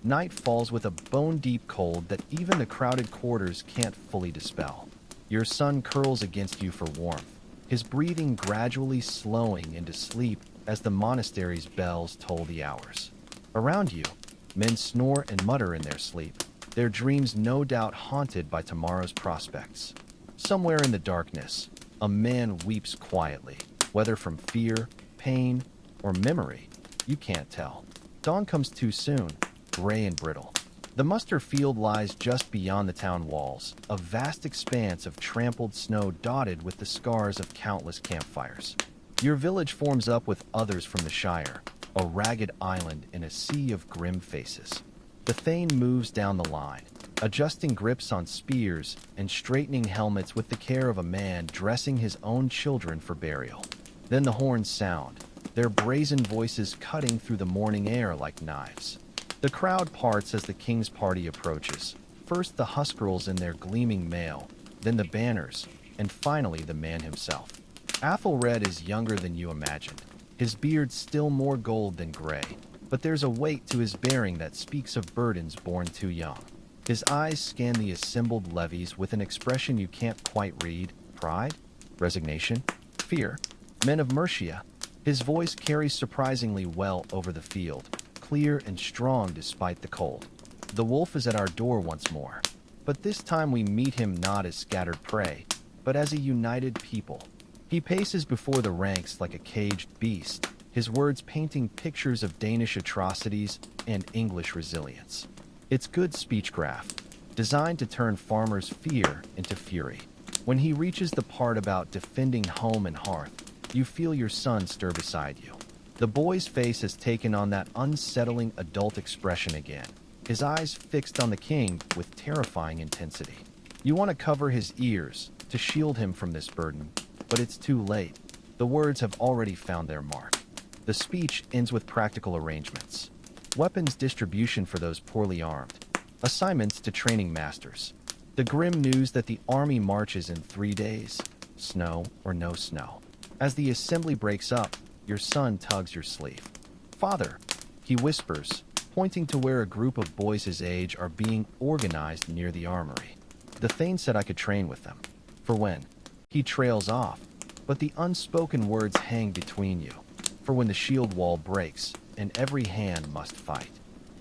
Night falls with a bone-deep cold that even the crowded quarters can't fully dispel. Your son curls against you for warmth, his breathing gradually slowing into sleep as the monastery's bells toll the hours. Around you, men snore and mutter in their sleep, their dreams no doubt haunted by tomorrow's prospects. Somewhere in the darkness, a man weeps quietly, whether from fear, pain, or memory, you can't tell. Dawn comes too soon, gray and brittle. The muster field lies just beyond the town walls, a vast expanse of trampled snow dotted with the scars of countless campfires. Your village forms up with others from the Shire, a ragged island in a sea of grim faces. The Thane moves down the line, adjusting grips on spears and straightening helmets with the care of a man dressing his own children for burial. Then the horns sound, their brazen voices cutting through the morning air like knives. The crowd parts as the king's party approaches. First the Huskarls in their gleaming mail, then the banners, and finally the man himself. Athelred is younger than you imagined, his beard still more gold than gray, but there's a weight to his bearing that speaks of burdens born too young. His eyes scan the assembled levies with an expression you can't quite read: pride, resignation, fear. Men of Mercia. His voice carries surprisingly well over the field, clear and strong despite the cold. The wolf is at our door once more, but this time we meet him not as scattered prey, but as a united people. He paces before the ranks like a caged beast, his words painting pictures of Danish atrocities and English resilience. It's good speechcraft, designed to turn farmers' fear into fury. When he reaches the part about defending home and hearth, you feel your son stir beside you. The boy's face has taken on that unsettling adult expression again, his eyes fixed on the king with terrifying intensity. You want to cover his ears to shield him from this burden, but it's too late. The words have already found their mark. The speech ends with practical arrangements. Weapons distribution for those poorly armed. Assignments to training masters. The grim news that the army marches in 3 days, snow or no snow. As the assembly breaks up, your son tugs your sleeve. "Father," he whispers, pointing to where a group of boys his age are being organized near the armory. "The Thane said I could train with them." For when? He trails off, but the unspoken words hang between you. For when the shield wall breaks, and every hand must fight.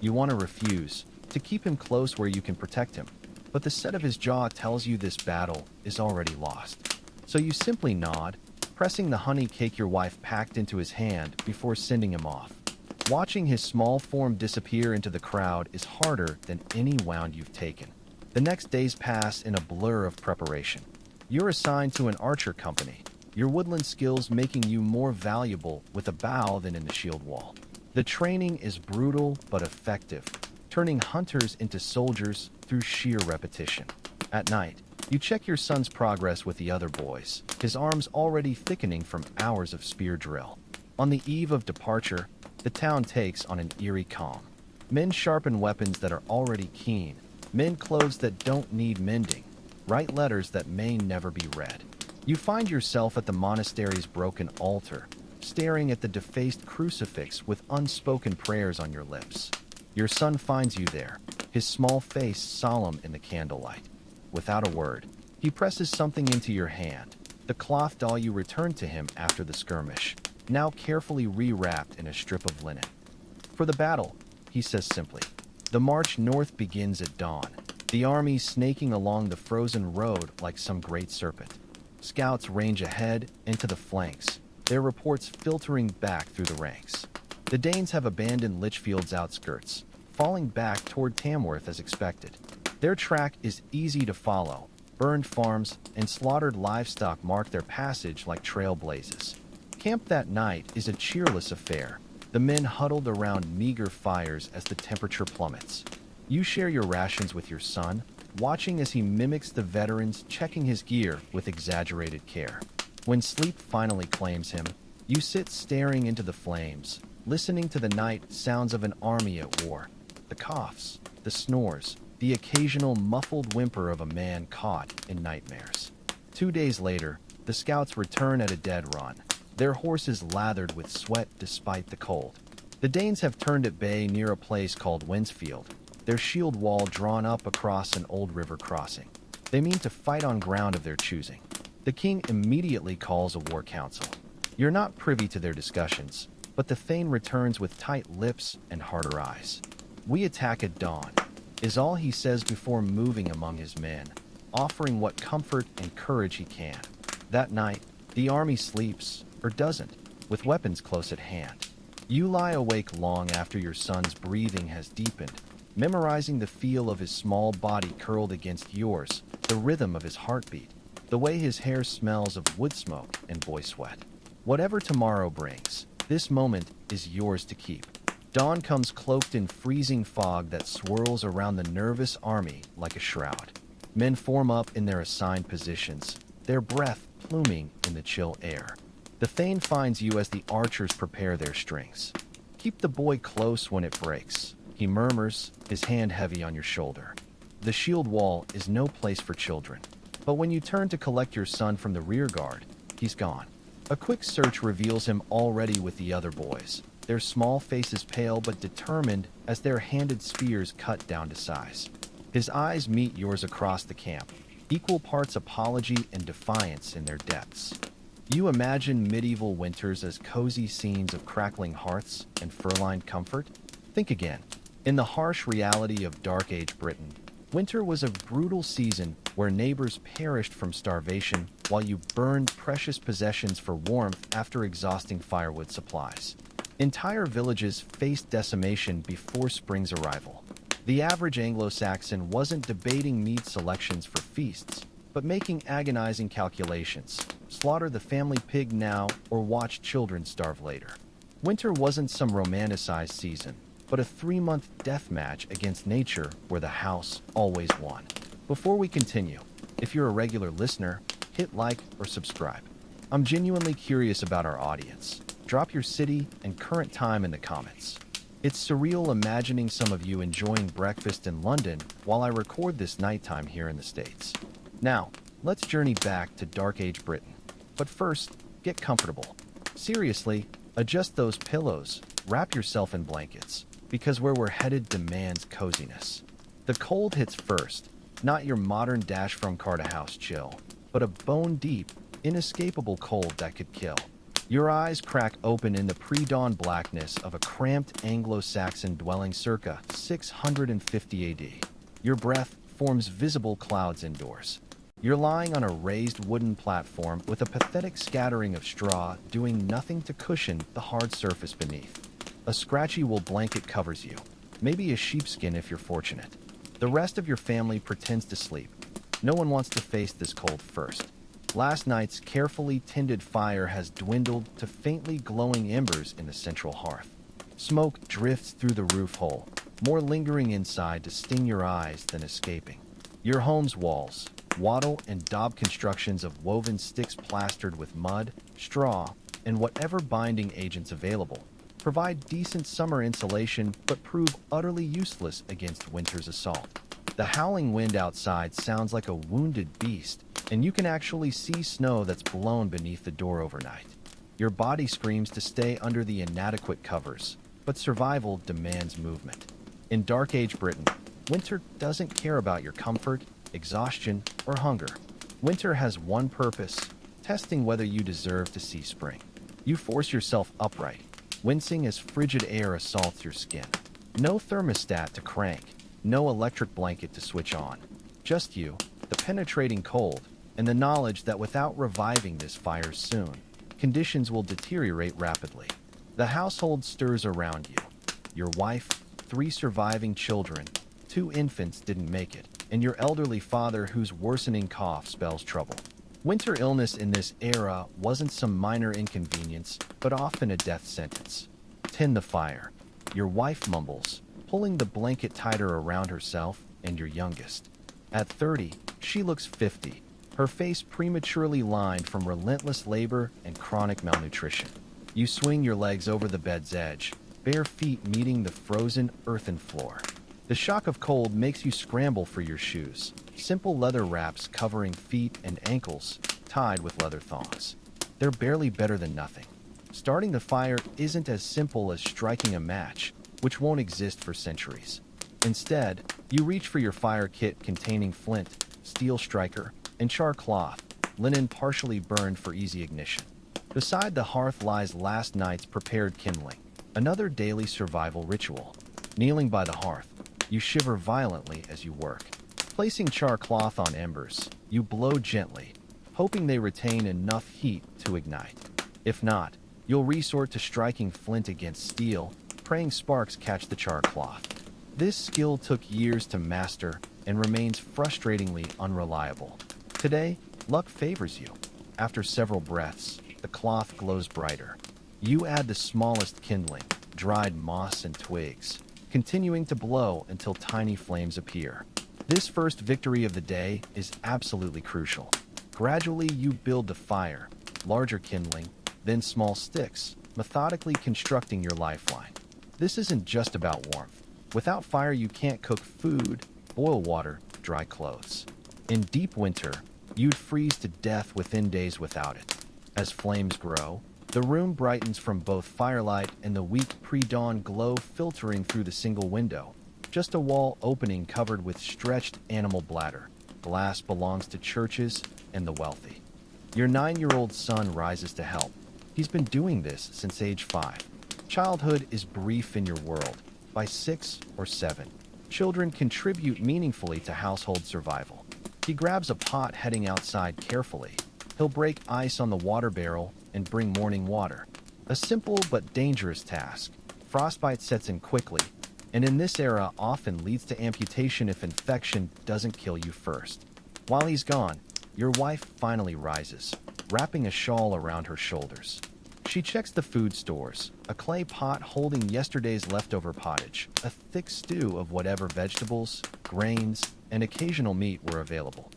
You want to refuse, to keep him close where you can protect him, but the set of his jaw tells you this battle is already lost. So you simply nod, pressing the honey cake your wife packed into his hand before sending him off. Watching his small form disappear into the crowd is harder than any wound you've taken. The next days pass in a blur of preparation. You're assigned to an archer company, your woodland skills making you more valuable with a bow than in the shield wall. The training is brutal but effective, turning hunters into soldiers through sheer repetition. At night, you check your son's progress with the other boys, his arms already thickening from hours of spear drill. On the eve of departure, the town takes on an eerie calm. Men sharpen weapons that are already keen, mend clothes that don't need mending, write letters that may never be read. You find yourself at the monastery's broken altar, staring at the defaced crucifix with unspoken prayers on your lips. Your son finds you there, his small face solemn in the candlelight. Without a word, he presses something into your hand, the cloth doll you returned to him after the skirmish, now carefully rewrapped in a strip of linen. "For the battle," he says simply. The march north begins at dawn, the army snaking along the frozen road like some great serpent. Scouts range ahead and to the flanks, their reports filtering back through the ranks. The Danes have abandoned Lichfield's outskirts, falling back toward Tamworth as expected. Their track is easy to follow. Burned farms and slaughtered livestock mark their passage like trailblazes. Camp that night is a cheerless affair, the men huddled around meager fires as the temperature plummets. You share your rations with your son, watching as he mimics the veterans, checking his gear with exaggerated care. When sleep finally claims him, you sit staring into the flames, listening to the night sounds of an army at war. The coughs, the snores, the occasional muffled whimper of a man caught in nightmares. 2 days later, the scouts return at a dead run, their horses lathered with sweat despite the cold. The The Danes have turned at bay near a place called Winsfield, their shield wall drawn up across an old river crossing. They mean to fight on ground of their choosing. The king immediately calls a war council. You're not privy to their discussions, but the Thane returns with tight lips and harder eyes. "We attack at dawn," is all he says before moving among his men, offering what comfort and courage he can. That night, the army sleeps, or doesn't, with weapons close at hand. You lie awake long after your son's breathing has deepened, memorizing the feel of his small body curled against yours, the rhythm of his heartbeat, the way his hair smells of wood smoke and boy sweat. Whatever tomorrow brings, this moment is yours to keep. Dawn comes cloaked in freezing fog that swirls around the nervous army like a shroud. Men form up in their assigned positions, their breath pluming in the chill air. The Thane finds you as the archers prepare their strings. "Keep the boy close when it breaks," he murmurs, his hand heavy on your shoulder. The shield wall is no place for children. But when you turn to collect your son from the rear guard, he's gone. A quick search reveals him already with the other boys, their small faces pale but determined as their handed spears cut down to size. His eyes meet yours across the camp, equal parts apology and defiance in their depths. You imagine medieval winters as cozy scenes of crackling hearths and fur-lined comfort? Think again. In the harsh reality of Dark Age Britain, winter was a brutal season where neighbors perished from starvation while you burned precious possessions for warmth after exhausting firewood supplies. Entire villages faced decimation before spring's arrival. The average Anglo-Saxon wasn't debating meat selections for feasts, but making agonizing calculations: slaughter the family pig now or watch children starve later. Winter wasn't some romanticized season, but a 3-month death match against nature where the house always won. Before we continue, if you're a regular listener, hit like or subscribe. I'm genuinely curious about our audience. Drop your city and current time in the comments. It's surreal imagining some of you enjoying breakfast in London while I record this nighttime here in the States. Now, let's journey back to Dark Age Britain. But first, get comfortable. Seriously, adjust those pillows, wrap yourself in blankets, because where we're headed demands coziness. The cold hits first, not your modern dash from car to house chill, but a bone-deep, inescapable cold that could kill. Your eyes crack open in the pre-dawn blackness of a cramped Anglo-Saxon dwelling circa 650 AD. Your breath forms visible clouds indoors. You're lying on a raised wooden platform with a pathetic scattering of straw doing nothing to cushion the hard surface beneath. A scratchy wool blanket covers you, maybe a sheepskin if you're fortunate. The rest of your family pretends to sleep. No one wants to face this cold first. Last night's carefully tended fire has dwindled to faintly glowing embers in the central hearth. Smoke drifts through the roof hole, more lingering inside to sting your eyes than escaping. Your home's walls, wattle and daub constructions of woven sticks plastered with mud, straw, and whatever binding agents available, provide decent summer insulation but prove utterly useless against winter's assault. The howling wind outside sounds like a wounded beast, and you can actually see snow that's blown beneath the door overnight. Your body screams to stay under the inadequate covers, but survival demands movement. In Dark Age Britain, winter doesn't care about your comfort, exhaustion, or hunger. Winter has one purpose: testing whether you deserve to see spring. You force yourself upright, wincing as frigid air assaults your skin. No thermostat to crank, no electric blanket to switch on. Just you, the penetrating cold, and the knowledge that without reviving this fire soon, conditions will deteriorate rapidly. The household stirs around you. Your wife, 3 surviving children, 2 infants didn't make it, and your elderly father whose worsening cough spells trouble. Winter illness in this era wasn't some minor inconvenience, but often a death sentence. Tend the fire. Your wife mumbles, pulling the blanket tighter around herself and your youngest. At 30, she looks 50, her face prematurely lined from relentless labor and chronic malnutrition. You swing your legs over the bed's edge, bare feet meeting the frozen earthen floor. The shock of cold makes you scramble for your shoes, simple leather wraps covering feet and ankles, tied with leather thongs. They're barely better than nothing. Starting the fire isn't as simple as striking a match, which won't exist for centuries. Instead, you reach for your fire kit containing flint, steel striker, and char cloth, linen partially burned for easy ignition. Beside the hearth lies last night's prepared kindling, another daily survival ritual. Kneeling by the hearth, you shiver violently as you work. Placing char cloth on embers, you blow gently, hoping they retain enough heat to ignite. If not, you'll resort to striking flint against steel, praying sparks catch the char cloth. This skill took years to master and remains frustratingly unreliable. Today, luck favors you. After several breaths, the cloth glows brighter. You add the smallest kindling, dried moss and twigs, continuing to blow until tiny flames appear. This first victory of the day is absolutely crucial. Gradually, you build the fire, larger kindling, then small sticks, methodically constructing your lifeline. This isn't just about warmth. Without fire, you can't cook food, boil water, dry clothes. In deep winter, you'd freeze to death within days without it. As flames grow, the room brightens from both firelight and the weak pre-dawn glow filtering through the single window. Just a wall opening covered with stretched animal bladder. Glass belongs to churches and the wealthy. Your 9-year-old son rises to help. He's been doing this since age 5. Childhood is brief in your world. By 6 or 7, children contribute meaningfully to household survival. He grabs a pot heading outside carefully. He'll break ice on the water barrel and bring morning water. A simple but dangerous task. Frostbite sets in quickly, and in this era often leads to amputation if infection doesn't kill you first. While he's gone, your wife finally rises, wrapping a shawl around her shoulders. She checks the food stores, a clay pot holding yesterday's leftover pottage, a thick stew of whatever vegetables, grains, and occasional meat were available.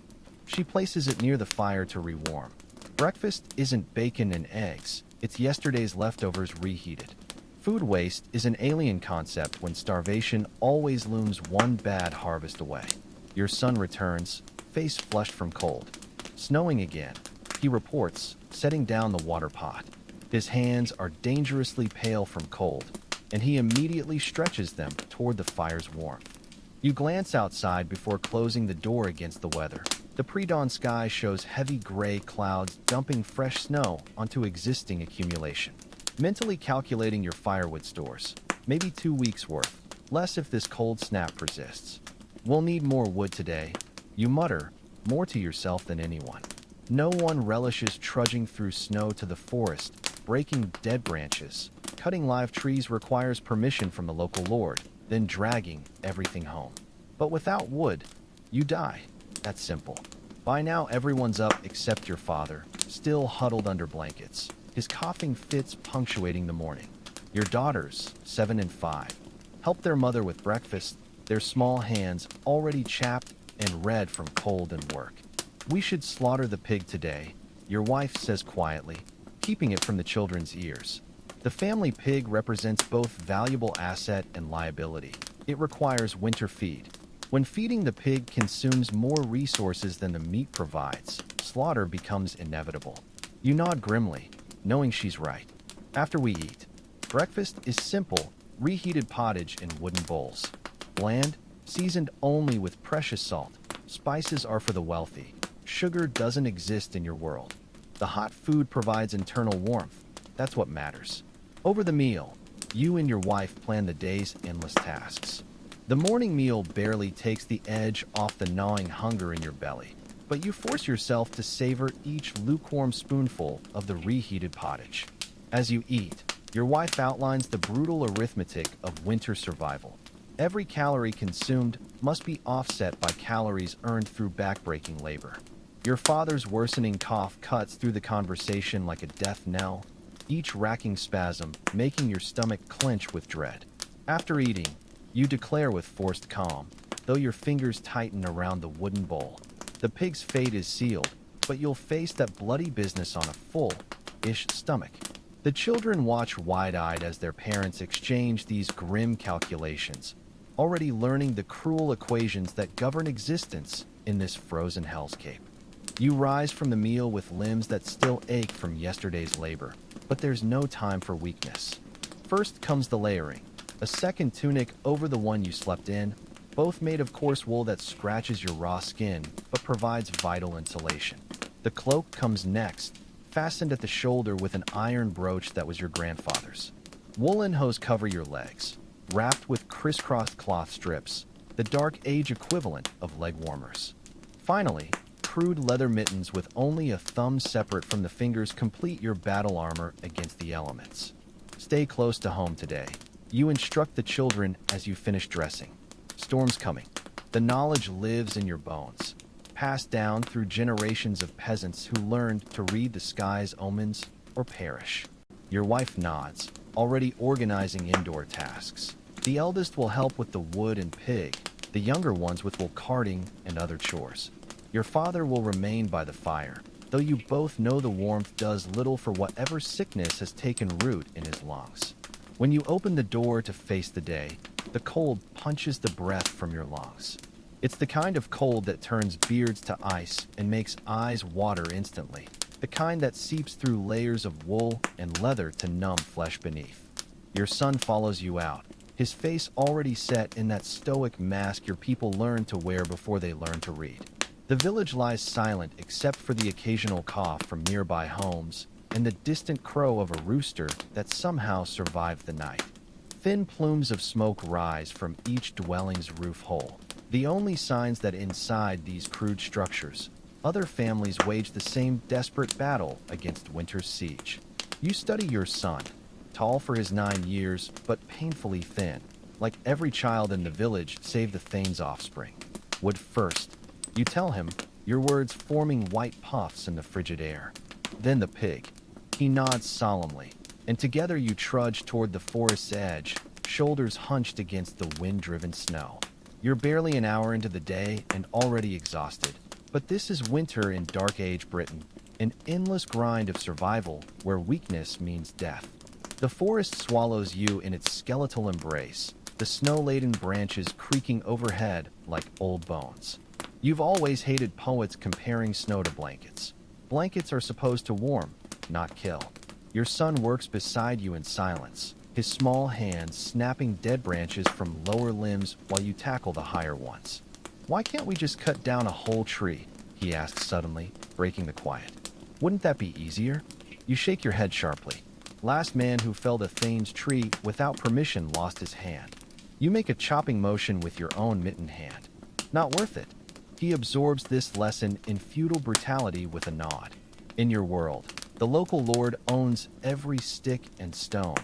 She places it near the fire to rewarm. Breakfast isn't bacon and eggs, it's yesterday's leftovers reheated. Food waste is an alien concept when starvation always looms one bad harvest away. Your son returns, face flushed from cold. Snowing again, he reports, setting down the water pot. His hands are dangerously pale from cold, and he immediately stretches them toward the fire's warmth. You glance outside before closing the door against the weather. The pre-dawn sky shows heavy gray clouds dumping fresh snow onto existing accumulation. Mentally calculating your firewood stores, maybe 2 weeks worth, less if this cold snap persists. We'll need more wood today, you mutter, more to yourself than anyone. No one relishes trudging through snow to the forest, breaking dead branches. Cutting live trees requires permission from the local lord, then dragging everything home. But without wood, you die. That's simple. By now, everyone's up except your father, still huddled under blankets, his coughing fits punctuating the morning. Your daughters, 7 and 5, help their mother with breakfast, their small hands already chapped and red from cold and work. We should slaughter the pig today, your wife says quietly, keeping it from the children's ears. The family pig represents both valuable asset and liability. It requires winter feed. When feeding the pig consumes more resources than the meat provides, slaughter becomes inevitable. You nod grimly, knowing she's right. After we eat, breakfast is simple, reheated pottage in wooden bowls. Bland, seasoned only with precious salt. Spices are for the wealthy. Sugar doesn't exist in your world. The hot food provides internal warmth. That's what matters. Over the meal, you and your wife plan the day's endless tasks. The morning meal barely takes the edge off the gnawing hunger in your belly, but you force yourself to savor each lukewarm spoonful of the reheated pottage. As you eat, your wife outlines the brutal arithmetic of winter survival. Every calorie consumed must be offset by calories earned through backbreaking labor. Your father's worsening cough cuts through the conversation like a death knell, each racking spasm making your stomach clench with dread. After eating, you declare with forced calm, though your fingers tighten around the wooden bowl. The pig's fate is sealed, but you'll face that bloody business on a full-ish stomach. The children watch wide-eyed as their parents exchange these grim calculations, already learning the cruel equations that govern existence in this frozen hellscape. You rise from the meal with limbs that still ache from yesterday's labor, but there's no time for weakness. First comes the layering, a second tunic over the one you slept in, both made of coarse wool that scratches your raw skin but provides vital insulation. The cloak comes next, fastened at the shoulder with an iron brooch that was your grandfather's. Woolen hose cover your legs, wrapped with crisscrossed cloth strips, the dark age equivalent of leg warmers. Finally, crude leather mittens with only a thumb separate from the fingers complete your battle armor against the elements. Stay close to home today. You instruct the children as you finish dressing. Storm's coming. The knowledge lives in your bones, passed down through generations of peasants who learned to read the sky's omens or perish. Your wife nods, already organizing indoor tasks. The eldest will help with the wood and pig, the younger ones with wool carding and other chores. Your father will remain by the fire, though you both know the warmth does little for whatever sickness has taken root in his lungs. When you open the door to face the day, the cold punches the breath from your lungs. It's the kind of cold that turns beards to ice and makes eyes water instantly, the kind that seeps through layers of wool and leather to numb flesh beneath. Your son follows you out, his face already set in that stoic mask your people learned to wear before they learned to read. The village lies silent except for the occasional cough from nearby homes and the distant crow of a rooster that somehow survived the night. Thin plumes of smoke rise from each dwelling's roof hole, the only signs that inside these crude structures, other families wage the same desperate battle against winter's siege. You study your son, tall for his 9 years, but painfully thin, like every child in the village save the Thane's offspring. Wood first. You tell him, your words forming white puffs in the frigid air. Then the pig. He nods solemnly, and together you trudge toward the forest's edge, shoulders hunched against the wind-driven snow. You're barely an hour into the day and already exhausted, but this is winter in Dark Age Britain, an endless grind of survival where weakness means death. The forest swallows you in its skeletal embrace, the snow-laden branches creaking overhead like old bones. You've always hated poets comparing snow to blankets. Blankets are supposed to warm, not kill. Your son works beside you in silence, his small hands snapping dead branches from lower limbs while you tackle the higher ones. Why can't we just cut down a whole tree? He asks suddenly, breaking the quiet. Wouldn't that be easier? You shake your head sharply. Last man who felled a Thane's tree without permission lost his hand. You make a chopping motion with your own mittened hand. Not worth it. He absorbs this lesson in feudal brutality with a nod. In your world, the local lord owns every stick and stone,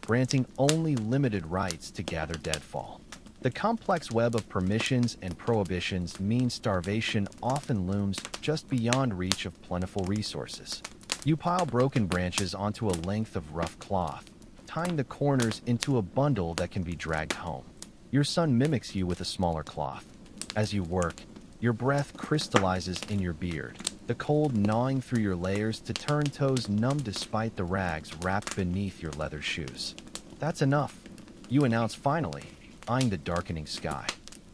granting only limited rights to gather deadfall. The complex web of permissions and prohibitions means starvation often looms just beyond reach of plentiful resources. You pile broken branches onto a length of rough cloth, tying the corners into a bundle that can be dragged home. Your son mimics you with a smaller cloth. As you work, your breath crystallizes in your beard, the cold gnawing through your layers to turn toes numb despite the rags wrapped beneath your leather shoes. That's enough, you announce finally, eyeing the darkening sky.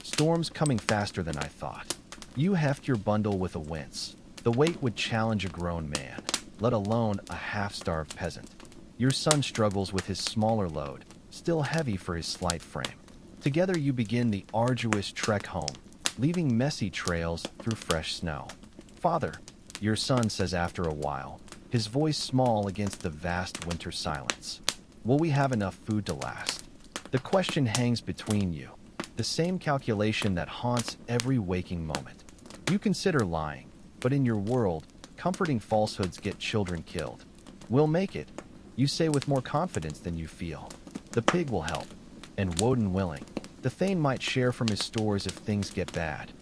Storm's coming faster than I thought. You heft your bundle with a wince. The weight would challenge a grown man, let alone a half-starved peasant. Your son struggles with his smaller load, still heavy for his slight frame. Together you begin the arduous trek home, leaving messy trails through fresh snow. Father, your son says after a while, his voice small against the vast winter silence. Will we have enough food to last? The question hangs between you, the same calculation that haunts every waking moment. You consider lying, but in your world, comforting falsehoods get children killed. We'll make it, you say with more confidence than you feel. The pig will help, and Woden willing. The Thane might share from his stores if things get bad.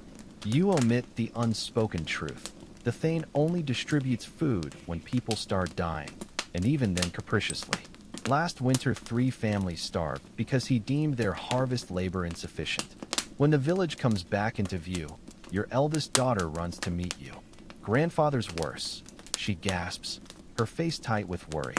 You omit the unspoken truth. The Thane only distributes food when people start dying, and even then capriciously. Last winter 3 families starved because he deemed their harvest labor insufficient. When the village comes back into view, your eldest daughter runs to meet you. Grandfather's worse, she gasps, her face tight with worry.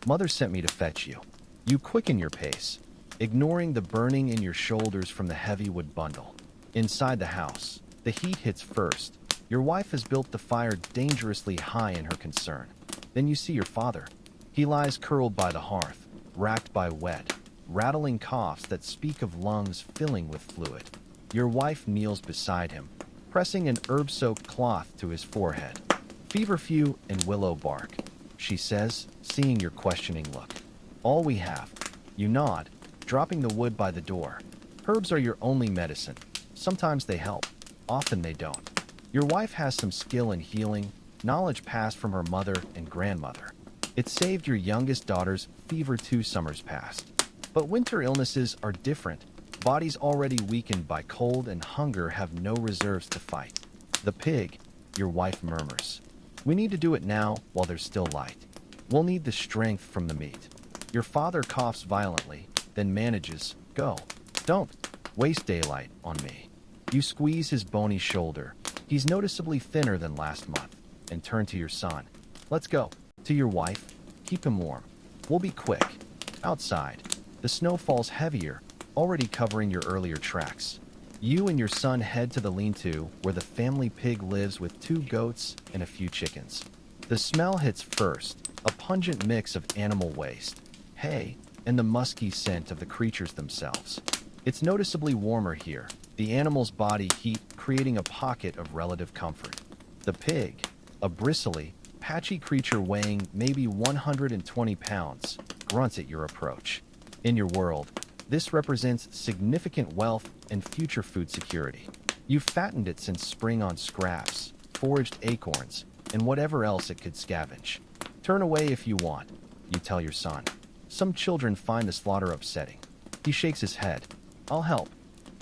Mother sent me to fetch you. You quicken your pace, ignoring the burning in your shoulders from the heavy wood bundle. Inside the house, the heat hits first, Your wife has built the fire dangerously high in her concern. Then you see your father. He lies curled by the hearth, racked by wet, rattling coughs that speak of lungs filling with fluid. Your wife kneels beside him, pressing an herb-soaked cloth to his forehead. "Feverfew and willow bark," she says, seeing your questioning look. "All we have." You nod, dropping the wood by the door. Herbs are your only medicine. Sometimes they help, often they don't. Your wife has some skill in healing, knowledge passed from her mother and grandmother. It saved your youngest daughter's fever 2 summers past. But winter illnesses are different. Bodies already weakened by cold and hunger have no reserves to fight. "The pig," your wife murmurs. "We need to do it now while there's still light. We'll need the strength from the meat." Your father coughs violently, then manages, "Go. Don't waste daylight on me." You squeeze his bony shoulder. He's noticeably thinner than last month, and turn to your son. "Let's go." To your wife, "Keep him warm. We'll be quick." Outside, the snow falls heavier, already covering your earlier tracks. You and your son head to the lean-to where the family pig lives with 2 goats and a few chickens. The smell hits first, a pungent mix of animal waste, hay, and the musky scent of the creatures themselves. It's noticeably warmer here, the animal's body heat creating a pocket of relative comfort. The pig, a bristly, patchy creature weighing maybe 120 pounds, grunts at your approach. In your world, this represents significant wealth and future food security. You've fattened it since spring on scraps, foraged acorns, and whatever else it could scavenge. "Turn away if you want," you tell your son. Some children find the slaughter upsetting. He shakes his head. "I'll help."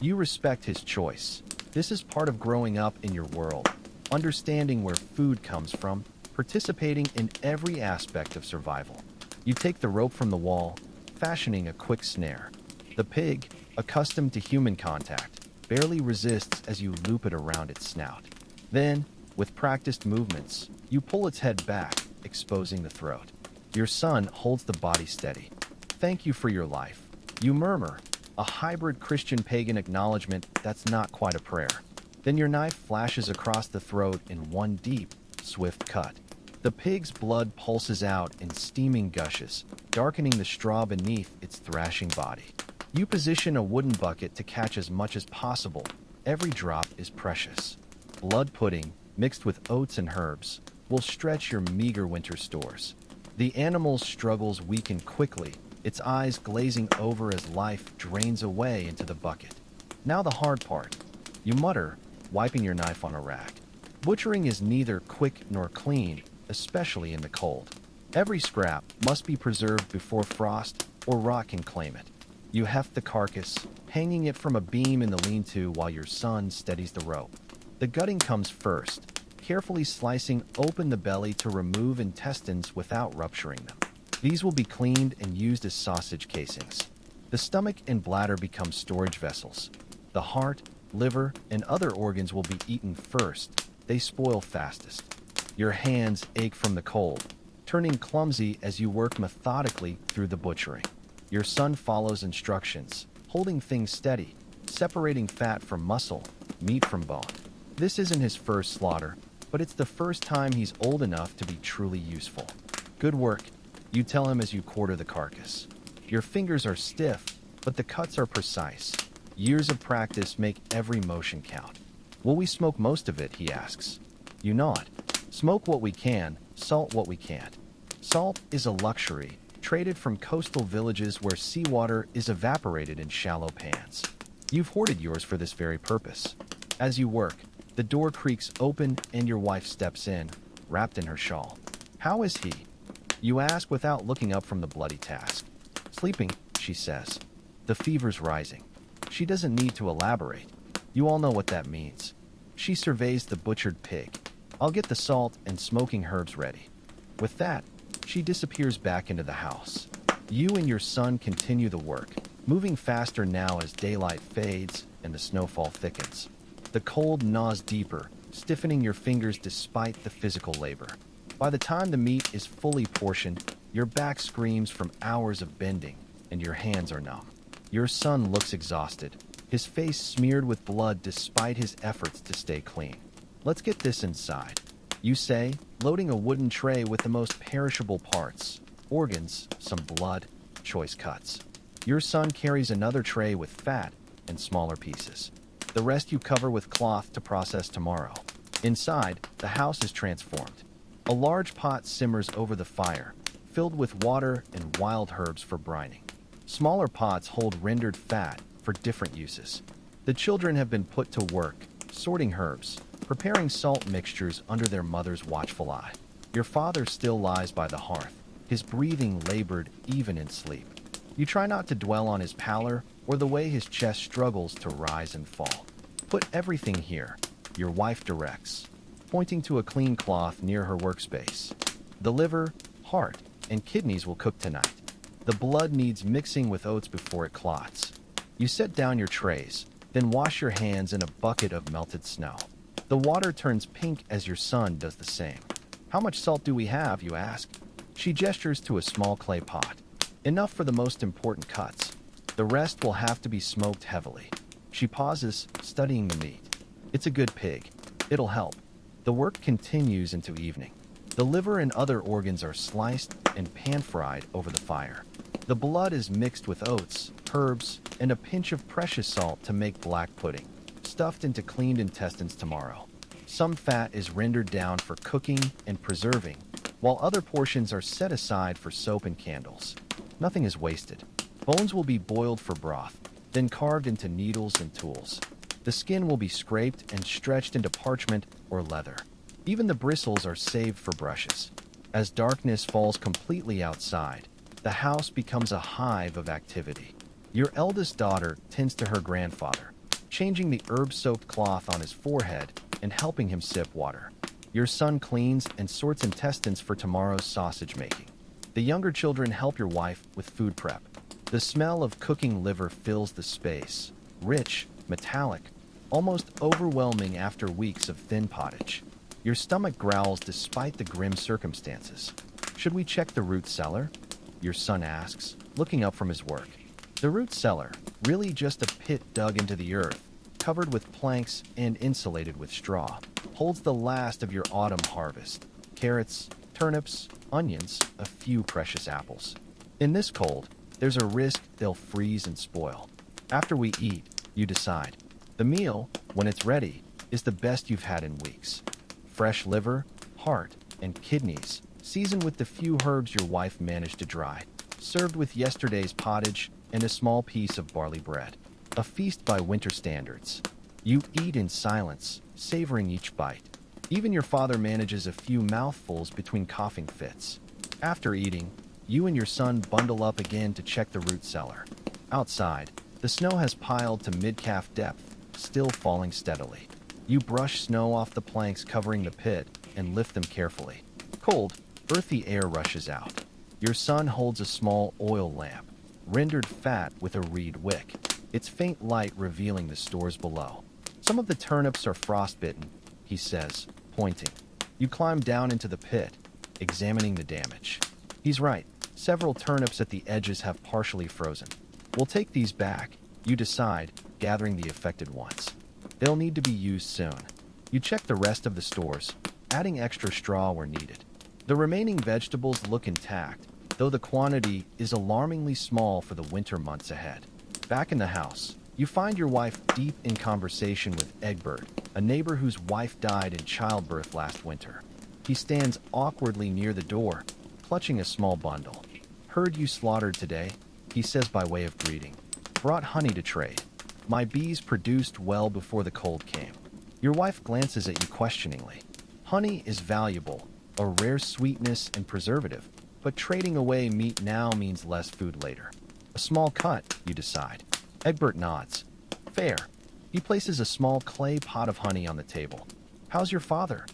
You respect his choice. This is part of growing up in your world, understanding where food comes from, participating in every aspect of survival. You take the rope from the wall, fashioning a quick snare. The pig, accustomed to human contact, barely resists as you loop it around its snout. Then, with practiced movements, you pull its head back, exposing the throat. Your son holds the body steady. "Thank you for your life," you murmur, a hybrid Christian-pagan acknowledgement that's not quite a prayer. Then your knife flashes across the throat in one deep, swift cut. The pig's blood pulses out in steaming gushes, darkening the straw beneath its thrashing body. You position a wooden bucket to catch as much as possible. Every drop is precious. Blood pudding, mixed with oats and herbs, will stretch your meager winter stores. The animal's struggles weaken quickly, its eyes glazing over as life drains away into the bucket. "Now the hard part," you mutter, wiping your knife on a rag. Butchering is neither quick nor clean, especially in the cold. Every scrap must be preserved before frost or rot can claim it. You heft the carcass, hanging it from a beam in the lean-to while your son steadies the rope. The gutting comes first, carefully slicing open the belly to remove intestines without rupturing them. These will be cleaned and used as sausage casings. The stomach and bladder become storage vessels. The heart, liver, and other organs will be eaten first. They spoil fastest. Your hands ache from the cold, turning clumsy as you work methodically through the butchering. Your son follows instructions, holding things steady, separating fat from muscle, meat from bone. This isn't his first slaughter, but it's the first time he's old enough to be truly useful. "Good work," you tell him as you quarter the carcass. Your fingers are stiff, but the cuts are precise. Years of practice make every motion count. "Will we smoke most of it?" he asks. You nod. "Smoke what we can, salt what we can't." Salt is a luxury, traded from coastal villages where seawater is evaporated in shallow pans. You've hoarded yours for this very purpose. As you work, the door creaks open and your wife steps in, wrapped in her shawl. "How is he?" you ask without looking up from the bloody task. "Sleeping," she says. "The fever's rising." She doesn't need to elaborate. You all know what that means. She surveys the butchered pig. "I'll get the salt and smoking herbs ready." With that, she disappears back into the house. You and your son continue the work, moving faster now as daylight fades and the snowfall thickens. The cold gnaws deeper, stiffening your fingers despite the physical labor. By the time the meat is fully portioned, your back screams from hours of bending, and your hands are numb. Your son looks exhausted, his face smeared with blood despite his efforts to stay clean. Let's get this inside, you say, loading a wooden tray with the most perishable parts, organs, some blood, choice cuts. Your son carries another tray with fat and smaller pieces. The rest you cover with cloth to process tomorrow. Inside, the house is transformed. A large pot simmers over the fire, filled with water and wild herbs for brining. Smaller pots hold rendered fat for different uses. The children have been put to work, sorting herbs, preparing salt mixtures under their mother's watchful eye. Your father still lies by the hearth, his breathing labored even in sleep. You try not to dwell on his pallor or the way his chest struggles to rise and fall. Put everything here, your wife directs, pointing to a clean cloth near her workspace. The liver, heart, and kidneys will cook tonight. The blood needs mixing with oats before it clots. You set down your trays, then wash your hands in a bucket of melted snow. The water turns pink as your son does the same. How much salt do we have, you ask? She gestures to a small clay pot. Enough for the most important cuts. The rest will have to be smoked heavily. She pauses, studying the meat. It's a good pig. It'll help. The work continues into evening. The liver and other organs are sliced and pan-fried over the fire. The blood is mixed with oats, herbs, and a pinch of precious salt to make black pudding, stuffed into cleaned intestines tomorrow. Some fat is rendered down for cooking and preserving, while other portions are set aside for soap and candles. Nothing is wasted. Bones will be boiled for broth, then carved into needles and tools. The skin will be scraped and stretched into parchment or leather. Even the bristles are saved for brushes. As darkness falls completely outside, the house becomes a hive of activity. Your eldest daughter tends to her grandfather, changing the herb-soaked cloth on his forehead and helping him sip water. Your son cleans and sorts intestines for tomorrow's sausage making. The younger children help your wife with food prep. The smell of cooking liver fills the space, rich, metallic, almost overwhelming after weeks of thin pottage. Your stomach growls despite the grim circumstances. Should we check the root cellar? Your son asks, looking up from his work. The root cellar, really just a pit dug into the earth, covered with planks and insulated with straw, holds the last of your autumn harvest. Carrots, turnips, onions, a few precious apples. In this cold, there's a risk they'll freeze and spoil. After we eat, you decide. The meal, when it's ready, is the best you've had in weeks. Fresh liver, heart, and kidneys, seasoned with the few herbs your wife managed to dry, served with yesterday's pottage and a small piece of barley bread. A feast by winter standards. You eat in silence, savoring each bite. Even your father manages a few mouthfuls between coughing fits. After eating, you and your son bundle up again to check the root cellar. Outside, the snow has piled to mid-calf depth, still falling steadily. You brush snow off the planks covering the pit and lift them carefully. Cold, earthy air rushes out. Your son holds a small oil lamp, rendered fat with a reed wick, its faint light revealing the stores below. Some of the turnips are frostbitten, he says, pointing. You climb down into the pit, examining the damage. He's right. Several turnips at the edges have partially frozen. We'll take these back, you decide, gathering the affected ones. They'll need to be used soon. You check the rest of the stores, adding extra straw where needed. The remaining vegetables look intact, though the quantity is alarmingly small for the winter months ahead. Back in the house, you find your wife deep in conversation with Egbert, a neighbor whose wife died in childbirth last winter. He stands awkwardly near the door, clutching a small bundle. Heard you slaughtered today, he says by way of greeting. Brought honey to trade. My bees produced well before the cold came. Your wife glances at you questioningly. Honey is valuable, a rare sweetness and preservative, but trading away meat now means less food later. A small cut, you decide. Egbert nods. Fair. He places a small clay pot of honey on the table. How's your father?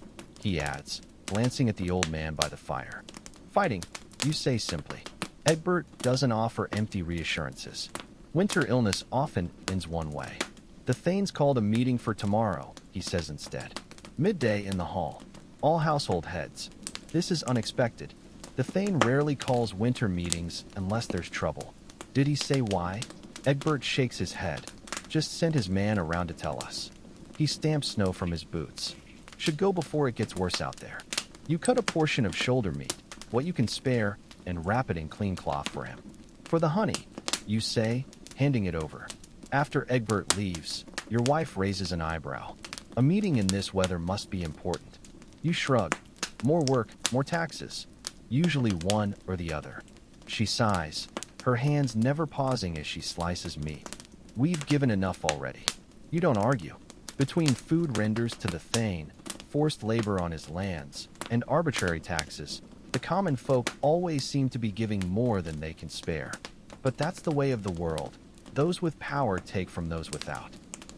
He adds, glancing at the old man by the fire. Fighting, you say simply. Egbert doesn't offer empty reassurances. Winter illness often ends one way. The Thanes called a meeting for tomorrow, he says instead. Midday in the hall. All household heads. This is unexpected. The Thane rarely calls winter meetings unless there's trouble. Did he say why? Egbert shakes his head. Just sent his man around to tell us. He stamps snow from his boots. Should go before it gets worse out there. You cut a portion of shoulder meat, what you can spare, and wrap it in clean cloth for him. For the honey, you say, handing it over. After Egbert leaves, your wife raises an eyebrow. A meeting in this weather must be important. You shrug. More work, more taxes. Usually one or the other. She sighs, her hands never pausing as she slices meat. We've given enough already. You don't argue. Between food renders to the Thane, forced labor on his lands, and arbitrary taxes, the common folk always seem to be giving more than they can spare. But that's the way of the world. Those with power take from those without.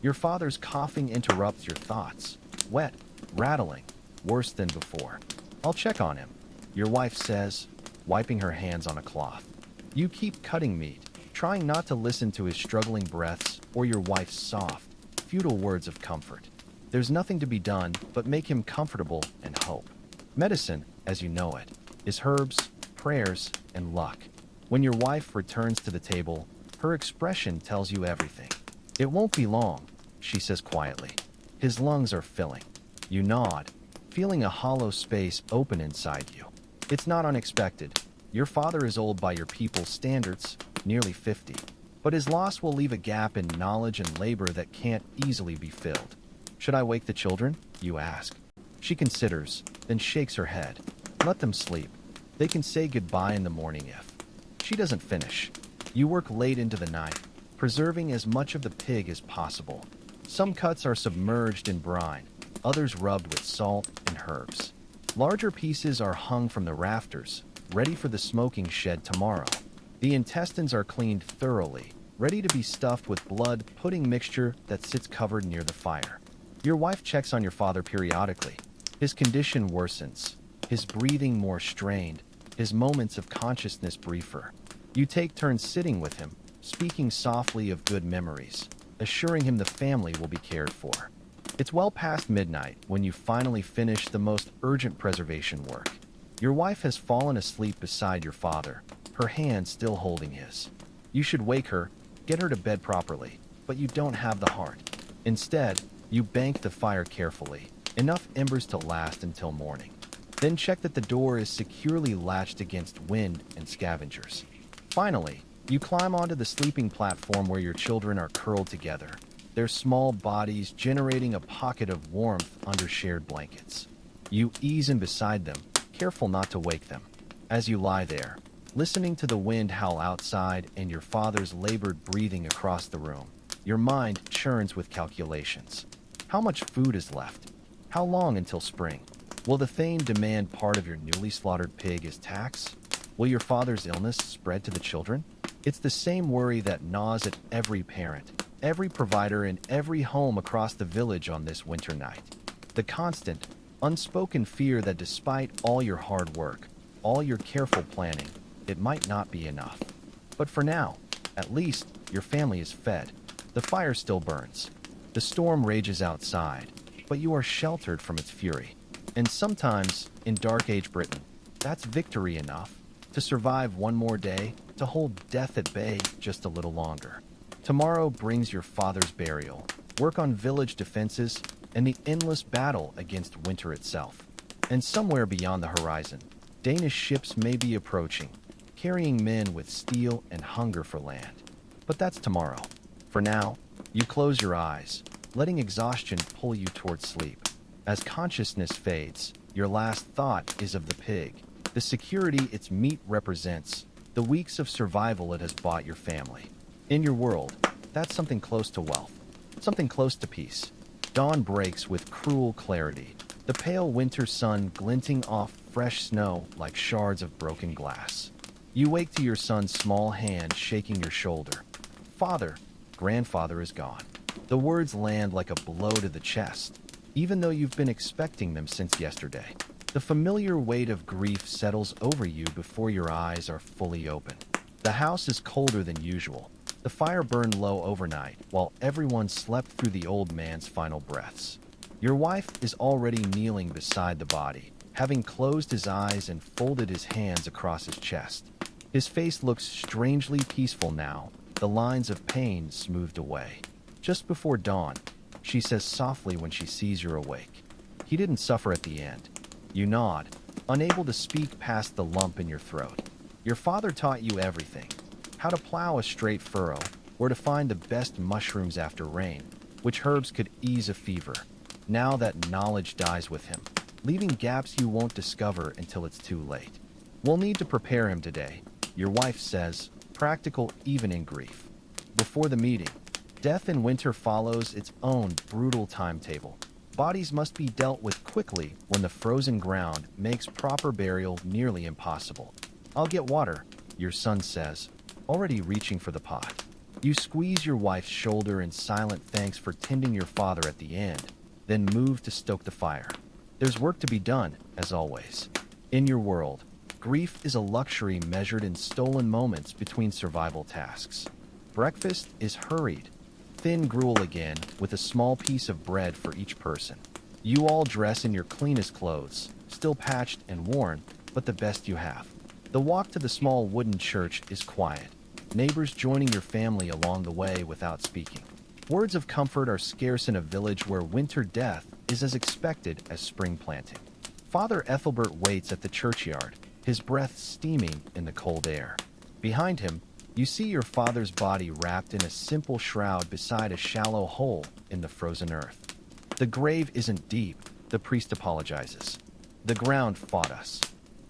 Your father's coughing interrupts your thoughts. Wet, rattling, worse than before. I'll check on him, your wife says, wiping her hands on a cloth. You keep cutting meat, trying not to listen to his struggling breaths or your wife's soft, futile words of comfort. There's nothing to be done but make him comfortable and hope. Medicine, as you know it, is herbs, prayers, and luck. When your wife returns to the table, her expression tells you everything. It won't be long, she says quietly. His lungs are filling. You nod, feeling a hollow space open inside you. It's not unexpected. Your father is old by your people's standards, nearly 50. But his loss will leave a gap in knowledge and labor that can't easily be filled. Should I wake the children? You ask. She considers, then shakes her head. Let them sleep. They can say goodbye in the morning if. She doesn't finish. You work late into the night, preserving as much of the pig as possible. Some cuts are submerged in brine, others rubbed with salt and herbs. Larger pieces are hung from the rafters, ready for the smoking shed tomorrow. The intestines are cleaned thoroughly, ready to be stuffed with blood pudding mixture that sits covered near the fire. Your wife checks on your father periodically. His condition worsens, his breathing more strained, his moments of consciousness briefer. You take turns sitting with him, speaking softly of good memories, assuring him the family will be cared for. It's well past midnight when you finally finish the most urgent preservation work. Your wife has fallen asleep beside your father, her hand still holding his. You should wake her, get her to bed properly, but you don't have the heart. Instead, you bank the fire carefully, enough embers to last until morning. Then check that the door is securely latched against wind and scavengers. Finally, you climb onto the sleeping platform where your children are curled together, their small bodies generating a pocket of warmth under shared blankets. You ease in beside them, careful not to wake them. As you lie there, listening to the wind howl outside and your father's labored breathing across the room, your mind churns with calculations. How much food is left? How long until spring? Will the Thane demand part of your newly slaughtered pig as tax? Will your father's illness spread to the children? It's the same worry that gnaws at every parent, every provider in every home across the village on this winter night. The constant, unspoken fear that despite all your hard work, all your careful planning, it might not be enough. But for now, at least, your family is fed. The fire still burns. The storm rages outside, but you are sheltered from its fury. And sometimes, in Dark Age Britain, that's victory enough to survive one more day, to hold death at bay just a little longer. Tomorrow brings your father's burial, work on village defenses, and the endless battle against winter itself. And somewhere beyond the horizon, Danish ships may be approaching, carrying men with steel and hunger for land. But that's tomorrow. For now, you close your eyes, letting exhaustion pull you towards sleep. As consciousness fades, your last thought is of the pig, the security its meat represents, the weeks of survival it has bought your family. In your world, that's something close to wealth, something close to peace. Dawn breaks with cruel clarity, the pale winter sun glinting off fresh snow like shards of broken glass. You wake to your son's small hand shaking your shoulder. Father, grandfather is gone. The words land like a blow to the chest, even though you've been expecting them since yesterday. The familiar weight of grief settles over you before your eyes are fully open. The house is colder than usual. The fire burned low overnight while everyone slept through the old man's final breaths. Your wife is already kneeling beside the body, having closed his eyes and folded his hands across his chest. His face looks strangely peaceful now, the lines of pain smoothed away. Just before dawn, she says softly when she sees you're awake, He didn't suffer at the end. You nod, unable to speak past the lump in your throat. Your father taught you everything. How to plow a straight furrow, or to find the best mushrooms after rain, which herbs could ease a fever. Now that knowledge dies with him, leaving gaps you won't discover until it's too late. We'll need to prepare him today, your wife says, practical even in grief. Before the meeting, death in winter follows its own brutal timetable. Bodies must be dealt with quickly when the frozen ground makes proper burial nearly impossible. I'll get water, your son says, already reaching for the pot. You squeeze your wife's shoulder in silent thanks for tending your father at the end, then move to stoke the fire. There's work to be done, as always. In your world, grief is a luxury measured in stolen moments between survival tasks. Breakfast is hurried. Thin gruel again, with a small piece of bread for each person. You all dress in your cleanest clothes, still patched and worn, but the best you have. The walk to the small wooden church is quiet, neighbors joining your family along the way without speaking. Words of comfort are scarce in a village where winter death is as expected as spring planting. Father Ethelbert waits at the churchyard, his breath steaming in the cold air. Behind him, you see your father's body wrapped in a simple shroud beside a shallow hole in the frozen earth. The grave isn't deep, the priest apologizes. The ground fought us.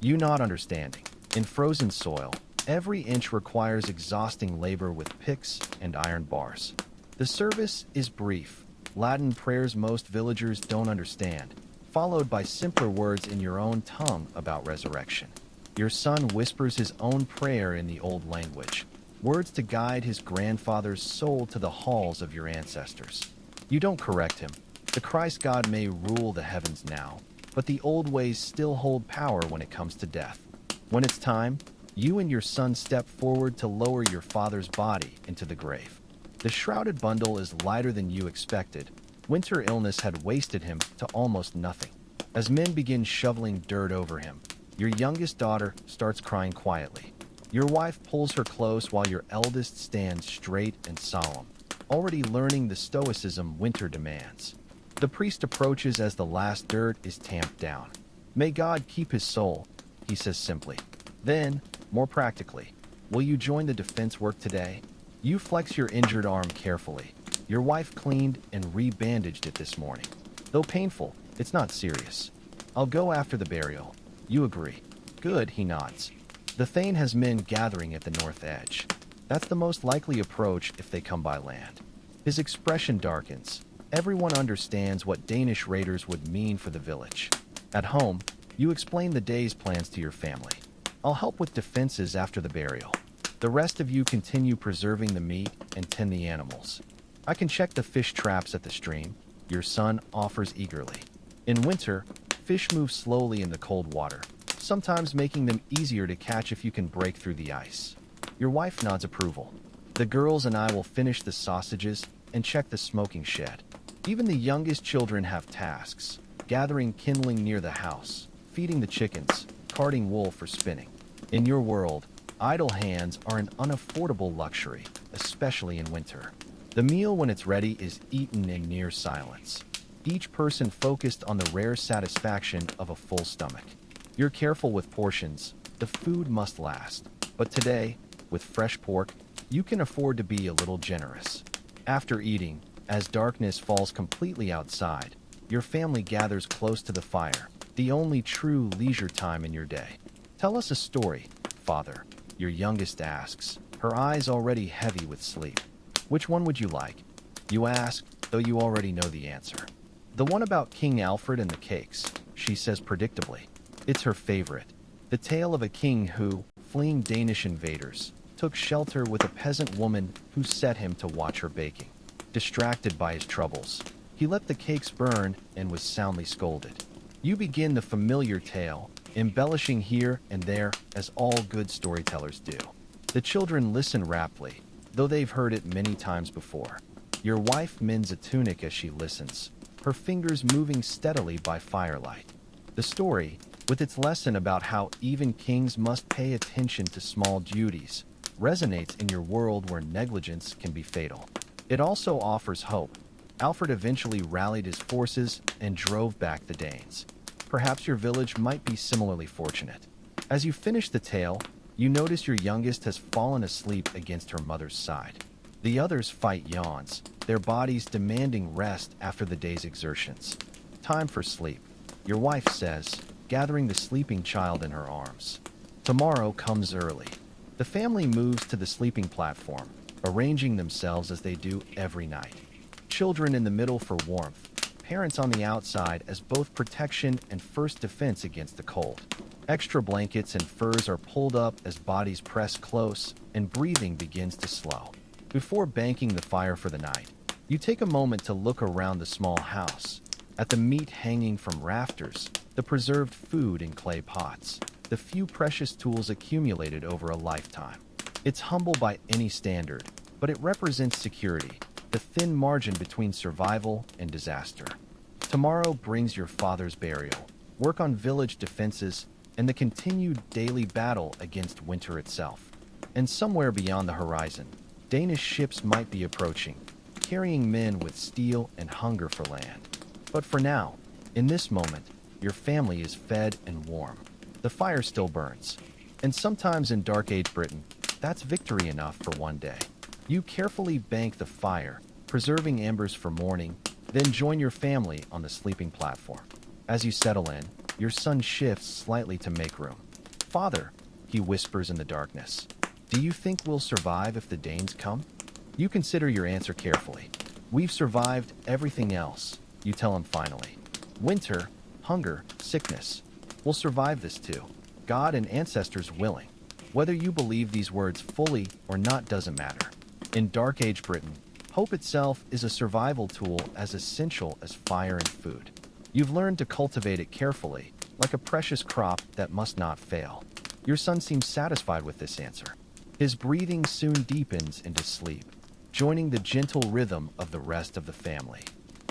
You not understanding. In frozen soil, every inch requires exhausting labor with picks and iron bars. The service is brief, Latin prayers most villagers don't understand, followed by simpler words in your own tongue about resurrection. Your son whispers his own prayer in the old language, words to guide his grandfather's soul to the halls of your ancestors. You don't correct him. The Christ God may rule the heavens now, but the old ways still hold power when it comes to death. When it's time, you and your son step forward to lower your father's body into the grave. The shrouded bundle is lighter than you expected. Winter illness had wasted him to almost nothing. As men begin shoveling dirt over him, your youngest daughter starts crying quietly. Your wife pulls her close while your eldest stands straight and solemn, already learning the stoicism winter demands. The priest approaches as the last dirt is tamped down. May God keep his soul, he says simply. Then, more practically, will you join the defense work today? You flex your injured arm carefully. Your wife cleaned and re-bandaged it this morning. Though painful, it's not serious. I'll go after the burial. You agree. Good, he nods. The Thane has men gathering at the north edge. That's the most likely approach if they come by land. His expression darkens. Everyone understands what Danish raiders would mean for the village. At home, you explain the day's plans to your family. I'll help with defenses after the burial. The rest of you continue preserving the meat and tend the animals. I can check the fish traps at the stream, your son offers eagerly. In winter, fish move slowly in the cold water, sometimes making them easier to catch if you can break through the ice. Your wife nods approval. The girls and I will finish the sausages and check the smoking shed. Even the youngest children have tasks, gathering kindling near the house, feeding the chickens, carding wool for spinning. In your world, idle hands are an unaffordable luxury, especially in winter. The meal when it's ready is eaten in near silence, each person focused on the rare satisfaction of a full stomach. You're careful with portions, the food must last. But today, with fresh pork, you can afford to be a little generous. After eating, as darkness falls completely outside, your family gathers close to the fire, the only true leisure time in your day. Tell us a story, Father, your youngest asks, her eyes already heavy with sleep. Which one would you like? You ask, though you already know the answer. The one about King Alfred and the cakes, she says predictably. It's her favorite. The tale of a king who, fleeing Danish invaders, took shelter with a peasant woman who set him to watch her baking. Distracted by his troubles, he let the cakes burn and was soundly scolded. You begin the familiar tale, embellishing here and there as all good storytellers do. The children listen raptly, though they've heard it many times before. Your wife mends a tunic as she listens, her fingers moving steadily by firelight. The story, with its lesson about how even kings must pay attention to small duties, resonates in your world where negligence can be fatal. It also offers hope. Alfred eventually rallied his forces and drove back the Danes. Perhaps your village might be similarly fortunate. As you finish the tale, you notice your youngest has fallen asleep against her mother's side. The others fight yawns, their bodies demanding rest after the day's exertions. Time for sleep, your wife says, gathering the sleeping child in her arms. Tomorrow comes early. The family moves to the sleeping platform, arranging themselves as they do every night. Children in the middle for warmth, parents on the outside as both protection and first defense against the cold. Extra blankets and furs are pulled up as bodies press close and breathing begins to slow. Before banking the fire for the night, you take a moment to look around the small house, at the meat hanging from rafters, the preserved food in clay pots, the few precious tools accumulated over a lifetime. It's humble by any standard, but it represents security, the thin margin between survival and disaster. Tomorrow brings your father's burial, work on village defenses, and the continued daily battle against winter itself. And somewhere beyond the horizon, Danish ships might be approaching, carrying men with steel and hunger for land. But for now, in this moment, your family is fed and warm. The fire still burns. And sometimes in Dark Age Britain, that's victory enough for one day. You carefully bank the fire, preserving embers for morning, then join your family on the sleeping platform. As you settle in, your son shifts slightly to make room. "Father," he whispers in the darkness, "do you think we'll survive if the Danes come?" You consider your answer carefully. "We've survived everything else," you tell him finally. "Winter, hunger, sickness. We'll survive this too. God and ancestors willing." Whether you believe these words fully or not doesn't matter. In Dark Age Britain, hope itself is a survival tool as essential as fire and food. You've learned to cultivate it carefully, like a precious crop that must not fail. Your son seems satisfied with this answer. His breathing soon deepens into sleep, joining the gentle rhythm of the rest of the family.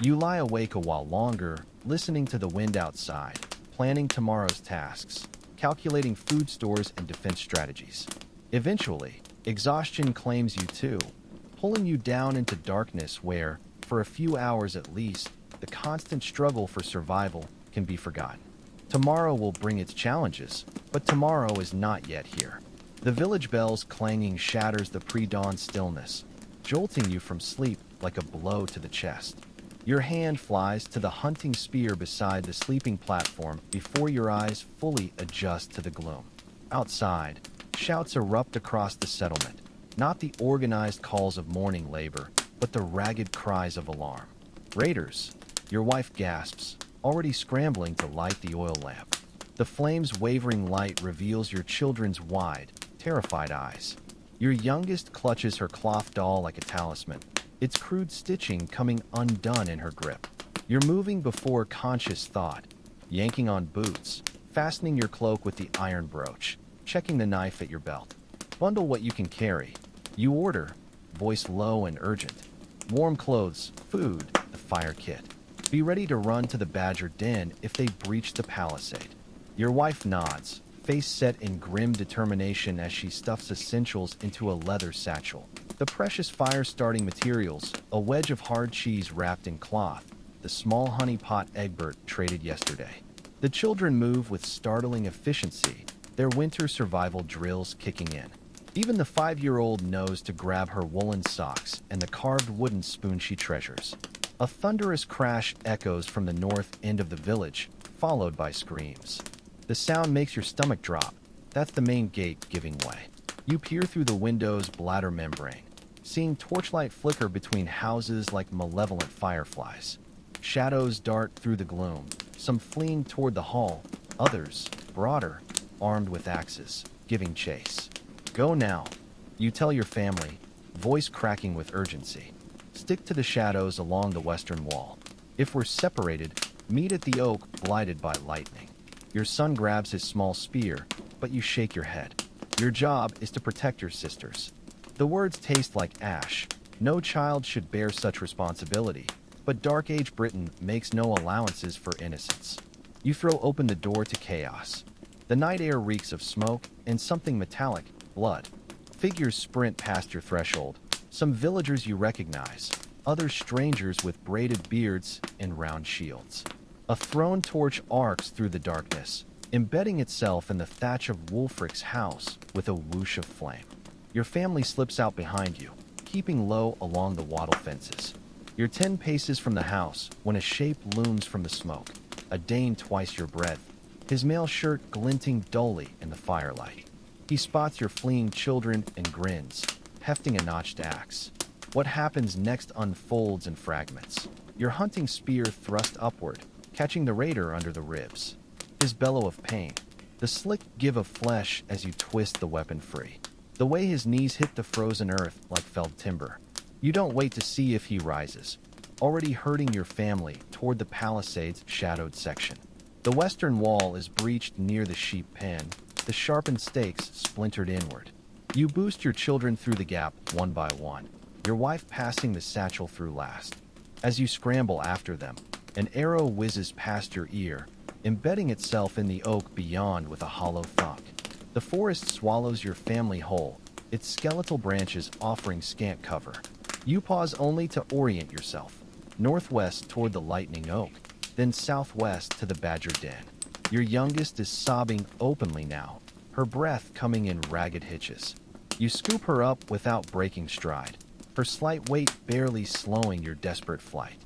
You lie awake a while longer, listening to the wind outside, planning tomorrow's tasks, calculating food stores and defense strategies. Eventually, exhaustion claims you too, pulling you down into darkness where, for a few hours at least, the constant struggle for survival can be forgotten. Tomorrow will bring its challenges, but tomorrow is not yet here. The village bells clanging shatters the pre-dawn stillness, jolting you from sleep like a blow to the chest. Your hand flies to the hunting spear beside the sleeping platform before your eyes fully adjust to the gloom. Outside, shouts erupt across the settlement, not the organized calls of morning labor, but the ragged cries of alarm. "Raiders!" Your wife gasps, already scrambling to light the oil lamp. The flame's wavering light reveals your children's wide, terrified eyes. Your youngest clutches her cloth doll like a talisman, its crude stitching coming undone in her grip. You're moving before conscious thought, yanking on boots, fastening your cloak with the iron brooch, checking the knife at your belt. Bundle what you can carry. You order, voice low and urgent. Warm clothes, food, a fire kit. Be ready to run to the badger den if they breach the palisade. Your wife nods, face set in grim determination as she stuffs essentials into a leather satchel. The precious fire-starting materials, a wedge of hard cheese wrapped in cloth, the small honey pot Egbert traded yesterday. The children move with startling efficiency, their winter survival drills kicking in. Even the 5-year-old knows to grab her woolen socks and the carved wooden spoon she treasures. A thunderous crash echoes from the north end of the village, followed by screams. The sound makes your stomach drop. That's the main gate giving way. You peer through the window's bladder membrane, seeing torchlight flicker between houses like malevolent fireflies. Shadows dart through the gloom, some fleeing toward the hall, others, broader, armed with axes, giving chase. "Go now," you tell your family, voice cracking with urgency. "Stick to the shadows along the western wall. If we're separated, meet at the oak blighted by lightning." Your son grabs his small spear, but you shake your head. Your job is to protect your sisters. The words taste like ash. No child should bear such responsibility, but Dark Age Britain makes no allowances for innocence. You throw open the door to chaos. The night air reeks of smoke and something metallic, blood. Figures sprint past your threshold, some villagers you recognize, other strangers with braided beards and round shields. A thrown torch arcs through the darkness, embedding itself in the thatch of Wulfric's house with a whoosh of flame. Your family slips out behind you, keeping low along the wattle fences. You're 10 paces from the house when a shape looms from the smoke, a Dane twice your breadth, his mail shirt glinting dully in the firelight. He spots your fleeing children and grins, hefting a notched axe. What happens next unfolds in fragments. Your hunting spear thrust upward, catching the raider under the ribs. His bellow of pain, the slick give of flesh as you twist the weapon free. The way his knees hit the frozen earth like felled timber. You don't wait to see if he rises, already herding your family toward the palisade's shadowed section. The western wall is breached near the sheep pen, the sharpened stakes splintered inward. You boost your children through the gap one by one, your wife passing the satchel through last. As you scramble after them, an arrow whizzes past your ear, embedding itself in the oak beyond with a hollow thunk. The forest swallows your family whole, its skeletal branches offering scant cover. You pause only to orient yourself, northwest toward the lightning oak, then southwest to the badger den. Your youngest is sobbing openly now, her breath coming in ragged hitches. You scoop her up without breaking stride, her slight weight barely slowing your desperate flight.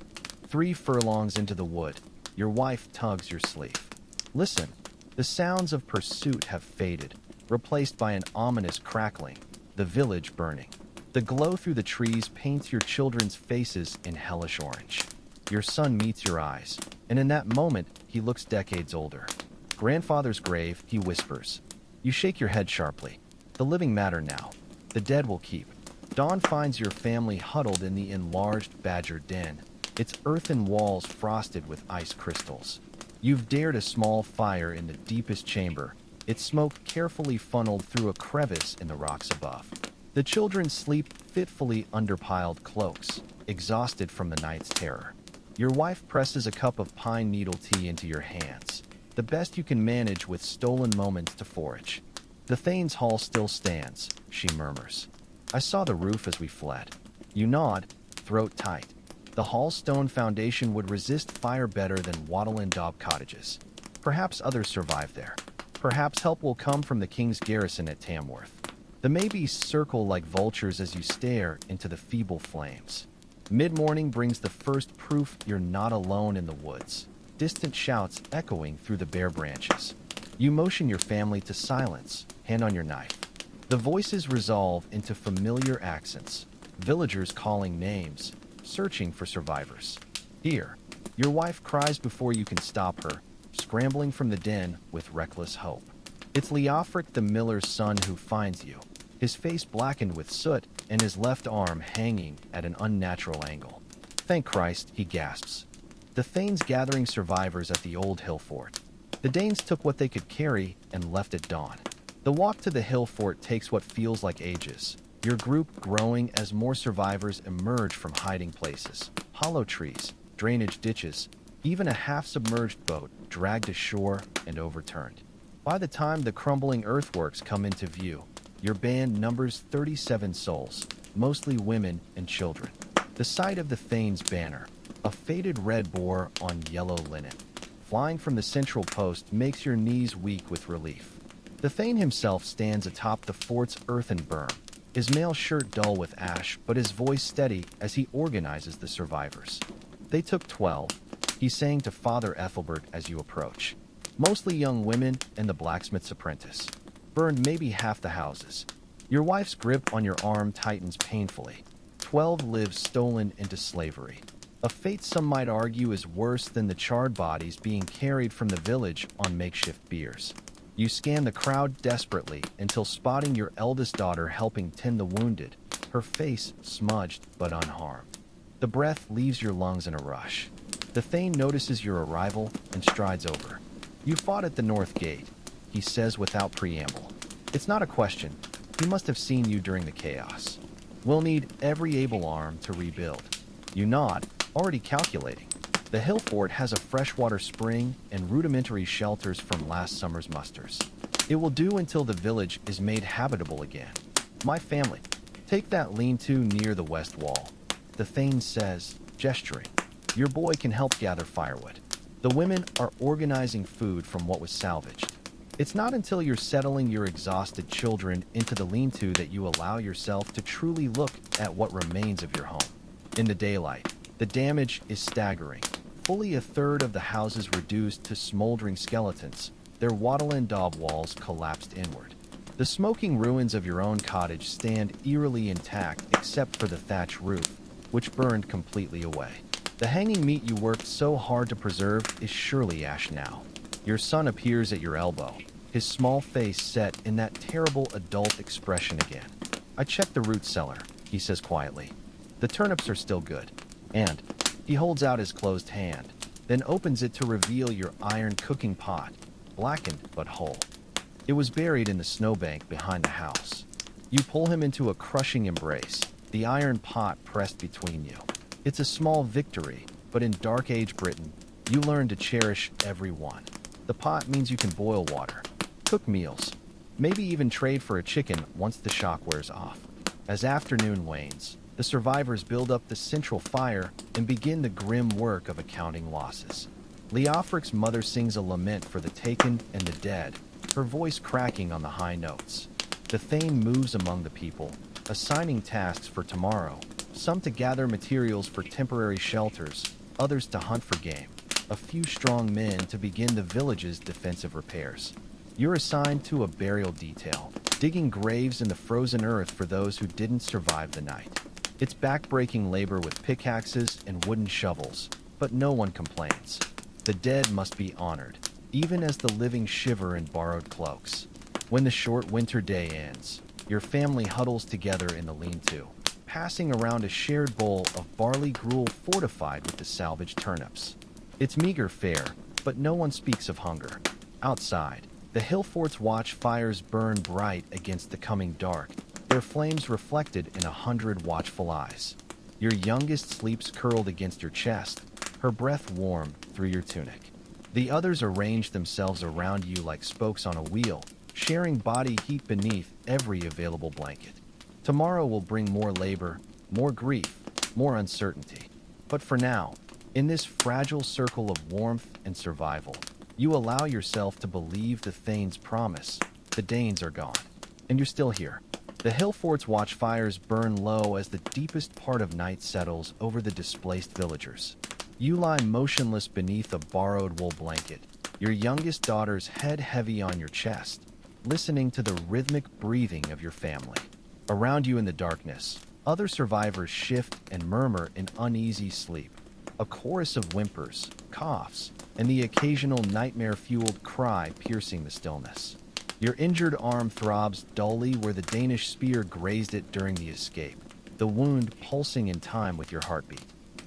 3 furlongs into the wood, your wife tugs your sleeve. Listen, the sounds of pursuit have faded, replaced by an ominous crackling, the village burning. The glow through the trees paints your children's faces in hellish orange. Your son meets your eyes, and in that moment, he looks decades older. Grandfather's grave, he whispers. You shake your head sharply. The living matter now. The dead will keep. Dawn finds your family huddled in the enlarged badger den, its earthen walls frosted with ice crystals. You've dared a small fire in the deepest chamber, its smoke carefully funneled through a crevice in the rocks above. The children sleep fitfully under piled cloaks, exhausted from the night's terror. Your wife presses a cup of pine needle tea into your hands, the best you can manage with stolen moments to forage. The Thane's hall still stands, she murmurs. I saw the roof as we fled. You nod, throat tight. The hall's stone foundation would resist fire better than wattle and daub cottages. Perhaps others survive there. Perhaps help will come from the king's garrison at Tamworth. The maybes circle like vultures as you stare into the feeble flames. Mid-morning brings the first proof you're not alone in the woods. Distant shouts echoing through the bare branches. You motion your family to silence, hand on your knife. The voices resolve into familiar accents, villagers calling names, searching for survivors. Here, your wife cries before you can stop her, scrambling from the den with reckless hope. It's Leofric the miller's son who finds you, his face blackened with soot and his left arm hanging at an unnatural angle. Thank Christ, he gasps. The Thane's gathering survivors at the old hill fort. The Danes took what they could carry and left at dawn. The walk to the hill fort takes what feels like ages, your group growing as more survivors emerge from hiding places. Hollow trees, drainage ditches, even a half-submerged boat dragged ashore and overturned. By the time the crumbling earthworks come into view, your band numbers 37 souls, mostly women and children. The sight of the Thane's banner, a faded red boar on yellow linen, flying from the central post makes your knees weak with relief. The Thane himself stands atop the fort's earthen berm, his mail shirt dull with ash but his voice steady as he organizes the survivors. They took 12, he's saying to Father Ethelbert as you approach. Mostly young women and the blacksmith's apprentice. Burned maybe half the houses. Your wife's grip on your arm tightens painfully. 12 lives stolen into slavery. A fate some might argue is worse than the charred bodies being carried from the village on makeshift biers. You scan the crowd desperately until spotting your eldest daughter helping tend the wounded, her face smudged but unharmed. The breath leaves your lungs in a rush. The Thane notices your arrival and strides over. You fought at the north gate, he says without preamble. It's not a question. He must have seen you during the chaos. We'll need every able arm to rebuild. You nod, already calculating. The hill fort has a freshwater spring and rudimentary shelters from last summer's musters. It will do until the village is made habitable again. My family, take that lean-to near the west wall. The Thane says, gesturing, "Your boy can help gather firewood." The women are organizing food from what was salvaged. It's not until you're settling your exhausted children into the lean-to that you allow yourself to truly look at what remains of your home. In the daylight, the damage is staggering. Fully a third of the houses reduced to smoldering skeletons, their wattle and daub walls collapsed inward. The smoking ruins of your own cottage stand eerily intact except for the thatch roof, which burned completely away. The hanging meat you worked so hard to preserve is surely ash now. Your son appears at your elbow, his small face set in that terrible adult expression again. "I checked the root cellar," he says quietly. "The turnips are still good." And he holds out his closed hand, then opens it to reveal your iron cooking pot, blackened but whole. It was buried in the snowbank behind the house. You pull him into a crushing embrace, the iron pot pressed between you. It's a small victory, but in Dark Age Britain, you learn to cherish every one. The pot means you can boil water, cook meals, maybe even trade for a chicken once the shock wears off. As afternoon wanes, the survivors build up the central fire and begin the grim work of accounting losses. Leofric's mother sings a lament for the taken and the dead, her voice cracking on the high notes. The Thane moves among the people, assigning tasks for tomorrow, some to gather materials for temporary shelters, others to hunt for game, a few strong men to begin the village's defensive repairs. You're assigned to a burial detail, digging graves in the frozen earth for those who didn't survive the night. It's back-breaking labor with pickaxes and wooden shovels, but no one complains. The dead must be honored, even as the living shiver in borrowed cloaks. When the short winter day ends, your family huddles together in the lean-to, passing around a shared bowl of barley gruel fortified with the salvaged turnips. It's meager fare, but no one speaks of hunger. Outside, the hill fort's watchfires burn bright against the coming dark, their flames reflected in 100 watchful eyes. Your youngest sleeps curled against your chest, her breath warm through your tunic. The others arrange themselves around you like spokes on a wheel, sharing body heat beneath every available blanket. Tomorrow will bring more labor, more grief, more uncertainty. But for now, in this fragile circle of warmth and survival, you allow yourself to believe the Thane's promise. The Danes are gone, and you're still here. The hill fort's watchfires burn low as the deepest part of night settles over the displaced villagers. You lie motionless beneath a borrowed wool blanket, your youngest daughter's head heavy on your chest, listening to the rhythmic breathing of your family. Around you in the darkness, other survivors shift and murmur in uneasy sleep. A chorus of whimpers, coughs, and the occasional nightmare-fueled cry piercing the stillness. Your injured arm throbs dully where the Danish spear grazed it during the escape, the wound pulsing in time with your heartbeat.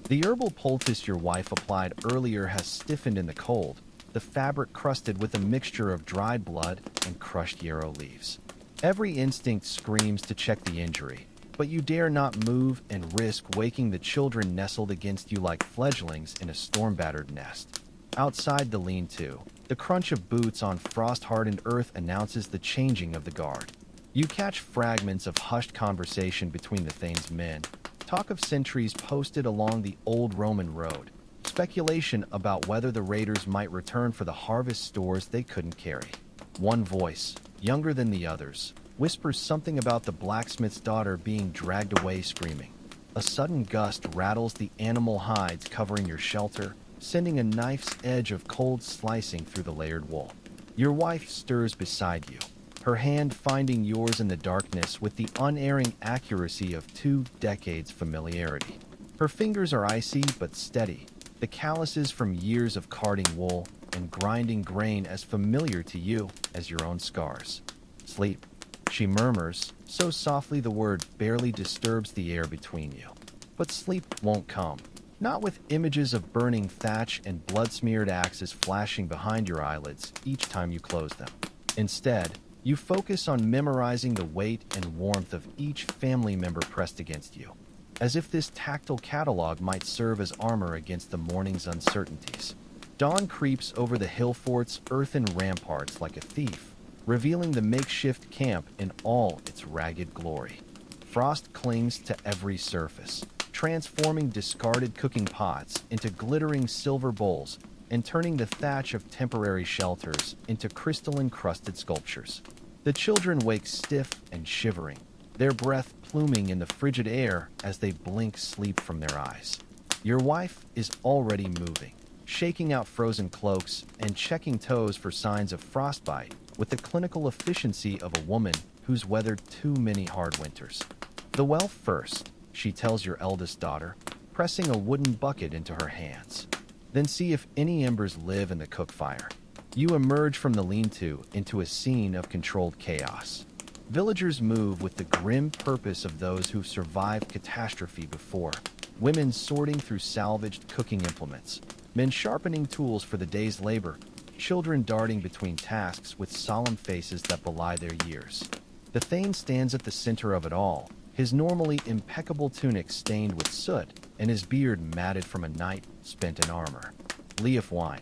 The herbal poultice your wife applied earlier has stiffened in the cold, the fabric crusted with a mixture of dried blood and crushed yarrow leaves. Every instinct screams to check the injury, but you dare not move and risk waking the children nestled against you like fledglings in a storm-battered nest. Outside the lean-to, the crunch of boots on frost-hardened earth announces the changing of the guard. You catch fragments of hushed conversation between the Thane's men, talk of sentries posted along the old Roman road, speculation about whether the raiders might return for the harvest stores they couldn't carry. One voice, younger than the others, whispers something about the blacksmith's daughter being dragged away screaming. A sudden gust rattles the animal hides covering your shelter, sending a knife's edge of cold slicing through the layered wool. Your wife stirs beside you, her hand finding yours in the darkness with the unerring accuracy of 2 decades' familiarity. Her fingers are icy but steady, the calluses from years of carding wool and grinding grain as familiar to you as your own scars. "Sleep," she murmurs, so softly the word barely disturbs the air between you. But sleep won't come. Not with images of burning thatch and blood-smeared axes flashing behind your eyelids each time you close them. Instead, you focus on memorizing the weight and warmth of each family member pressed against you, as if this tactile catalog might serve as armor against the morning's uncertainties. Dawn creeps over the hill fort's earthen ramparts like a thief, revealing the makeshift camp in all its ragged glory. Frost clings to every surface, transforming discarded cooking pots into glittering silver bowls and turning the thatch of temporary shelters into crystal-encrusted sculptures. The children wake stiff and shivering, their breath pluming in the frigid air as they blink sleep from their eyes. Your wife is already moving, shaking out frozen cloaks and checking toes for signs of frostbite with the clinical efficiency of a woman who's weathered too many hard winters. "The well first," she tells your eldest daughter, pressing a wooden bucket into her hands. "Then see if any embers live in the cook fire." You emerge from the lean-to into a scene of controlled chaos. Villagers move with the grim purpose of those who've survived catastrophe before. Women sorting through salvaged cooking implements, men sharpening tools for the day's labor, children darting between tasks with solemn faces that belie their years. The Thane stands at the center of it all, his normally impeccable tunic stained with soot and his beard matted from a night spent in armor. "Leaf wine,"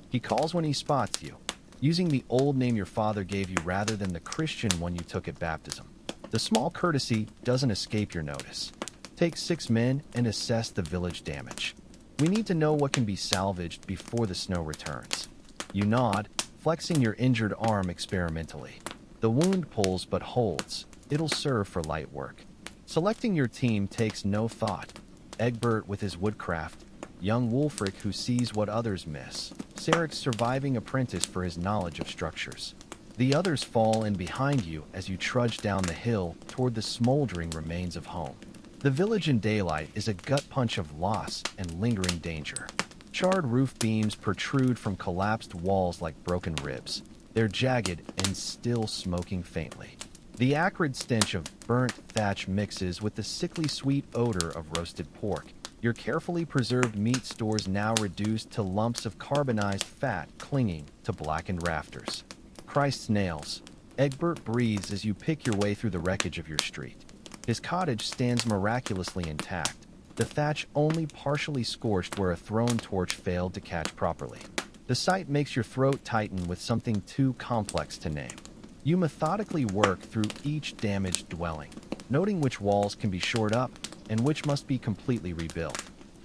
he calls when he spots you, using the old name your father gave you rather than the Christian one you took at baptism. The small courtesy doesn't escape your notice. Take 6 men and assess the village damage. We need to know what can be salvaged before the snow returns. You nod, flexing your injured arm experimentally. The wound pulls but holds. It'll serve for light work. Selecting your team takes no thought. Egbert with his woodcraft, young Wulfric who sees what others miss, Saric's surviving apprentice for his knowledge of structures. The others fall in behind you as you trudge down the hill toward the smoldering remains of home. The village in daylight is a gut punch of loss and lingering danger. Charred roof beams protrude from collapsed walls like broken ribs. They're jagged and still smoking faintly. The acrid stench of burnt thatch mixes with the sickly sweet odor of roasted pork. Your carefully preserved meat stores now reduced to lumps of carbonized fat clinging to blackened rafters. Christ's nails. Egbert breathes as you pick your way through the wreckage of your street. His cottage stands miraculously intact, the thatch only partially scorched where a thrown torch failed to catch properly. The sight makes your throat tighten with something too complex to name. You methodically work through each damaged dwelling, noting which walls can be shored up and which must be completely rebuilt.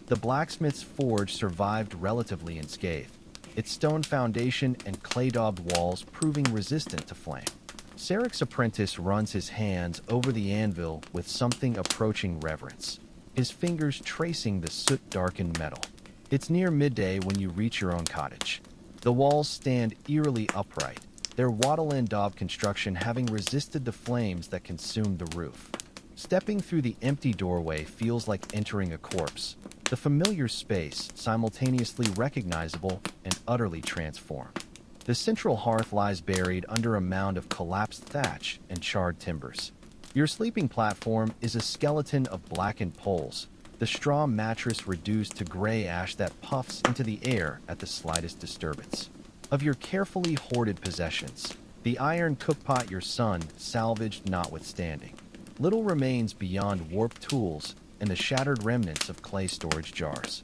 The blacksmith's forge survived relatively unscathed, its stone foundation and clay-daubed walls proving resistant to flame. Saric's apprentice runs his hands over the anvil with something approaching reverence, his fingers tracing the soot-darkened metal. It's near midday when you reach your own cottage. The walls stand eerily upright, their wattle-and daub construction having resisted the flames that consumed the roof. Stepping through the empty doorway feels like entering a corpse, the familiar space simultaneously recognizable and utterly transformed. The central hearth lies buried under a mound of collapsed thatch and charred timbers. Your sleeping platform is a skeleton of blackened poles, the straw mattress reduced to gray ash that puffs into the air at the slightest disturbance. Of your carefully hoarded possessions, the iron cookpot your son salvaged notwithstanding, little remains beyond warped tools and the shattered remnants of clay storage jars.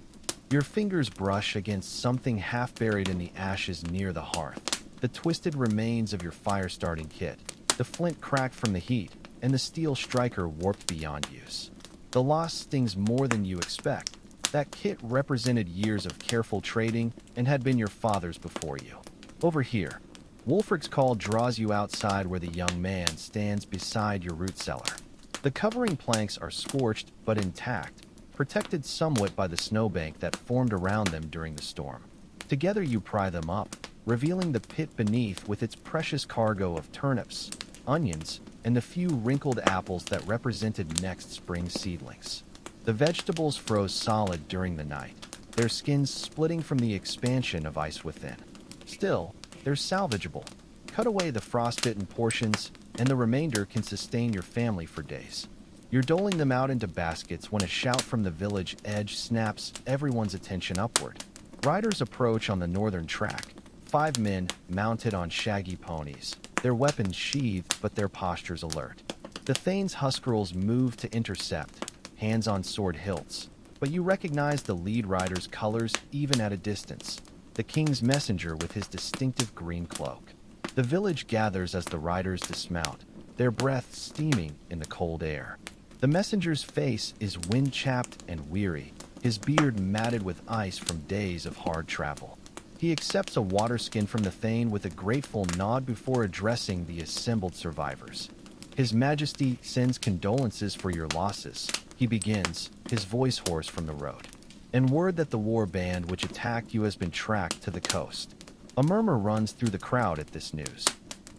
Your fingers brush against something half buried in the ashes near the hearth, the twisted remains of your fire-starting kit, the flint cracked from the heat, and the steel striker warped beyond use. The loss stings more than you expect. That kit represented years of careful trading and had been your father's before you. Over here, Wulfric's call draws you outside where the young man stands beside your root cellar. The covering planks are scorched but intact, protected somewhat by the snowbank that formed around them during the storm. Together you pry them up, revealing the pit beneath with its precious cargo of turnips, onions, and the few wrinkled apples that represented next spring's seedlings. The vegetables froze solid during the night, their skins splitting from the expansion of ice within. Still, they're salvageable. Cut away the frostbitten portions, and the remainder can sustain your family for days. You're doling them out into baskets when a shout from the village edge snaps everyone's attention upward. Riders approach on the northern track, 5 men mounted on shaggy ponies, their weapons sheathed but their postures alert. The Thane's huskarls move to intercept, hands on sword hilts, but you recognize the lead rider's colors even at a distance, the king's messenger with his distinctive green cloak. The village gathers as the riders dismount, their breath steaming in the cold air. The messenger's face is wind-chapped and weary, his beard matted with ice from days of hard travel. He accepts a water skin from the Thane with a grateful nod before addressing the assembled survivors. His Majesty sends condolences for your losses, he begins, his voice hoarse from the road. And word that the war band which attacked you has been tracked to the coast. A murmur runs through the crowd at this news.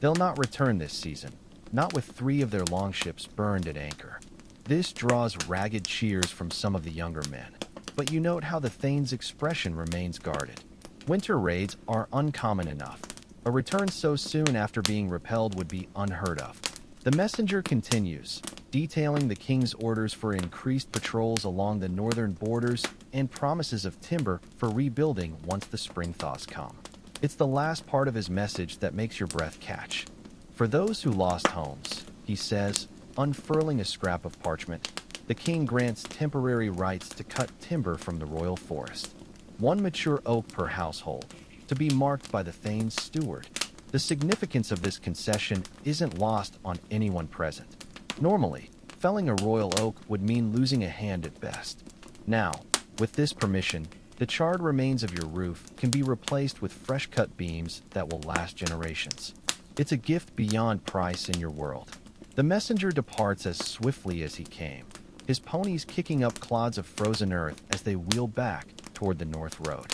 They'll not return this season, not with 3 of their longships burned at anchor. This draws ragged cheers from some of the younger men, but you note how the Thane's expression remains guarded. Winter raids are uncommon enough. A return so soon after being repelled would be unheard of. The messenger continues, detailing the king's orders for increased patrols along the northern borders and promises of timber for rebuilding once the spring thaws come. It's the last part of his message that makes your breath catch. For those who lost homes, he says, unfurling a scrap of parchment, the king grants temporary rights to cut timber from the royal forest. 1 mature oak per household, to be marked by the Thane's steward. The significance of this concession isn't lost on anyone present. Normally, felling a royal oak would mean losing a hand at best. Now, with this permission, the charred remains of your roof can be replaced with fresh-cut beams that will last generations. It's a gift beyond price in your world. The messenger departs as swiftly as he came, his ponies kicking up clods of frozen earth as they wheel back toward the north road.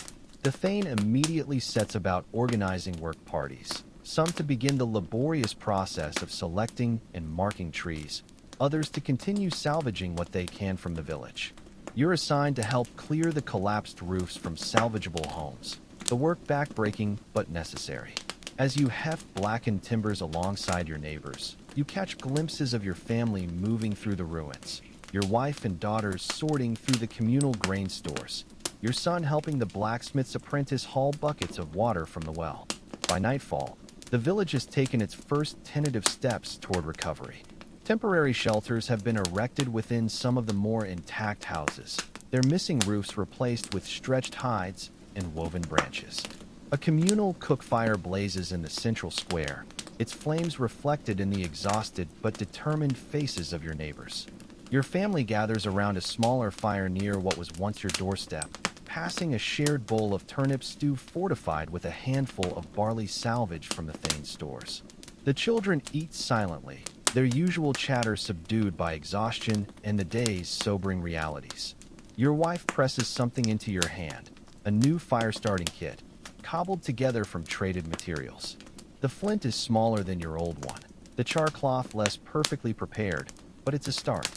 The Thane immediately sets about organizing work parties, some to begin the laborious process of selecting and marking trees, others to continue salvaging what they can from the village. You're assigned to help clear the collapsed roofs from salvageable homes, the work backbreaking but necessary. As you heft blackened timbers alongside your neighbors, you catch glimpses of your family moving through the ruins, your wife and daughters sorting through the communal grain stores, your son helping the blacksmith's apprentice haul buckets of water from the well. By nightfall, the village has taken its first tentative steps toward recovery. Temporary shelters have been erected within some of the more intact houses, their missing roofs replaced with stretched hides and woven branches. A communal cook fire blazes in the central square, its flames reflected in the exhausted but determined faces of your neighbors. Your family gathers around a smaller fire near what was once your doorstep, passing a shared bowl of turnip stew fortified with a handful of barley salvaged from the Thane's stores. The children eat silently, their usual chatter subdued by exhaustion and the day's sobering realities. Your wife presses something into your hand, a new fire-starting kit, cobbled together from traded materials. The flint is smaller than your old one, the char cloth less perfectly prepared, but it's a start.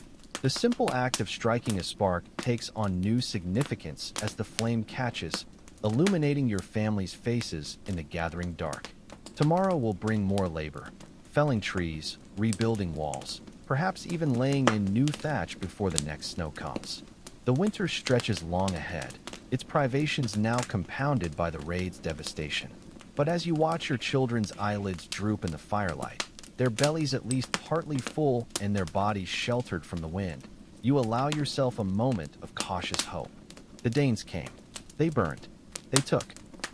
The simple act of striking a spark takes on new significance as the flame catches, illuminating your family's faces in the gathering dark. Tomorrow will bring more labor, felling trees, rebuilding walls, perhaps even laying in new thatch before the next snow comes. The winter stretches long ahead, its privations now compounded by the raid's devastation. But as you watch your children's eyelids droop in the firelight, their bellies at least partly full and their bodies sheltered from the wind, you allow yourself a moment of cautious hope. The Danes came. They burned. They took.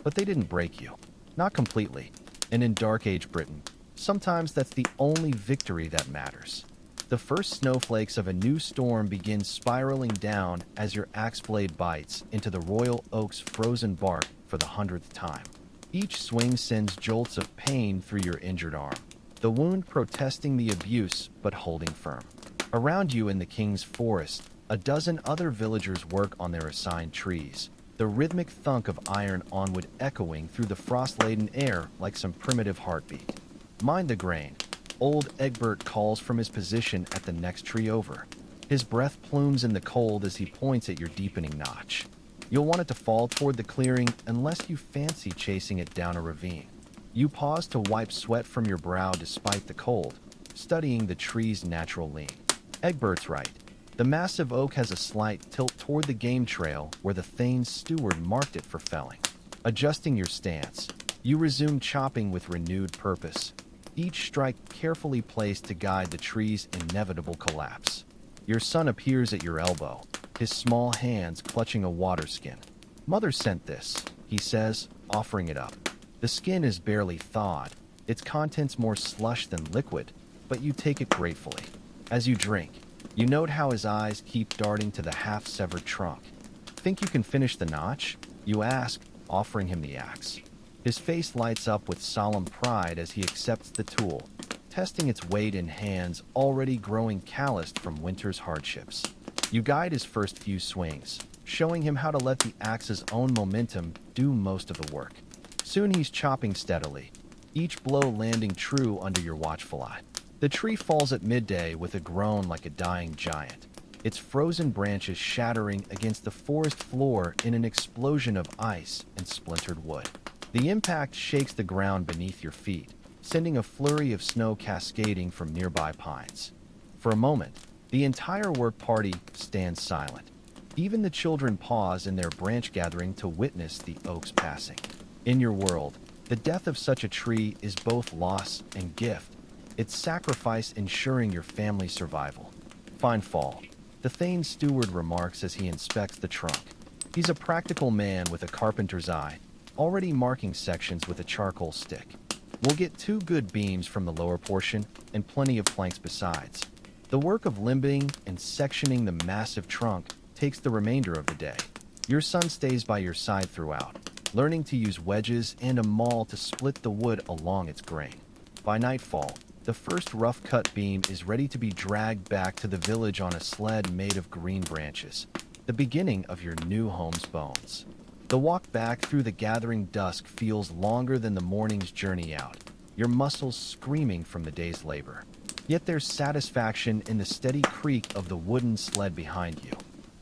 But they didn't break you. Not completely. And in Dark Age Britain, sometimes that's the only victory that matters. The first snowflakes of a new storm begin spiraling down as your axe blade bites into the royal oak's frozen bark for the 100th time. Each swing sends jolts of pain through your injured arm, the wound protesting the abuse but holding firm. Around you in the king's forest, a dozen other villagers work on their assigned trees, the rhythmic thunk of iron onwood echoing through the frost-laden air like some primitive heartbeat. Mind the grain. Old Egbert calls from his position at the next tree over. His breath plumes in the cold as he points at your deepening notch. You'll want it to fall toward the clearing unless you fancy chasing it down a ravine. You pause to wipe sweat from your brow despite the cold, studying the tree's natural lean. Egbert's right. The massive oak has a slight tilt toward the game trail where the Thane's steward marked it for felling. Adjusting your stance, you resume chopping with renewed purpose, each strike carefully placed to guide the tree's inevitable collapse. Your son appears at your elbow, his small hands clutching a water skin. "Mother sent this," he says, offering it up. The skin is barely thawed, its contents more slush than liquid, but you take it gratefully. As you drink, You note how his eyes keep darting to the half-severed trunk. Think you can finish the notch? You ask, offering him the axe. His face lights up with solemn pride as he accepts the tool, testing its weight in hands already growing calloused from winter's hardships. You guide his first few swings, showing him how to let the axe's own momentum do most of the work. Soon he's chopping steadily, each blow landing true under your watchful eye. The tree falls at midday with a groan like a dying giant, its frozen branches shattering against the forest floor in an explosion of ice and splintered wood. The impact shakes the ground beneath your feet, sending a flurry of snow cascading from nearby pines. For a moment, the entire work party stands silent. Even the children pause in their branch gathering to witness the oak's passing. In your world, the death of such a tree is both loss and gift, its sacrifice ensuring your family's survival. Fine fall, the Thane's steward remarks as he inspects the trunk. He's a practical man with a carpenter's eye, already marking sections with a charcoal stick. We'll get 2 good beams from the lower portion and plenty of planks besides. The work of limbing and sectioning the massive trunk takes the remainder of the day. Your son stays by your side throughout, learning to use wedges and a maul to split the wood along its grain. By nightfall, the first rough-cut beam is ready to be dragged back to the village on a sled made of green branches, the beginning of your new home's bones. The walk back through the gathering dusk feels longer than the morning's journey out, your muscles screaming from the day's labor. Yet there's satisfaction in the steady creak of the wooden sled behind you,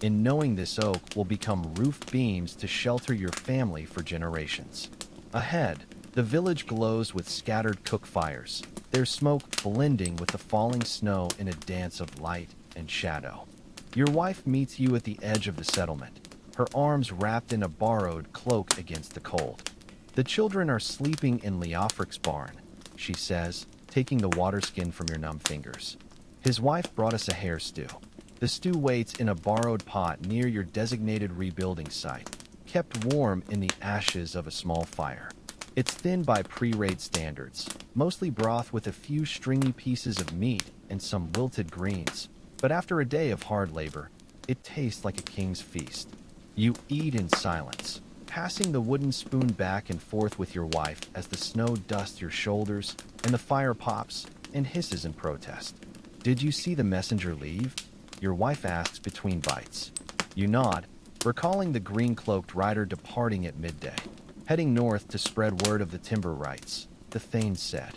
in knowing this oak will become roof beams to shelter your family for generations. Ahead, the village glows with scattered cook fires, their smoke blending with the falling snow in a dance of light and shadow. Your wife meets you at the edge of the settlement, her arms wrapped in a borrowed cloak against the cold. The children are sleeping in Leofric's barn, she says, taking the water skin from your numb fingers. His wife brought us a hare stew. The stew waits in a borrowed pot near your designated rebuilding site, kept warm in the ashes of a small fire. It's thin by pre-raid standards, mostly broth with a few stringy pieces of meat and some wilted greens. But after a day of hard labor, it tastes like a king's feast. You eat in silence, passing the wooden spoon back and forth with your wife as the snow dusts your shoulders and the fire pops and hisses in protest. Did you see the messenger leave? Your wife asks between bites. You nod, recalling the green-cloaked rider departing at midday, heading north to spread word of the timber rights, the Thane said.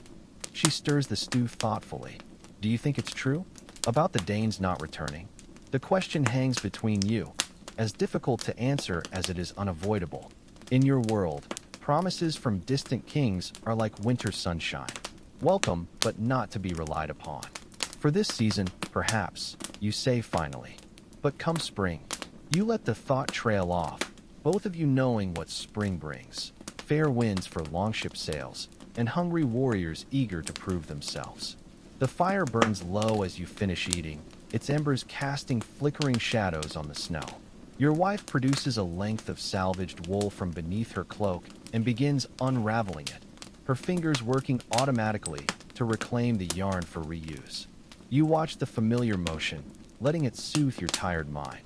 She stirs the stew thoughtfully. Do you think it's true? About the Danes not returning? The question hangs between you, as difficult to answer as it is unavoidable. In your world, promises from distant kings are like winter sunshine, welcome but not to be relied upon. For this season, perhaps, you say finally. But come spring, you let the thought trail off, both of you knowing what spring brings. Fair winds for longship sails, and hungry warriors eager to prove themselves. The fire burns low as you finish eating, its embers casting flickering shadows on the snow. Your wife produces a length of salvaged wool from beneath her cloak and begins unraveling it, her fingers working automatically to reclaim the yarn for reuse. You watch the familiar motion, letting it soothe your tired mind.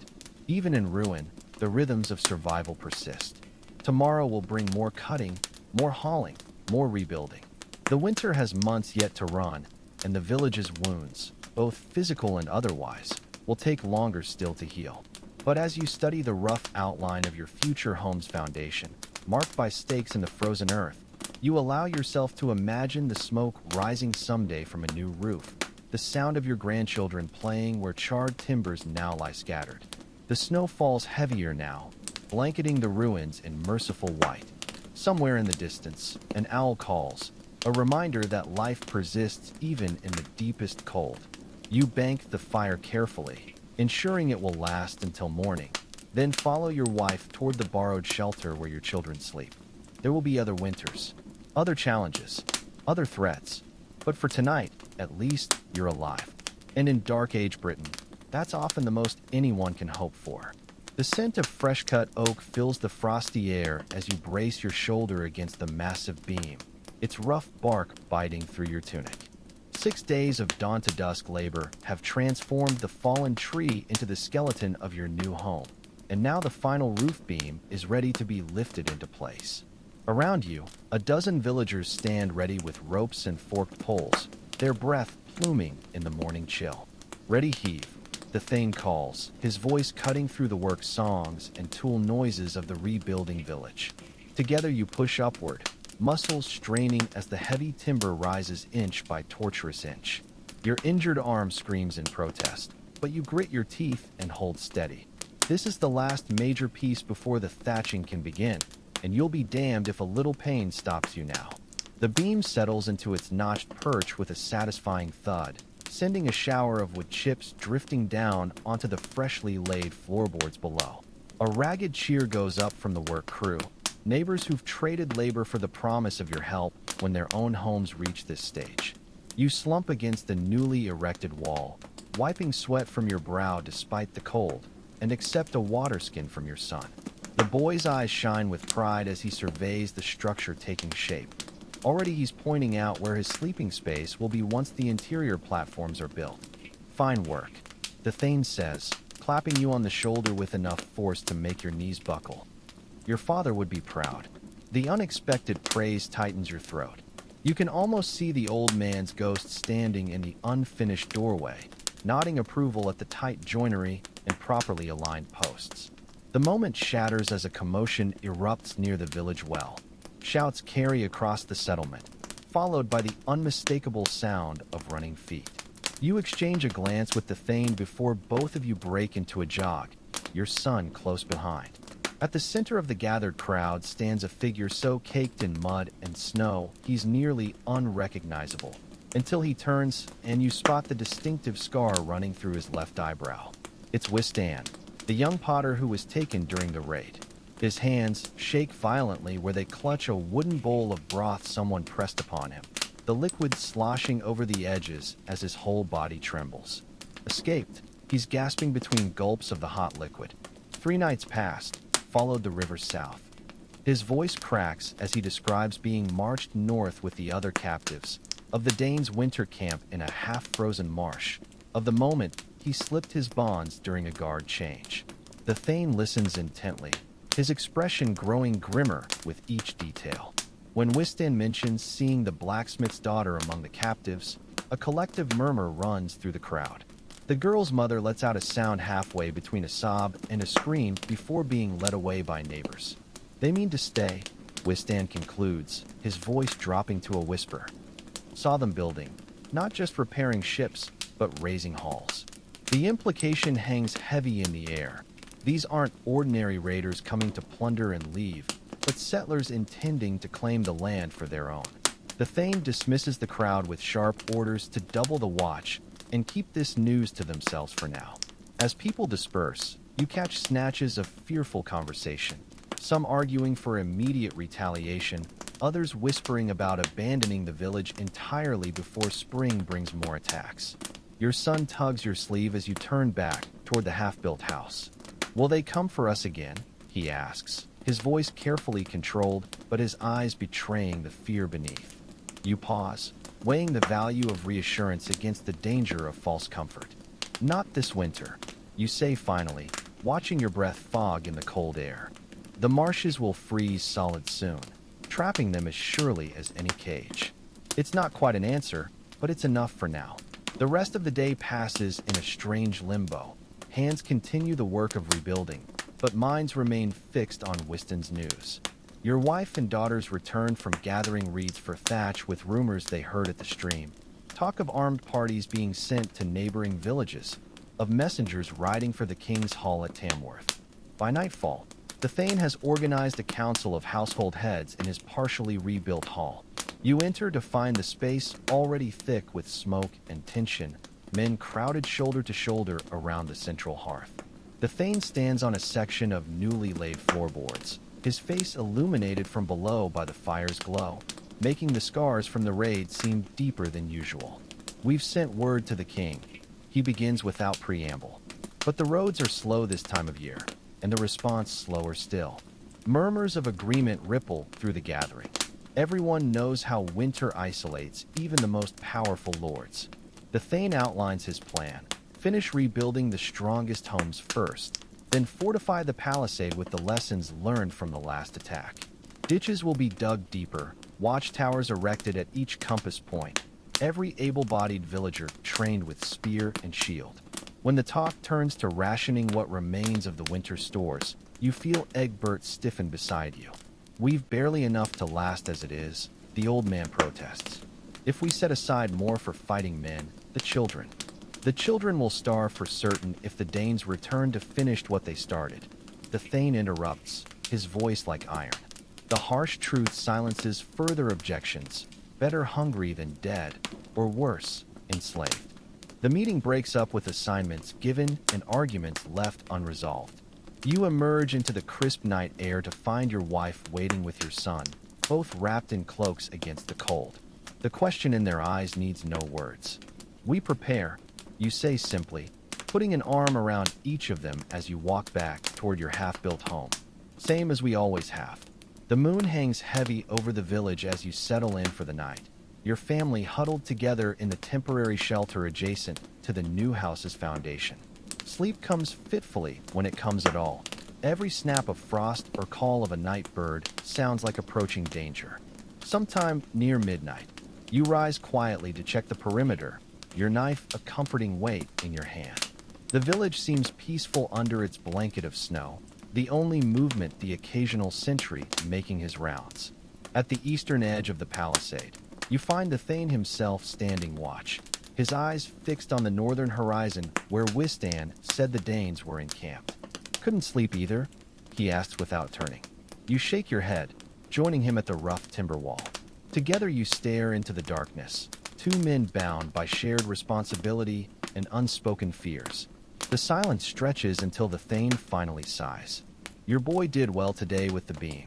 Even in ruin, the rhythms of survival persist. Tomorrow will bring more cutting, more hauling, more rebuilding. The winter has months yet to run, and the village's wounds, both physical and otherwise, will take longer still to heal. But as you study the rough outline of your future home's foundation, marked by stakes in the frozen earth, you allow yourself to imagine the smoke rising someday from a new roof, the sound of your grandchildren playing where charred timbers now lie scattered. The snow falls heavier now, blanketing the ruins in merciful white. Somewhere in the distance, an owl calls, a reminder that life persists even in the deepest cold. You bank the fire carefully, ensuring it will last until morning, then follow your wife toward the borrowed shelter where your children sleep. There will be other winters, other challenges, other threats, but for tonight, at least, you're alive. And in Dark Age Britain, that's often the most anyone can hope for. The scent of fresh-cut oak fills the frosty air as you brace your shoulder against the massive beam, its rough bark biting through your tunic. 6 days of dawn to dusk labor have transformed the fallen tree into the skeleton of your new home, and now the final roof beam is ready to be lifted into place. Around you, a dozen villagers stand ready with ropes and forked poles, their breath pluming in the morning chill. "Ready, heave," the Thane calls, his voice cutting through the work songs and tool noises of the rebuilding village. Together you push upward, muscles straining as the heavy timber rises inch by tortuous inch. Your injured arm screams in protest, but you grit your teeth and hold steady. This is the last major piece before the thatching can begin, and you'll be damned if a little pain stops you now. The beam settles into its notched perch with a satisfying thud, sending a shower of wood chips drifting down onto the freshly laid floorboards below. A ragged cheer goes up from the work crew, neighbors who've traded labor for the promise of your help when their own homes reach this stage. You slump against the newly erected wall, wiping sweat from your brow despite the cold, and accept a water skin from your son. The boy's eyes shine with pride as he surveys the structure taking shape. Already he's pointing out where his sleeping space will be once the interior platforms are built. "Fine work," the Thane says, clapping you on the shoulder with enough force to make your knees buckle. Your father would be proud. The unexpected praise tightens your throat. You can almost see the old man's ghost standing in the unfinished doorway, nodding approval at the tight joinery and properly aligned posts. The moment shatters as a commotion erupts near the village well. Shouts carry across the settlement, followed by the unmistakable sound of running feet. You exchange a glance with the Thane before both of you break into a jog, your son close behind. At the center of the gathered crowd stands a figure so caked in mud and snow he's nearly unrecognizable, until he turns and you spot the distinctive scar running through his left eyebrow. It's Wistan, the young potter who was taken during the raid. His hands shake violently where they clutch a wooden bowl of broth someone pressed upon him, the liquid sloshing over the edges as his whole body trembles. Escaped, he's gasping between gulps of the hot liquid. 3 nights passed, followed the river south. His voice cracks as he describes being marched north with the other captives, of the Danes' winter camp in a half-frozen marsh, of the moment he slipped his bonds during a guard change. The Thane listens intently, his expression growing grimmer with each detail. When Wistan mentions seeing the blacksmith's daughter among the captives, a collective murmur runs through the crowd. The girl's mother lets out a sound halfway between a sob and a scream before being led away by neighbors. They mean to stay, Wistan concludes, his voice dropping to a whisper. Saw them building, not just repairing ships, but raising halls. The implication hangs heavy in the air. These aren't ordinary raiders coming to plunder and leave, but settlers intending to claim the land for their own. The Thane dismisses the crowd with sharp orders to double the watch and keep this news to themselves for now. As people disperse, you catch snatches of fearful conversation, some arguing for immediate retaliation, others whispering about abandoning the village entirely before spring brings more attacks. Your son tugs your sleeve as you turn back toward the half-built house. "Will they come for us again?" he asks, his voice carefully controlled, but his eyes betraying the fear beneath. You pause, weighing the value of reassurance against the danger of false comfort. "Not this winter," you say finally, watching your breath fog in the cold air. "The marshes will freeze solid soon, trapping them as surely as any cage." It's not quite an answer, but it's enough for now. The rest of the day passes in a strange limbo. Hands continue the work of rebuilding, but minds remain fixed on Wistan's news. Your wife and daughters return from gathering reeds for thatch with rumors they heard at the stream. Talk of armed parties being sent to neighboring villages, of messengers riding for the king's hall at Tamworth. By nightfall, the Thane has organized a council of household heads in his partially rebuilt hall. You enter to find the space already thick with smoke and tension, men crowded shoulder to shoulder around the central hearth. The Thane stands on a section of newly laid floorboards, his face illuminated from below by the fire's glow, making the scars from the raid seem deeper than usual. "We've sent word to the king," he begins without preamble. But the roads are slow this time of year, and the response slower still. Murmurs of agreement ripple through the gathering. Everyone knows how winter isolates even the most powerful lords. The Thane outlines his plan. Finish rebuilding the strongest homes first, then fortify the palisade with the lessons learned from the last attack. Ditches will be dug deeper, watchtowers erected at each compass point, every able-bodied villager trained with spear and shield. When the talk turns to rationing what remains of the winter stores, you feel Egbert stiffen beside you. "We've barely enough to last as it is," the old man protests. "If we set aside more for fighting men, the children will starve for certain if the Danes return to finish what they started." The Thane interrupts, his voice like iron. The harsh truth silences further objections. Better hungry than dead, or worse, enslaved. The meeting breaks up with assignments given and arguments left unresolved. You emerge into the crisp night air to find your wife waiting with your son, both wrapped in cloaks against the cold. The question in their eyes needs no words. "We prepare," you say simply, putting an arm around each of them as you walk back toward your half-built home. "Same as we always have." The moon hangs heavy over the village as you settle in for the night. Your family huddled together in the temporary shelter adjacent to the new house's foundation. Sleep comes fitfully when it comes at all. Every snap of frost or call of a night bird sounds like approaching danger. Sometime near midnight, you rise quietly to check the perimeter, your knife a comforting weight in your hand. The village seems peaceful under its blanket of snow, the only movement the occasional sentry making his rounds. At the eastern edge of the palisade, you find the Thane himself standing watch, his eyes fixed on the northern horizon where Wistan said the Danes were encamped. "Couldn't sleep either?" he asks without turning. You shake your head, joining him at the rough timber wall. Together you stare into the darkness, two men bound by shared responsibility and unspoken fears. The silence stretches until the Thane finally sighs. "Your boy did well today with the beam,"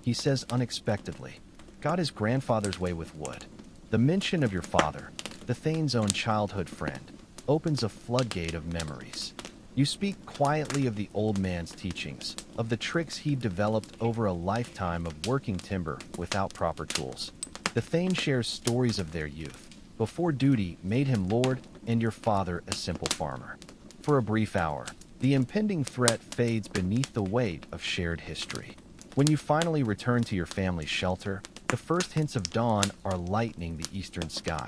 he says unexpectedly. "Got his grandfather's way with wood." The mention of your father, the Thane's own childhood friend, opens a floodgate of memories. You speak quietly of the old man's teachings, of the tricks he'd developed over a lifetime of working timber without proper tools. The Thane shares stories of their youth, before duty made him lord and your father a simple farmer. For a brief hour, the impending threat fades beneath the weight of shared history. When you finally return to your family's shelter, the first hints of dawn are lightening the eastern sky.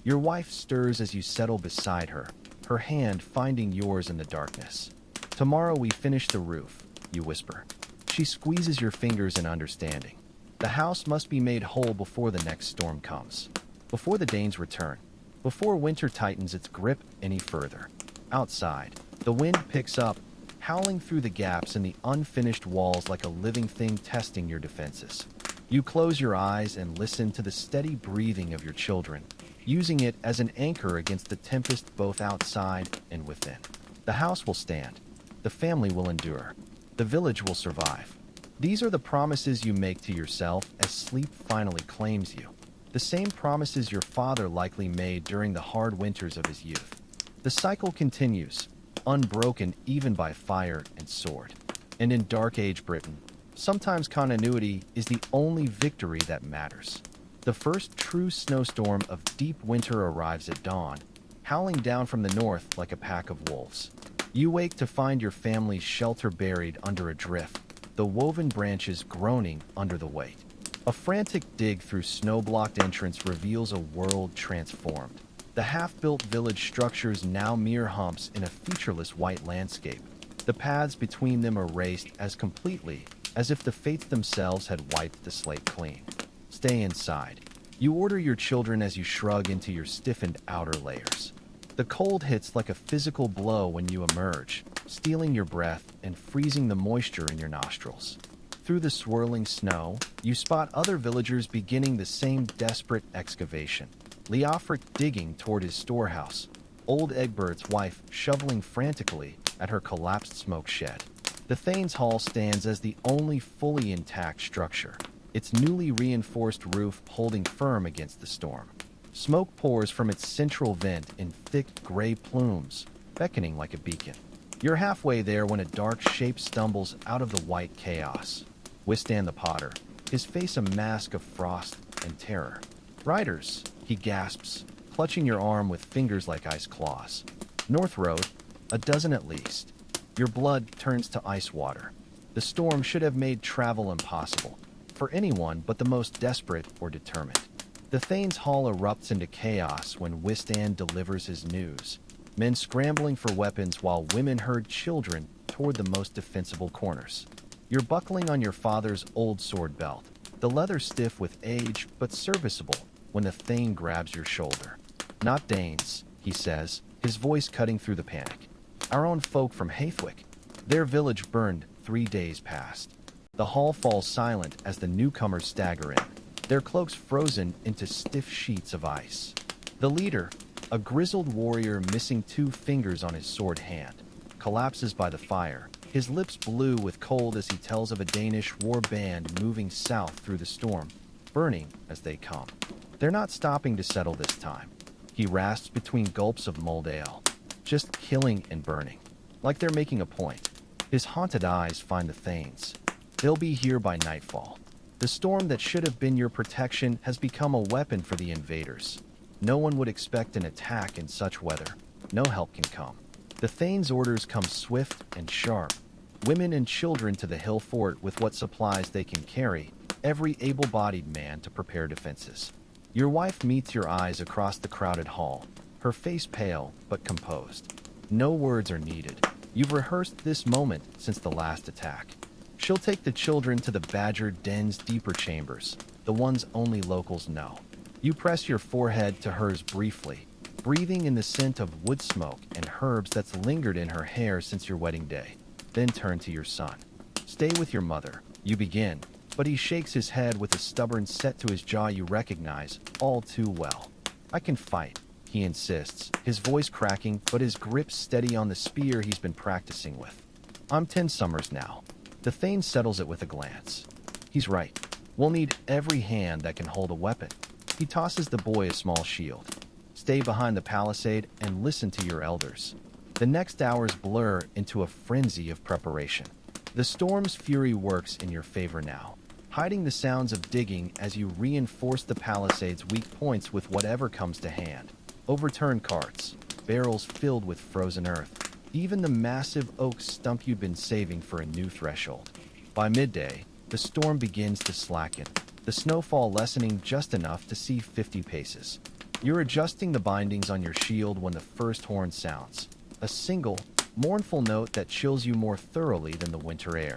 Your wife stirs as you settle beside her, her hand finding yours in the darkness. "Tomorrow we finish the roof," you whisper. She squeezes your fingers in understanding. The house must be made whole before the next storm comes, before the Danes return, before winter tightens its grip any further. Outside, the wind picks up, howling through the gaps in the unfinished walls like a living thing testing your defenses. You close your eyes and listen to the steady breathing of your children, using it as an anchor against the tempest both outside and within. The house will stand. The family will endure. The village will survive. These are the promises you make to yourself as sleep finally claims you. The same promises your father likely made during the hard winters of his youth. The cycle continues, unbroken even by fire and sword. And in Dark Age Britain, sometimes continuity is the only victory that matters. The first true snowstorm of deep winter arrives at dawn, howling down from the north like a pack of wolves. You wake to find your family's shelter buried under a drift, the woven branches groaning under the weight. A frantic dig through snow-blocked entrance reveals a world transformed. The half-built village structures now mere humps in a featureless white landscape, the paths between them erased as completely as if the fates themselves had wiped the slate clean. Stay inside. You order your children as you shrug into your stiffened outer layers. The cold hits like a physical blow when you emerge, stealing your breath and freezing the moisture in your nostrils. Through the swirling snow, you spot other villagers beginning the same desperate excavation. Leofric digging toward his storehouse, old Egbert's wife shoveling frantically at her collapsed smoke shed. The Thane's Hall stands as the only fully intact structure, its newly reinforced roof holding firm against the storm. Smoke pours from its central vent in thick gray plumes, beckoning like a beacon. You're halfway there when a dark shape stumbles out of the white chaos. Wistan the potter, his face a mask of frost and terror. "Riders," he gasps, clutching your arm with fingers like ice claws. "North Road, a dozen at least." Your blood turns to ice water. The storm should have made travel impossible, for anyone but the most desperate or determined. The Thane's hall erupts into chaos when Wistan delivers his news. Men scrambling for weapons while women herd children toward the most defensible corners. You're buckling on your father's old sword belt, the leather stiff with age but serviceable, when the Thane grabs your shoulder. "Not Danes," he says, his voice cutting through the panic. "Our own folk from Hathwick. Their village burned 3 days past." The hall falls silent as the newcomers stagger in, their cloaks frozen into stiff sheets of ice. The leader, a grizzled warrior missing 2 fingers on his sword hand, collapses by the fire, his lips blue with cold as he tells of a Danish war band moving south through the storm, burning as they come. "They're not stopping to settle this time," he rasps between gulps of mulled ale. "Just killing and burning, like they're making a point." His haunted eyes find the Thanes. "They'll be here by nightfall." The storm that should have been your protection has become a weapon for the invaders. No one would expect an attack in such weather. No help can come. The Thane's orders come swift and sharp. Women and children to the hill fort with what supplies they can carry, every able-bodied man to prepare defenses. Your wife meets your eyes across the crowded hall, her face pale but composed. No words are needed. You've rehearsed this moment since the last attack. She'll take the children to the Badger Den's deeper chambers, the ones only locals know. You press your forehead to hers briefly, breathing in the scent of wood smoke and herbs that's lingered in her hair since your wedding day. Then turn to your son. "Stay with your mother," you begin, but he shakes his head with a stubborn set to his jaw you recognize all too well. "I can fight," he insists, his voice cracking but his grip steady on the spear he's been practicing with. "I'm 10 summers now." The Thane settles it with a glance. He's right. We'll need every hand that can hold a weapon. He tosses the boy a small shield. "Stay behind the palisade and listen to your elders." The next hours blur into a frenzy of preparation. The storm's fury works in your favor now, hiding the sounds of digging as you reinforce the palisade's weak points with whatever comes to hand. Overturned carts, barrels filled with frozen earth, even the massive oak stump you'd been saving for a new threshold. By midday, the storm begins to slacken, the snowfall lessening just enough to see 50 paces. You're adjusting the bindings on your shield when the first horn sounds, a single, mournful note that chills you more thoroughly than the winter air.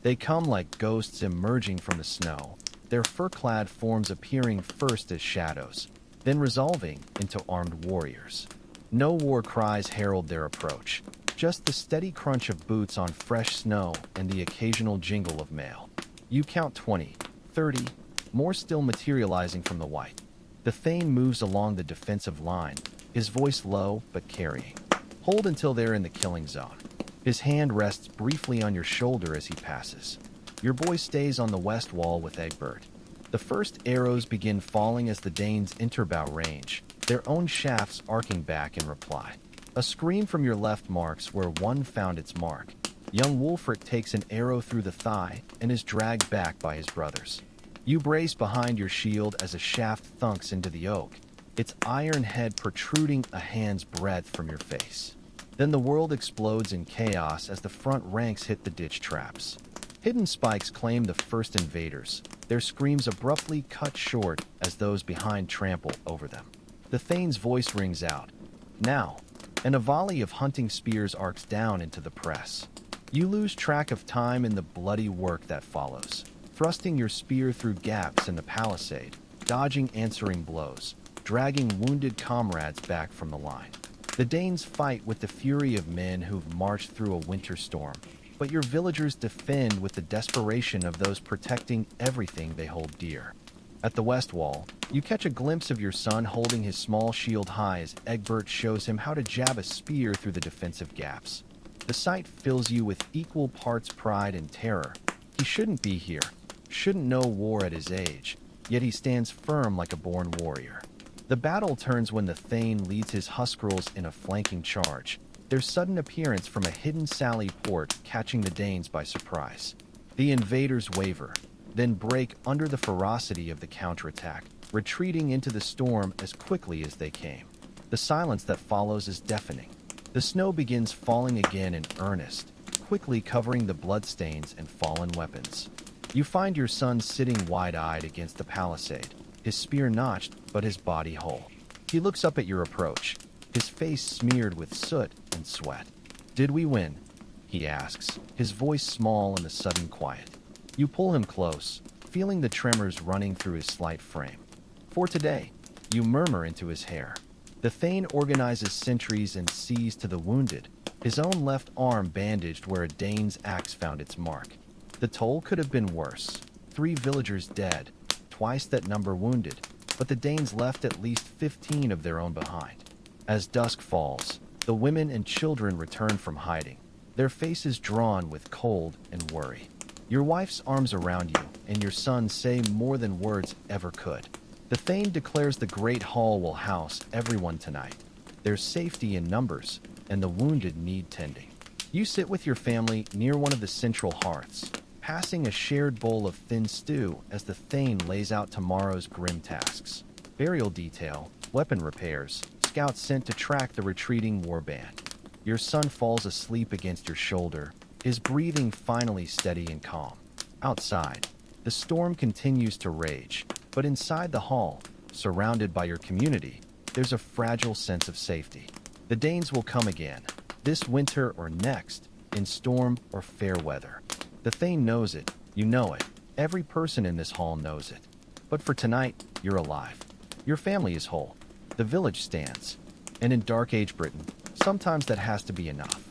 They come like ghosts emerging from the snow, their fur-clad forms appearing first as shadows, then resolving into armed warriors. No war cries herald their approach, just the steady crunch of boots on fresh snow and the occasional jingle of mail. You count 20, 30, more still materializing from the white. The Thane moves along the defensive line, his voice low but carrying. Hold until they're in the killing zone. His hand rests briefly on your shoulder as he passes. Your boy stays on the west wall with Egbert. The first arrows begin falling as the Danes enter bow range, their own shafts arcing back in reply. A scream from your left marks where one found its mark. Young Wulfric takes an arrow through the thigh and is dragged back by his brothers. You brace behind your shield as a shaft thunks into the oak, its iron head protruding a hand's breadth from your face. Then the world explodes in chaos as the front ranks hit the ditch traps. Hidden spikes claim the first invaders, their screams abruptly cut short as those behind trample over them. The Thane's voice rings out. Now, and a volley of hunting spears arcs down into the press. You lose track of time in the bloody work that follows, thrusting your spear through gaps in the palisade, dodging answering blows, dragging wounded comrades back from the line. The Danes fight with the fury of men who've marched through a winter storm, but your villagers defend with the desperation of those protecting everything they hold dear. At the west wall, you catch a glimpse of your son holding his small shield high as Egbert shows him how to jab a spear through the defensive gaps. The sight fills you with equal parts pride and terror. He shouldn't be here, shouldn't know war at his age, yet he stands firm like a born warrior. The battle turns when the Thane leads his Huskarls in a flanking charge, their sudden appearance from a hidden sally port catching the Danes by surprise. The invaders waver, then break under the ferocity of the counterattack, retreating into the storm as quickly as they came. The silence that follows is deafening. The snow begins falling again in earnest, quickly covering the bloodstains and fallen weapons. You find your son sitting wide-eyed against the palisade, his spear notched but his body whole. He looks up at your approach, his face smeared with soot and sweat. "Did we win?" he asks, his voice small in the sudden quiet. You pull him close, feeling the tremors running through his slight frame. "For today," you murmur into his hair. The Thane organizes sentries and sees to the wounded, his own left arm bandaged where a Dane's axe found its mark. The toll could have been worse. 3 villagers dead, twice that number wounded, but the Danes left at least 15 of their own behind. As dusk falls, the women and children return from hiding, their faces drawn with cold and worry. Your wife's arms around you, and your son say more than words ever could. The Thane declares the great hall will house everyone tonight. There's safety in numbers, and the wounded need tending. You sit with your family near one of the central hearths, passing a shared bowl of thin stew as the Thane lays out tomorrow's grim tasks. Burial detail, weapon repairs, scouts sent to track the retreating warband. Your son falls asleep against your shoulder, his breathing finally steady and calm. Outside, the storm continues to rage, but inside the hall, surrounded by your community, there's a fragile sense of safety. The Danes will come again, this winter or next, in storm or fair weather. The Thane knows it, you know it, every person in this hall knows it. But for tonight, you're alive. Your family is whole. The village stands. And in Dark Age Britain, sometimes that has to be enough.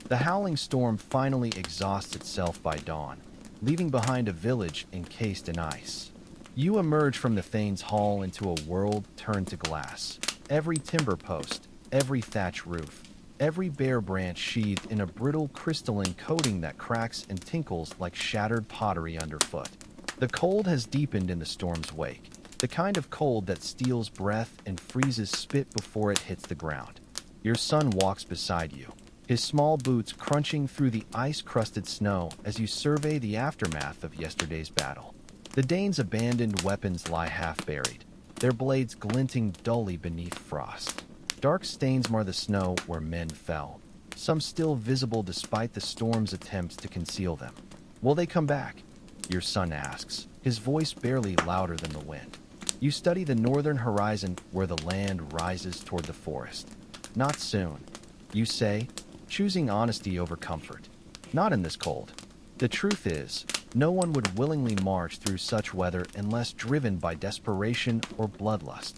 The howling storm finally exhausts itself by dawn, leaving behind a village encased in ice. You emerge from the Thane's hall into a world turned to glass. Every timber post, every thatch roof, every bare branch sheathed in a brittle crystalline coating that cracks and tinkles like shattered pottery underfoot. The cold has deepened in the storm's wake, the kind of cold that steals breath and freezes spit before it hits the ground. Your son walks beside you, his small boots crunching through the ice-crusted snow as you survey the aftermath of yesterday's battle. The Danes' abandoned weapons lie half-buried, their blades glinting dully beneath frost. Dark stains mar the snow where men fell, some still visible despite the storm's attempts to conceal them. "Will they come back?" your son asks, his voice barely louder than the wind. You study the northern horizon where the land rises toward the forest. "Not soon," you say, choosing honesty over comfort. "Not in this cold." The truth is, no one would willingly march through such weather unless driven by desperation or bloodlust.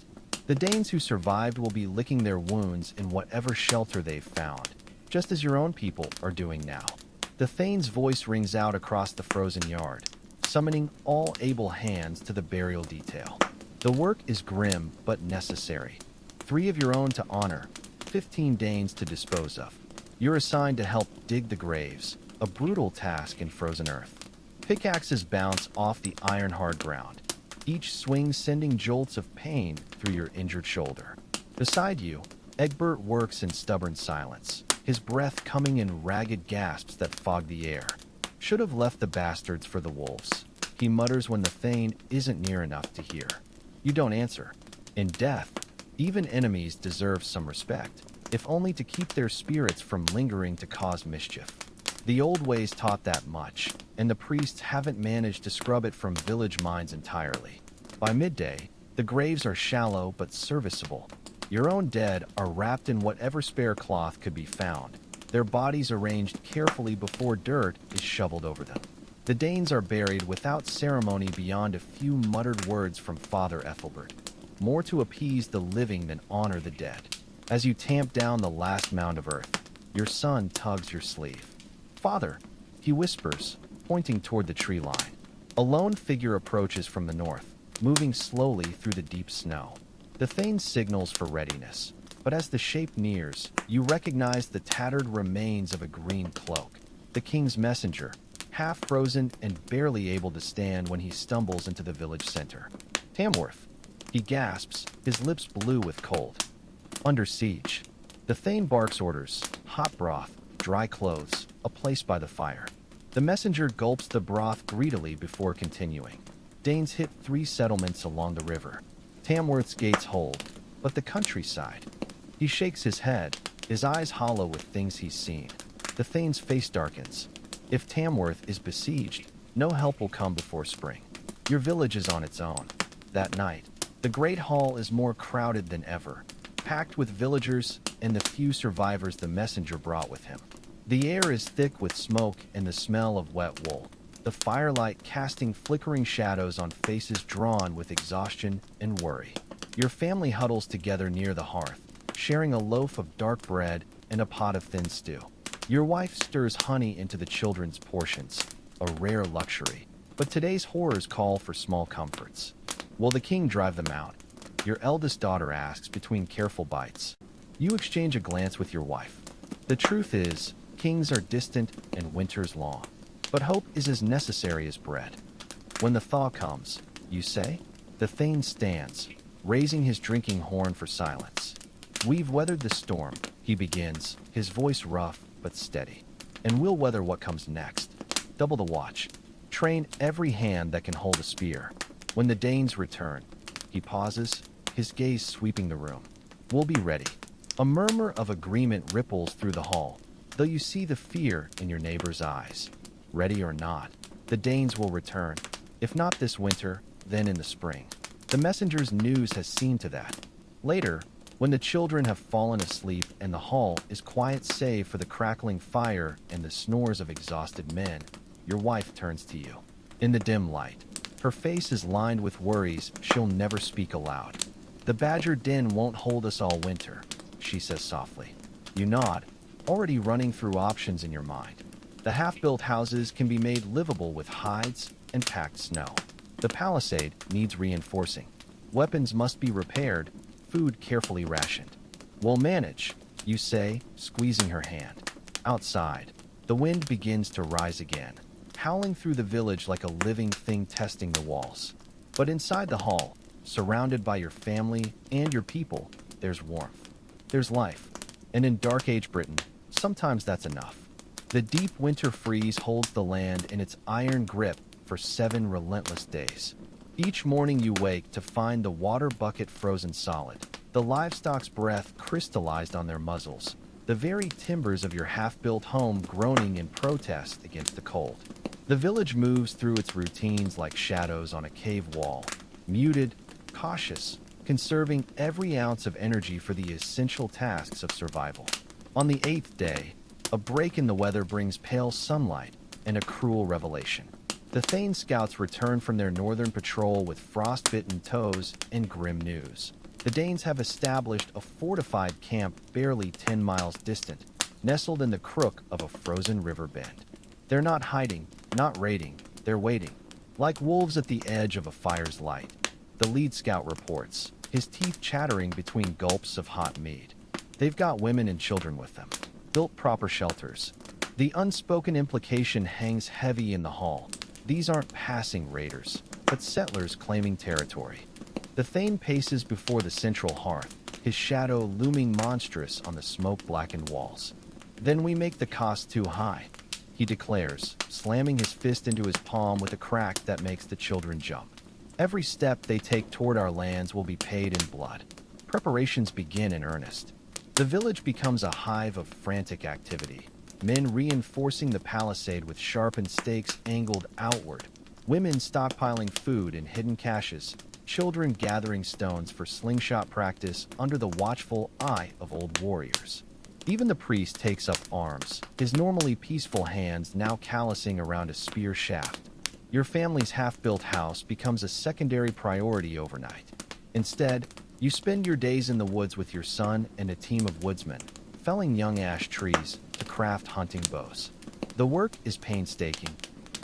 The Danes who survived will be licking their wounds in whatever shelter they've found, just as your own people are doing now. The Thane's voice rings out across the frozen yard, summoning all able hands to the burial detail. The work is grim but necessary. 3 of your own to honor, 15 Danes to dispose of. You're assigned to help dig the graves, a brutal task in frozen earth. Pickaxes bounce off the iron-hard ground, each swing sending jolts of pain through your injured shoulder. Beside you, Egbert works in stubborn silence, his breath coming in ragged gasps that fog the air. "Should have left the bastards for the wolves," he mutters when the Thane isn't near enough to hear. You don't answer. In death, even enemies deserve some respect, if only to keep their spirits from lingering to cause mischief. The old ways taught that much, and the priests haven't managed to scrub it from village minds entirely. By midday, the graves are shallow but serviceable. Your own dead are wrapped in whatever spare cloth could be found, their bodies arranged carefully before dirt is shoveled over them. The Danes are buried without ceremony beyond a few muttered words from Father Ethelbert, more to appease the living than honor the dead. As you tamp down the last mound of earth, your son tugs your sleeve. "Father," he whispers, pointing toward the tree line. A lone figure approaches from the north, moving slowly through the deep snow. The Thane signals for readiness, but as the shape nears, you recognize the tattered remains of a green cloak. The king's messenger, half frozen and barely able to stand when he stumbles into the village center. "Tamworth," he gasps, his lips blue with cold. "Under siege." The Thane barks orders: hot broth, dry clothes, a place by the fire. The messenger gulps the broth greedily before continuing. Danes hit 3 settlements along the river. Tamworth's gates hold, but the countryside. He shakes his head, his eyes hollow with things he's seen. The Thane's face darkens. If Tamworth is besieged, no help will come before spring. Your village is on its own. That night, the great hall is more crowded than ever, packed with villagers and the few survivors the messenger brought with him. The air is thick with smoke and the smell of wet wool, the firelight casting flickering shadows on faces drawn with exhaustion and worry. Your family huddles together near the hearth, sharing a loaf of dark bread and a pot of thin stew. Your wife stirs honey into the children's portions, a rare luxury. But today's horrors call for small comforts. Will the king drive them out? Your eldest daughter asks between careful bites. You exchange a glance with your wife. The truth is, kings are distant and winters long. But hope is as necessary as bread. When the thaw comes, you say? The Thane stands, raising his drinking horn for silence. We've weathered the storm, he begins, his voice rough but steady. And we'll weather what comes next. Double the watch. Train every hand that can hold a spear. When the Danes return, he pauses, his gaze sweeping the room. We'll be ready. A murmur of agreement ripples through the hall, though you see the fear in your neighbor's eyes. Ready or not, the Danes will return. If not this winter, then in the spring. The messenger's news has seen to that. Later, when the children have fallen asleep and the hall is quiet save for the crackling fire and the snores of exhausted men, your wife turns to you. In the dim light, her face is lined with worries she'll never speak aloud. The badger den won't hold us all winter, she says softly. You nod, already running through options in your mind. The half-built houses can be made livable with hides and packed snow. The palisade needs reinforcing. Weapons must be repaired, food carefully rationed. We'll manage, you say, squeezing her hand. Outside, the wind begins to rise again, howling through the village like a living thing testing the walls. But inside the hall, surrounded by your family and your people, there's warmth. There's life. And in Dark Age Britain, sometimes that's enough. The deep winter freeze holds the land in its iron grip for 7 relentless days. Each morning you wake to find the water bucket frozen solid, the livestock's breath crystallized on their muzzles, the very timbers of your half-built home groaning in protest against the cold. The village moves through its routines like shadows on a cave wall, muted, cautious, conserving every ounce of energy for the essential tasks of survival. On the 8th day, a break in the weather brings pale sunlight and a cruel revelation. The Thane scouts return from their northern patrol with frostbitten toes and grim news. The Danes have established a fortified camp barely 10 miles distant, nestled in the crook of a frozen river bend. They're not hiding, not raiding, they're waiting, like wolves at the edge of a fire's light. The lead scout reports, his teeth chattering between gulps of hot mead. They've got women and children with them, built proper shelters. The unspoken implication hangs heavy in the hall. These aren't passing raiders, but settlers claiming territory. The Thane paces before the central hearth, his shadow looming monstrous on the smoke-blackened walls. Then we make the cost too high, he declares, slamming his fist into his palm with a crack that makes the children jump. Every step they take toward our lands will be paid in blood. Preparations begin in earnest. The village becomes a hive of frantic activity. Men reinforcing the palisade with sharpened stakes angled outward. Women stockpiling food in hidden caches. Children gathering stones for slingshot practice under the watchful eye of old warriors. Even the priest takes up arms, his normally peaceful hands now callousing around a spear shaft. Your family's half-built house becomes a secondary priority overnight. Instead, you spend your days in the woods with your son and a team of woodsmen, felling young ash trees to craft hunting bows. The work is painstaking.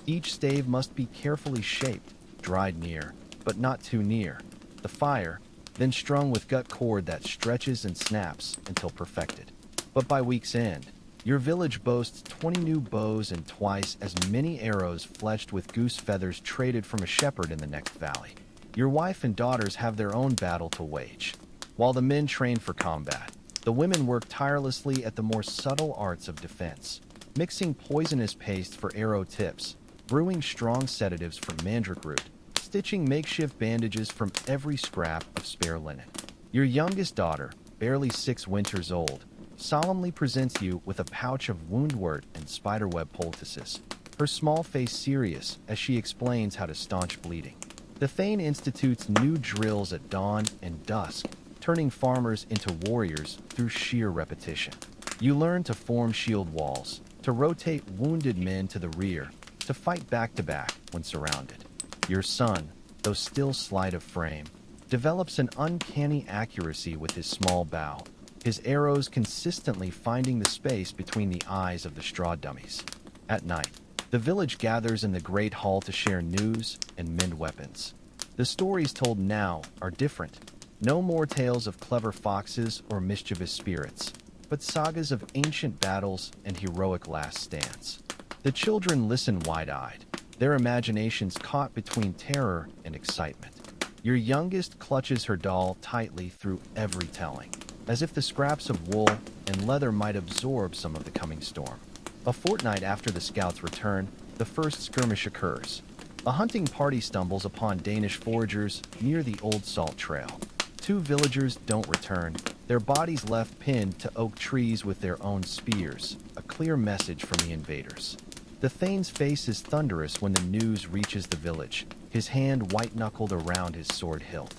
Each stave must be carefully shaped, dried near, but not too near. The fire, then strung with gut cord that stretches and snaps until perfected. But by week's end, your village boasts 20 new bows and twice as many arrows fletched with goose feathers traded from a shepherd in the next valley. Your wife and daughters have their own battle to wage. While the men train for combat, the women work tirelessly at the more subtle arts of defense. mixing poisonous paste for arrow tips, brewing strong sedatives from mandrake root, stitching makeshift bandages from every scrap of spare linen. Your youngest daughter, barely 6 winters old, solemnly presents you with a pouch of woundwort and spiderweb poultices, her small face serious as she explains how to staunch bleeding. The Thane institutes new drills at dawn and dusk, turning farmers into warriors through sheer repetition. You learn to form shield walls, to rotate wounded men to the rear, to fight back-to-back when surrounded. Your son, though still slight of frame, develops an uncanny accuracy with his small bow, his arrows consistently finding the space between the eyes of the straw dummies. At night, the village gathers in the great hall to share news and mend weapons. The stories told now are different. No more tales of clever foxes or mischievous spirits, but sagas of ancient battles and heroic last stands. The children listen wide-eyed, their imaginations caught between terror and excitement. Your youngest clutches her doll tightly through every telling, as if the scraps of wool and leather might absorb some of the coming storm. A fortnight after the scouts return, the first skirmish occurs. A hunting party stumbles upon Danish foragers near the Old Salt Trail. 2 villagers don't return, their bodies left pinned to oak trees with their own spears, a clear message from the invaders. The Thane's face is thunderous when the news reaches the village, his hand white-knuckled around his sword hilt.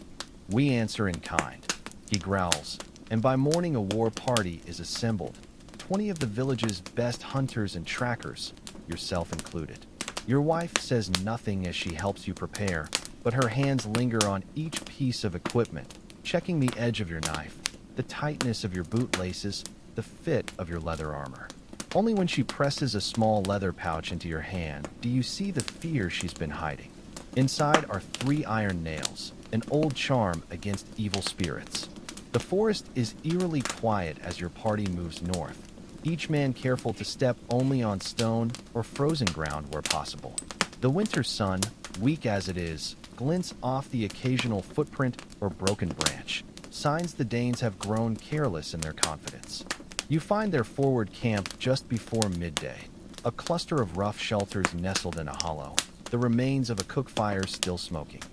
"We answer in kind," he growls, and by morning a war party is assembled. 20 of the village's best hunters and trackers, yourself included. Your wife says nothing as she helps you prepare, but her hands linger on each piece of equipment, checking the edge of your knife, the tightness of your bootlaces, the fit of your leather armor. Only when she presses a small leather pouch into your hand do you see the fear she's been hiding. Inside are 3 iron nails, an old charm against evil spirits. The forest is eerily quiet as your party moves north, each man careful to step only on stone or frozen ground where possible. The winter sun, weak as it is, glints off the occasional footprint or broken branch, signs the Danes have grown careless in their confidence. You find their forward camp just before midday, a cluster of rough shelters nestled in a hollow, the remains of a cook fire still smoking.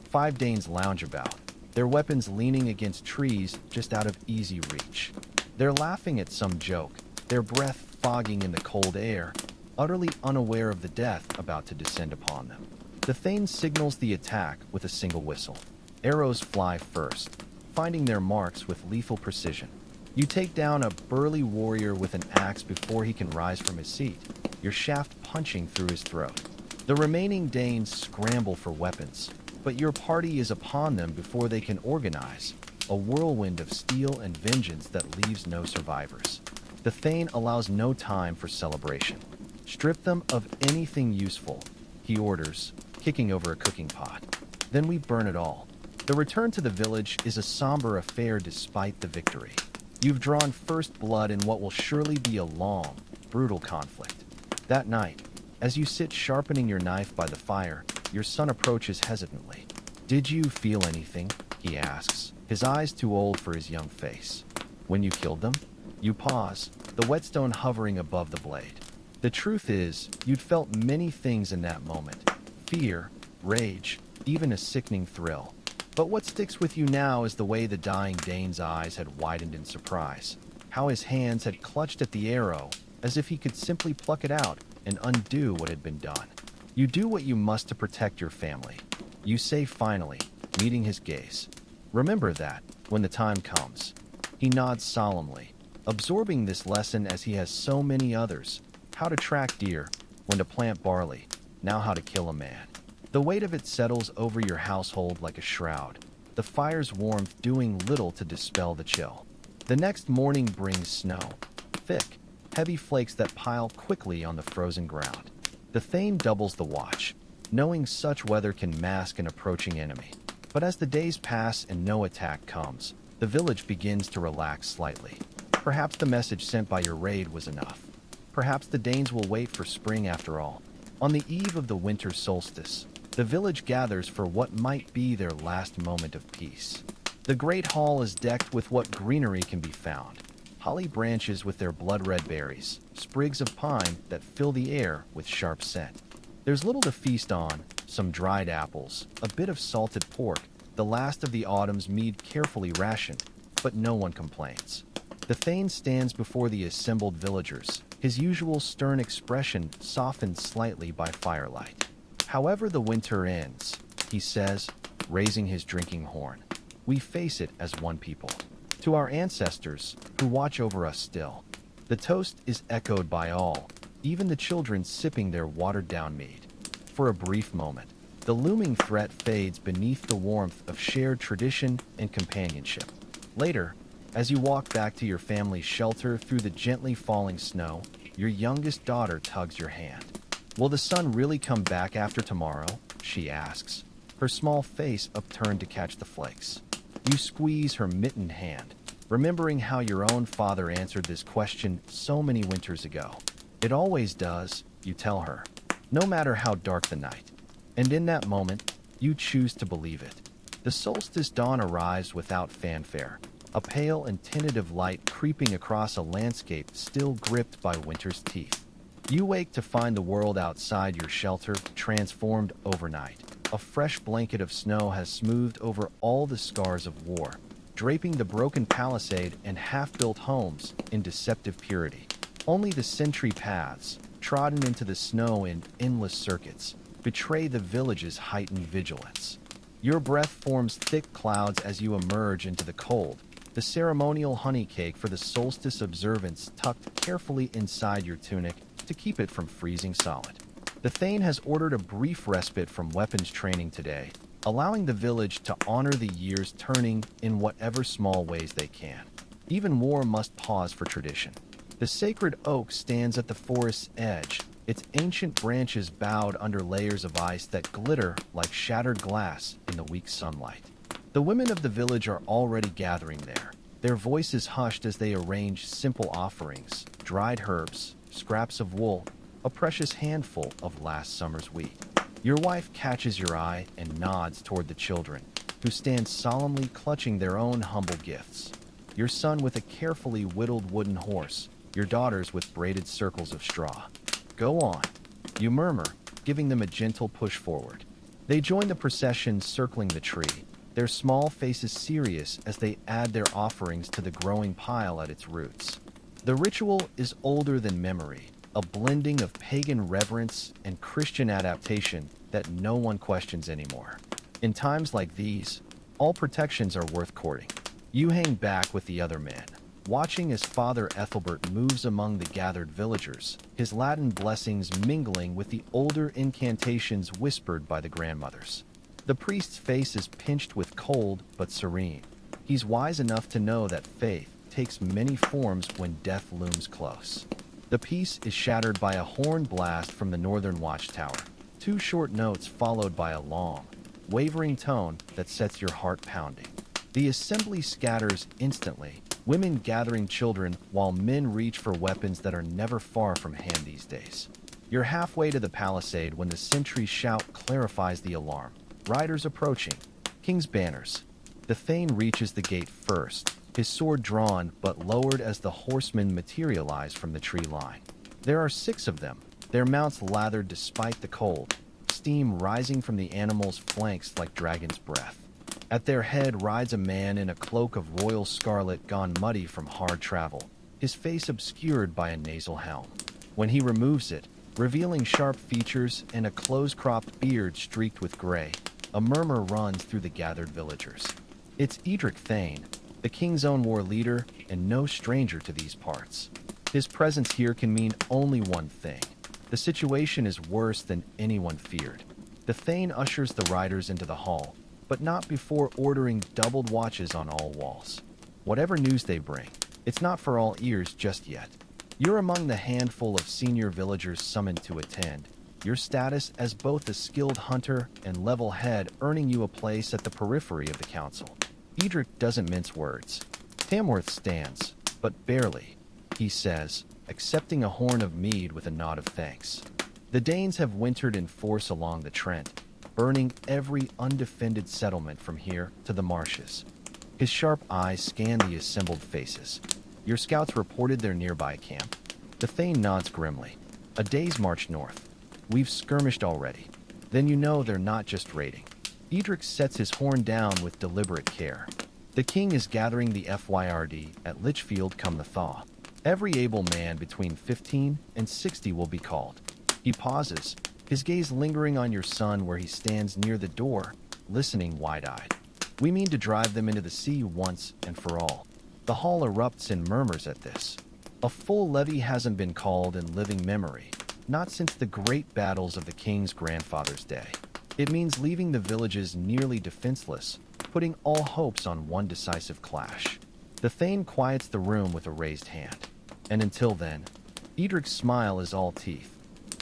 5 Danes lounge about, their weapons leaning against trees just out of easy reach. They're laughing at some joke, their breath fogging in the cold air, utterly unaware of the death about to descend upon them. The Thane signals the attack with a single whistle. Arrows fly first, finding their marks with lethal precision. You take down a burly warrior with an axe before he can rise from his seat, your shaft punching through his throat. The remaining Danes scramble for weapons, but your party is upon them before they can organize, a whirlwind of steel and vengeance that leaves no survivors. The Thane allows no time for celebration. "Strip them of anything useful," he orders, kicking over a cooking pot. "Then we burn it all." The return to the village is a somber affair despite the victory. You've drawn first blood in what will surely be a long, brutal conflict. That night, as you sit sharpening your knife by the fire, your son approaches hesitantly. "Did you feel anything?" he asks, his eyes too old for his young face. "When you killed them?" You pause, the whetstone hovering above the blade. The truth is, you'd felt many things in that moment. Fear, rage, even a sickening thrill. But what sticks with you now is the way the dying Dane's eyes had widened in surprise, how his hands had clutched at the arrow as if he could simply pluck it out and undo what had been done. You do what you must to protect your family. You say finally, meeting his gaze. "Remember that, when the time comes." He nods solemnly, absorbing this lesson as he has so many others. How to track deer, when to plant barley, now how to kill a man. The weight of it settles over your household like a shroud, the fire's warmth doing little to dispel the chill. The next morning brings snow, thick, heavy flakes that pile quickly on the frozen ground. The Thane doubles the watch, knowing such weather can mask an approaching enemy. But as the days pass and no attack comes, the village begins to relax slightly. Perhaps the message sent by your raid was enough. Perhaps the Danes will wait for spring after all. On the eve of the winter solstice, the village gathers for what might be their last moment of peace. The great hall is decked with what greenery can be found. holly branches with their blood-red berries, sprigs of pine that fill the air with sharp scent. There's little to feast on, some dried apples, a bit of salted pork, the last of the autumn's mead carefully rationed, but no one complains. The Thane stands before the assembled villagers, his usual stern expression softened slightly by firelight. However the winter ends, he says, raising his drinking horn, we face it as one people. To our ancestors, who watch over us still. The toast is echoed by all, even the children sipping their watered-down mead. For a brief moment, the looming threat fades beneath the warmth of shared tradition and companionship. Later, as you walk back to your family's shelter through the gently falling snow, your youngest daughter tugs your hand. Will the sun really come back after tomorrow? She asks, her small face upturned to catch the flakes. You squeeze her mittened hand, remembering how your own father answered this question so many winters ago. It always does, you tell her, no matter how dark the night. And in that moment, you choose to believe it. The solstice dawn arrives without fanfare, a pale and tentative light creeping across a landscape still gripped by winter's teeth. You wake to find the world outside your shelter transformed overnight. A fresh blanket of snow has smoothed over all the scars of war, draping the broken palisade and half-built homes in deceptive purity. Only the sentry paths, trodden into the snow in endless circuits, betray the village's heightened vigilance. Your breath forms thick clouds as you emerge into the cold, the ceremonial honey cake for the solstice observance tucked carefully inside your tunic to keep it from freezing solid. The Thane has ordered a brief respite from weapons training today, allowing the village to honor the year's turning in whatever small ways they can. Even war must pause for tradition. The sacred oak stands at the forest's edge, its ancient branches bowed under layers of ice that glitter like shattered glass in the weak sunlight. The women of the village are already gathering there, their voices hushed as they arrange simple offerings, dried herbs, scraps of wool, a precious handful of last summer's wheat. Your wife catches your eye and nods toward the children, who stand solemnly clutching their own humble gifts. Your son with a carefully whittled wooden horse, your daughters with braided circles of straw. Go on, you murmur, giving them a gentle push forward. They join the procession circling the tree, their small faces serious as they add their offerings to the growing pile at its roots. The ritual is older than memory, a blending of pagan reverence and Christian adaptation that no one questions anymore. In times like these, all protections are worth courting. You hang back with the other men, watching as Father Ethelbert moves among the gathered villagers, his Latin blessings mingling with the older incantations whispered by the grandmothers. The priest's face is pinched with cold but serene. He's wise enough to know that faith takes many forms when death looms close. The peace is shattered by a horn blast from the northern watchtower, 2 short notes followed by a long, wavering tone that sets your heart pounding. The assembly scatters instantly, women gathering children while men reach for weapons that are never far from hand these days. You're halfway to the palisade when the sentry's shout clarifies the alarm. Riders approaching. King's banners. The Thane reaches the gate first, his sword drawn but lowered as the horsemen materialize from the tree line. There are 6 of them, their mounts lathered despite the cold, steam rising from the animals' flanks like dragon's breath. At their head rides a man in a cloak of royal scarlet gone muddy from hard travel, his face obscured by a nasal helm. When he removes it, revealing sharp features and a close-cropped beard streaked with gray, a murmur runs through the gathered villagers. It's Edric Thane, the king's own war leader and no stranger to these parts. His presence here can mean only one thing. The situation is worse than anyone feared. The Thane ushers the riders into the hall, but not before ordering doubled watches on all walls. Whatever news they bring, it's not for all ears just yet. You're among the handful of senior villagers summoned to attend, your status as both a skilled hunter and level head earning you a place at the periphery of the council. Edric doesn't mince words. Tamworth stands, but barely, he says, accepting a horn of mead with a nod of thanks. The Danes have wintered in force along the Trent, burning every undefended settlement from here to the marshes. His sharp eyes scan the assembled faces. Your scouts reported their nearby camp. The Thane nods grimly. A day's march north. We've skirmished already. Then you know they're not just raiding. Edric sets his horn down with deliberate care. The king is gathering the FYRD at Lichfield come the thaw. Every able man between 15 and 60 will be called. He pauses, his gaze lingering on your son where he stands near the door, listening wide-eyed. We mean to drive them into the sea once and for all. The hall erupts in murmurs at this. A full levy hasn't been called in living memory, not since the great battles of the king's grandfather's day. It means leaving the villages nearly defenseless, putting all hopes on one decisive clash. The Thane quiets the room with a raised hand. And until then, Edric's smile is all teeth.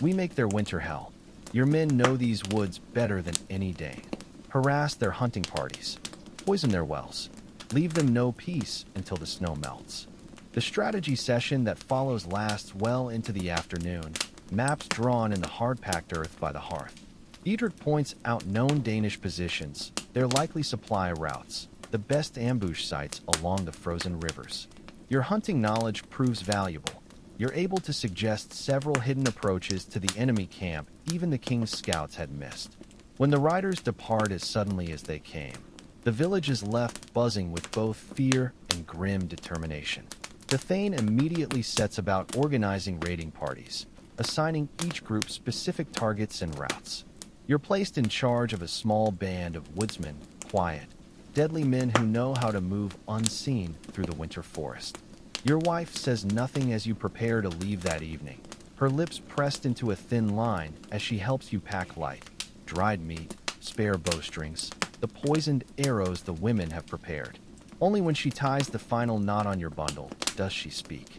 We make their winter hell. Your men know these woods better than any Dane. Harass their hunting parties. Poison their wells. Leave them no peace until the snow melts. The strategy session that follows lasts well into the afternoon, maps drawn in the hard-packed earth by the hearth. Edric points out known Danish positions, their likely supply routes, the best ambush sites along the frozen rivers. Your hunting knowledge proves valuable. You're able to suggest several hidden approaches to the enemy camp even the king's scouts had missed. When the riders depart as suddenly as they came, the village is left buzzing with both fear and grim determination. The Thane immediately sets about organizing raiding parties, assigning each group specific targets and routes. You're placed in charge of a small band of woodsmen, quiet, deadly men who know how to move unseen through the winter forest. Your wife says nothing as you prepare to leave that evening, her lips pressed into a thin line as she helps you pack light, dried meat, spare bowstrings, the poisoned arrows the women have prepared. Only when she ties the final knot on your bundle does she speak.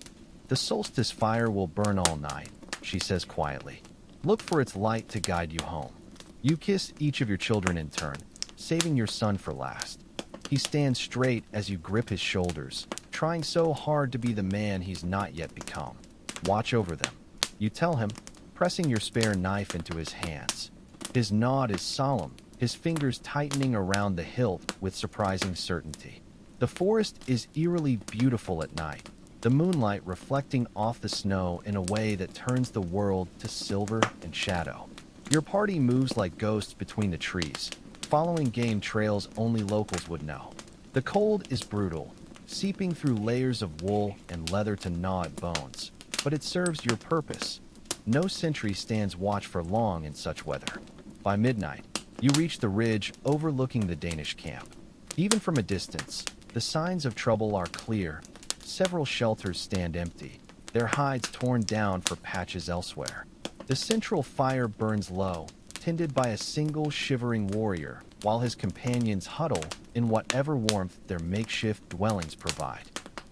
The solstice fire will burn all night, she says quietly. Look for its light to guide you home. You kiss each of your children in turn, saving your son for last. He stands straight as you grip his shoulders, trying so hard to be the man he's not yet become. Watch over them, you tell him, pressing your spare knife into his hands. His nod is solemn, his fingers tightening around the hilt with surprising certainty. The forest is eerily beautiful at night, the moonlight reflecting off the snow in a way that turns the world to silver and shadow. Your party moves like ghosts between the trees, following game trails only locals would know. The cold is brutal, seeping through layers of wool and leather to gnaw at bones, but it serves your purpose. No sentry stands watch for long in such weather. By midnight, you reach the ridge overlooking the Danish camp. Even from a distance, the signs of trouble are clear. Several shelters stand empty, their hides torn down for patches elsewhere. The central fire burns low, tended by a single shivering warrior, while his companions huddle in whatever warmth their makeshift dwellings provide.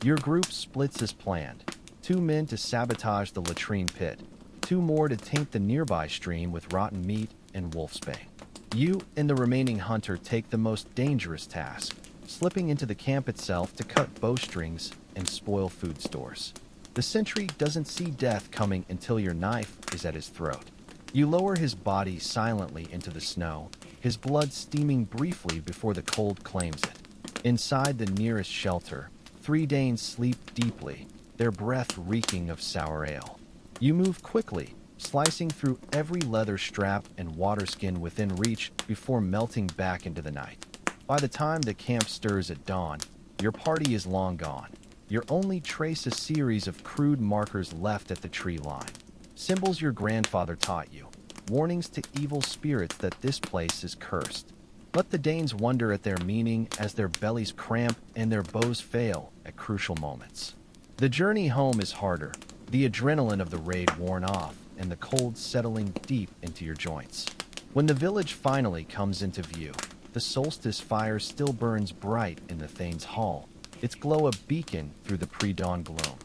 Your group splits as planned. 2 men to sabotage the latrine pit, 2 more to taint the nearby stream with rotten meat and wolfsbane. You and the remaining hunter take the most dangerous task, slipping into the camp itself to cut bowstrings and spoil food stores. The sentry doesn't see death coming until your knife is at his throat. You lower his body silently into the snow, his blood steaming briefly before the cold claims it. Inside the nearest shelter, 3 Danes sleep deeply, their breath reeking of sour ale. You move quickly, slicing through every leather strap and waterskin within reach before melting back into the night. By the time the camp stirs at dawn, your party is long gone. Your only trace a series of crude markers left at the tree line. Symbols your grandfather taught you. Warnings to evil spirits that this place is cursed. Let the Danes wonder at their meaning as their bellies cramp and their bows fail at crucial moments. The journey home is harder, the adrenaline of the raid worn off, and the cold settling deep into your joints. When the village finally comes into view, the solstice fire still burns bright in the Thane's hall, its glow a beacon through the pre-dawn gloom.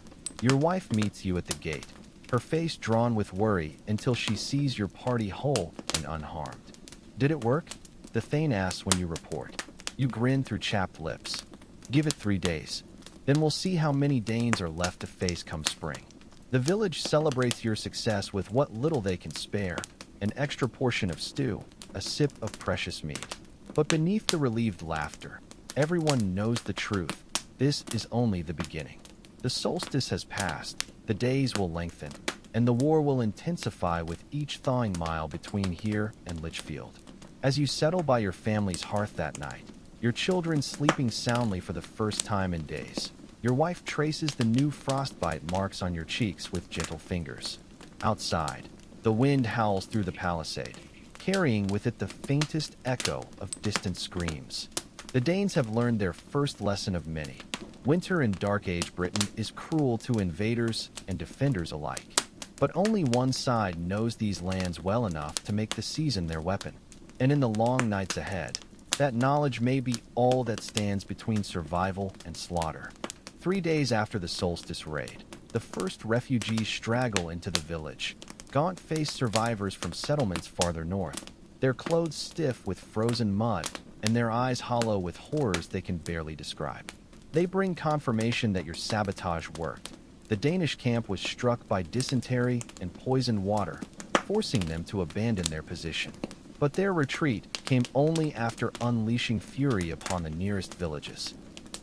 Your wife meets you at the gate, her face drawn with worry until she sees your party whole and unharmed. Did it work? The Thane asks when you report. You grin through chapped lips. Give it 3 days. Then we'll see how many Danes are left to face come spring. The village celebrates your success with what little they can spare, an extra portion of stew, a sip of precious meat. But beneath the relieved laughter, everyone knows the truth. This is only the beginning. The solstice has passed, the days will lengthen, and the war will intensify with each thawing mile between here and Litchfield. As you settle by your family's hearth that night, your children sleeping soundly for the first time in days, your wife traces the new frostbite marks on your cheeks with gentle fingers. Outside, the wind howls through the palisade, carrying with it the faintest echo of distant screams. The Danes have learned their first lesson of many. Winter in Dark Age Britain is cruel to invaders and defenders alike. But only one side knows these lands well enough to make the season their weapon. And in the long nights ahead, that knowledge may be all that stands between survival and slaughter. 3 days after the solstice raid, the first refugees straggle into the village, gaunt-faced survivors from settlements farther north, their clothes stiff with frozen mud and their eyes hollow with horrors they can barely describe. They bring confirmation that your sabotage worked. The Danish camp was struck by dysentery and poisoned water, forcing them to abandon their position. But their retreat came only after unleashing fury upon the nearest villages.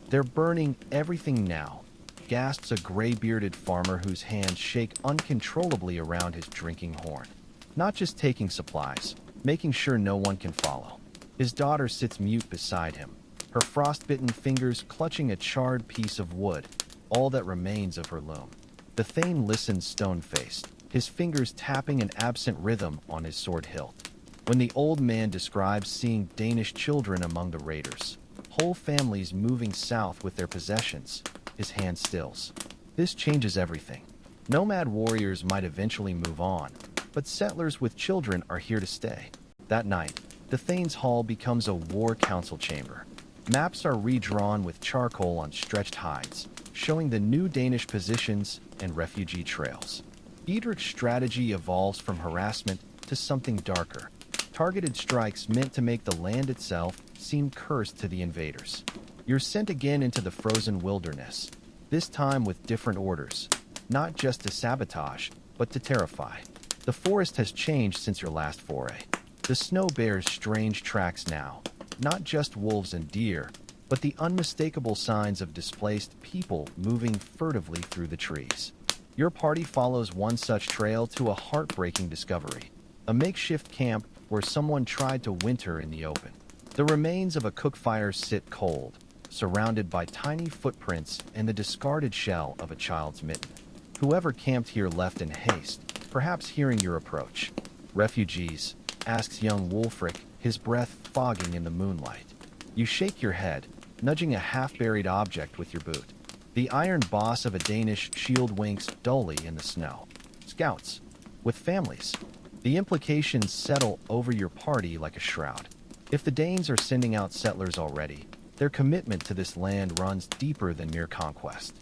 "They're burning everything now," gasps a gray-bearded farmer whose hands shake uncontrollably around his drinking horn. Not just taking supplies, making sure no one can follow. His daughter sits mute beside him, her frost-bitten fingers clutching a charred piece of wood, all that remains of her loom. The Thane listens stone-faced, his fingers tapping an absent rhythm on his sword hilt. When the old man describes seeing Danish children among the raiders, whole families moving south with their possessions, his hand stills. This changes everything. Nomad warriors might eventually move on, but settlers with children are here to stay. That night, the Thane's Hall becomes a war council chamber. Maps are redrawn with charcoal on stretched hides, showing the new Danish positions and refugee trails. Diedrich's strategy evolves from harassment to something darker. Targeted strikes meant to make the land itself seem cursed to the invaders. You're sent again into the frozen wilderness, this time with different orders, not just to sabotage, but to terrify. The forest has changed since your last foray. The snow bears strange tracks now, not just wolves and deer, but the unmistakable signs of displaced people moving furtively through the trees. Your party follows one such trail to a heartbreaking discovery, a makeshift camp where someone tried to winter in the open. The remains of a cook fire sit cold, surrounded by tiny footprints and the discarded shell of a child's mitten. Whoever camped here left in haste, perhaps hearing your approach. "Refugees?" asks young Wulfric, his breath fogging in the moonlight. You shake your head, nudging a half-buried object with your boot. The iron boss of a Danish shield winks dully in the snow. "Scouts. With families." The implications settle over your party like a shroud. If the Danes are sending out settlers already, their commitment to this land runs deeper than mere conquest.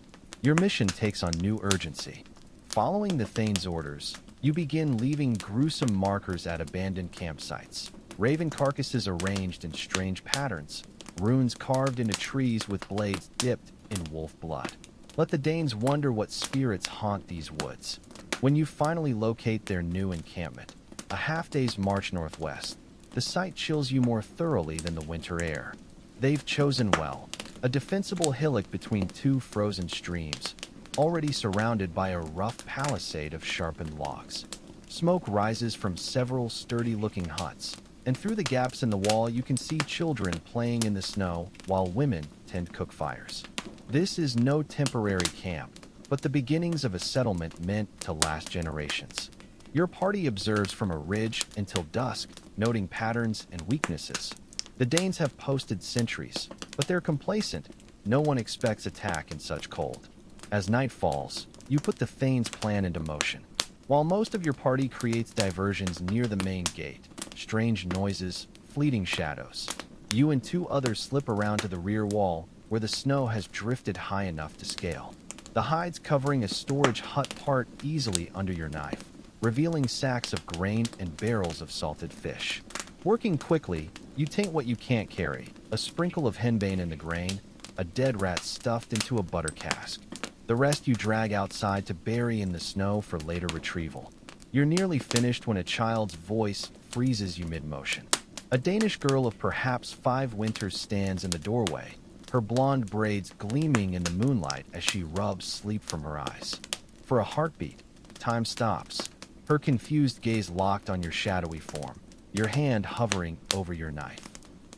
Your mission takes on new urgency. Following the Thane's orders, you begin leaving gruesome markers at abandoned campsites. Raven carcasses arranged in strange patterns, runes carved into trees with blades dipped in wolf blood. Let the Danes wonder what spirits haunt these woods. When you finally locate their new encampment, a half-day's march northwest, the site chills you more thoroughly than the winter air. They've chosen well, a defensible hillock between two frozen streams, already surrounded by a rough palisade of sharpened logs. Smoke rises from several sturdy-looking huts, and through the gaps in the wall you can see children playing in the snow while women tend cook fires. This is no temporary camp, but the beginnings of a settlement meant to last generations. Your party observes from a ridge until dusk, noting patterns and weaknesses. The Danes have posted sentries, but they're complacent. No one expects attack in such cold. As night falls, you put the Thane's plan into motion. While most of your party creates diversions near the main gate, strange noises, fleeting shadows, you and two others slip around to the rear wall where the snow has drifted high enough to scale. The hides covering a storage hut part easily under your knife, revealing sacks of grain and barrels of salted fish. Working quickly, you taint what you can't carry, a sprinkle of henbane in the grain, a dead rat stuffed into a butter cask. The rest you drag outside to bury in the snow for later retrieval. You're nearly finished when a child's voice freezes you mid-motion. A Danish girl of perhaps 5 winters stands in the doorway, her blonde braids gleaming in the moonlight as she rubs sleep from her eyes. For a heartbeat, time stops, her confused gaze locked on your shadowy form, your hand hovering over your knife.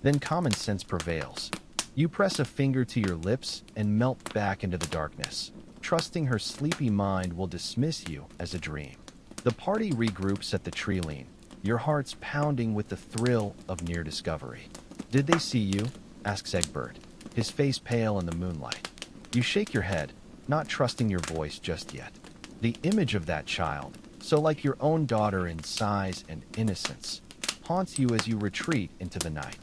Then common sense prevails. You press a finger to your lips and melt back into the darkness, trusting her sleepy mind will dismiss you as a dream. The party regroups at the tree lean, your hearts pounding with the thrill of near discovery. "Did they see you?" asks Egbert, his face pale in the moonlight. You shake your head, not trusting your voice just yet. The image of that child, so like your own daughter in size and innocence, haunts you as you retreat into the night.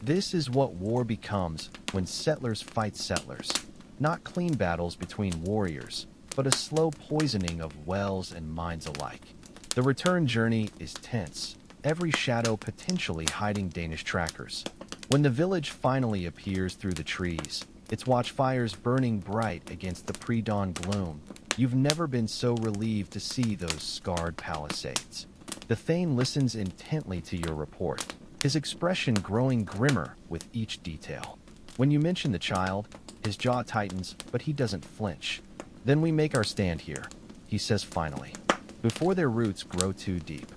This is what war becomes when settlers fight settlers. Not clean battles between warriors, but a slow poisoning of wells and minds alike. The return journey is tense, every shadow potentially hiding Danish trackers. When the village finally appears through the trees, its watchfires burning bright against the pre-dawn gloom, you've never been so relieved to see those scarred palisades. The Thane listens intently to your report, his expression growing grimmer with each detail. When you mention the child, his jaw tightens, but he doesn't flinch. "Then we make our stand here," he says finally, before their roots grow too deep.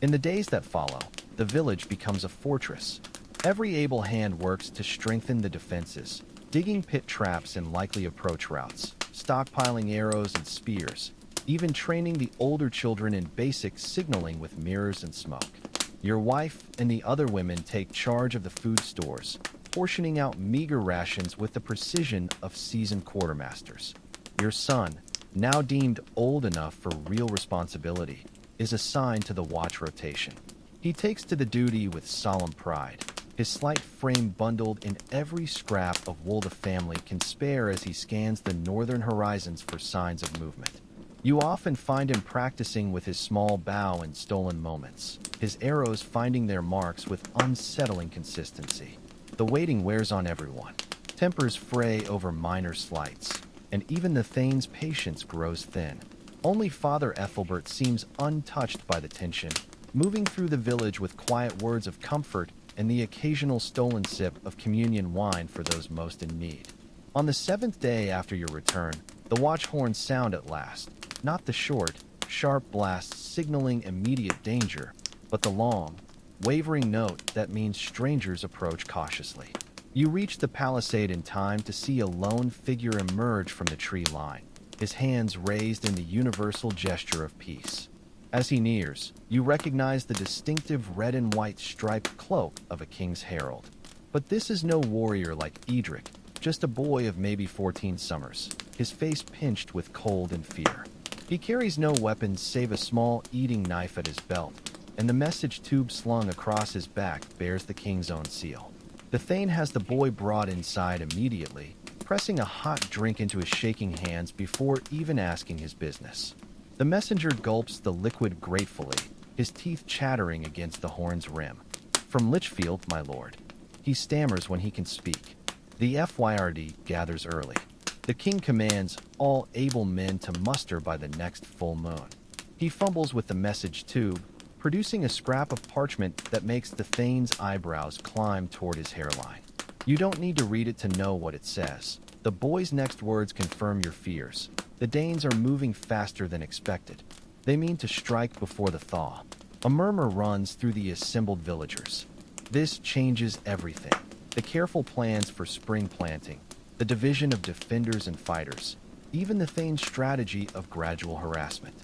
In the days that follow, the village becomes a fortress. Every able hand works to strengthen the defenses, digging pit traps and likely approach routes, stockpiling arrows and spears, even training the older children in basic signaling with mirrors and smoke. Your wife and the other women take charge of the food stores, portioning out meager rations with the precision of seasoned quartermasters. Your son, now deemed old enough for real responsibility, is assigned to the watch rotation. He takes to the duty with solemn pride, his slight frame bundled in every scrap of wool the family can spare as he scans the northern horizons for signs of movement. You often find him practicing with his small bow in stolen moments, his arrows finding their marks with unsettling consistency. The waiting wears on everyone. Tempers fray over minor slights, and even the Thane's patience grows thin. Only Father Ethelbert seems untouched by the tension, moving through the village with quiet words of comfort and the occasional stolen sip of communion wine for those most in need. On the 7th day after your return, the watch horns sound at last, not the short, sharp blasts signaling immediate danger, but the long, wavering note that means strangers approach cautiously. You reach the palisade in time to see a lone figure emerge from the tree line, his hands raised in the universal gesture of peace. As he nears, you recognize the distinctive red and white striped cloak of a king's herald. But this is no warrior like Edric, just a boy of maybe 14 summers, his face pinched with cold and fear. He carries no weapons save a small eating knife at his belt, and the message tube slung across his back bears the king's own seal. The Thane has the boy brought inside immediately, pressing a hot drink into his shaking hands before even asking his business. The messenger gulps the liquid gratefully, his teeth chattering against the horn's rim. "From Lichfield, my lord." He stammers when he can speak. The FYRD gathers early. The king commands all able men to muster by the next full moon. He fumbles with the message tube, producing a scrap of parchment that makes the Thane's eyebrows climb toward his hairline. You don't need to read it to know what it says. The boy's next words confirm your fears. The Danes are moving faster than expected. They mean to strike before the thaw. A murmur runs through the assembled villagers. This changes everything. The careful plans for spring planting, the division of defenders and fighters, even the Thane's strategy of gradual harassment.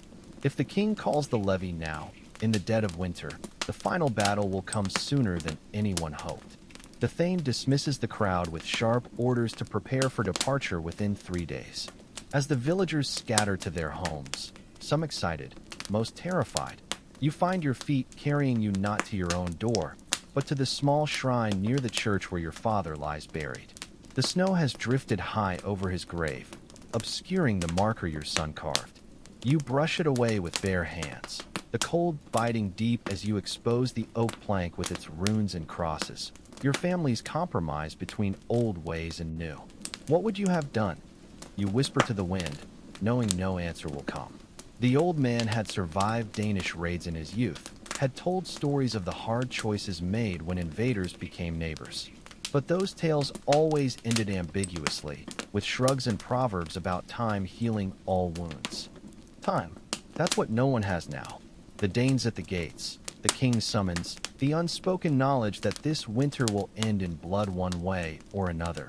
If the king calls the levy now, in the dead of winter, the final battle will come sooner than anyone hoped. The Thane dismisses the crowd with sharp orders to prepare for departure within 3 days. As the villagers scatter to their homes, some excited, most terrified, you find your feet carrying you not to your own door, but to the small shrine near the church where your father lies buried. The snow has drifted high over his grave, obscuring the marker your son carved. You brush it away with bare hands, the cold biting deep as you expose the oak plank with its runes and crosses. Your family's compromise between old ways and new. What would you have done? You whisper to the wind, knowing no answer will come. The old man had survived Danish raids in his youth, had told stories of the hard choices made when invaders became neighbors. But those tales always ended ambiguously, with shrugs and proverbs about time healing all wounds. Time. That's what no one has now. The Danes at the gates, the king's summons, the unspoken knowledge that this winter will end in blood one way or another.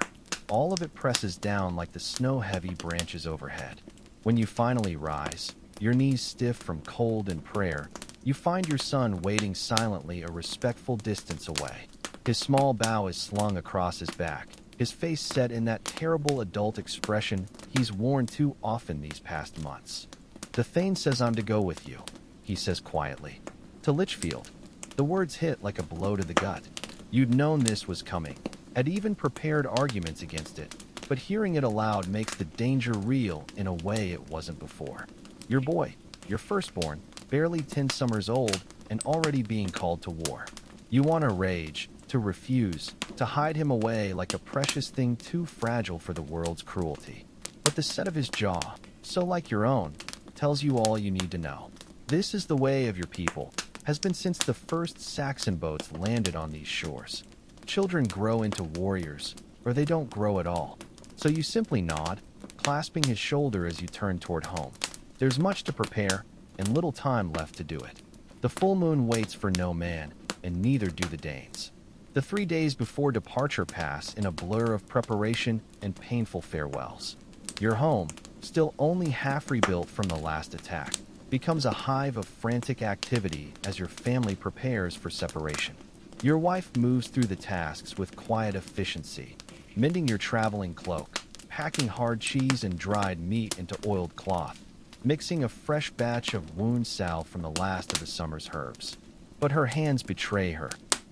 All of it presses down like the snow-heavy branches overhead. When you finally rise, your knees stiff from cold and prayer, you find your son waiting silently a respectful distance away. His small bow is slung across his back, his face set in that terrible adult expression he's worn too often these past months. "The Thane says I'm to go with you," he says quietly. "To Lichfield." The words hit like a blow to the gut. You'd known this was coming, had even prepared arguments against it, but hearing it aloud makes the danger real in a way it wasn't before. Your boy, your firstborn, barely 10 summers old and already being called to war. You want to rage, to refuse, to hide him away like a precious thing too fragile for the world's cruelty. But the set of his jaw, so like your own, tells you all you need to know. This is the way of your people, has been since the first Saxon boats landed on these shores. Children grow into warriors, or they don't grow at all. So you simply nod, clasping his shoulder as you turn toward home. There's much to prepare, and little time left to do it. The full moon waits for no man, and neither do the Danes. The 3 days before departure pass in a blur of preparation and painful farewells. Your home, still only half rebuilt from the last attack, becomes a hive of frantic activity as your family prepares for separation. Your wife moves through the tasks with quiet efficiency, mending your traveling cloak, packing hard cheese and dried meat into oiled cloth, mixing a fresh batch of wound salve from the last of the summer's herbs. But her hands betray her.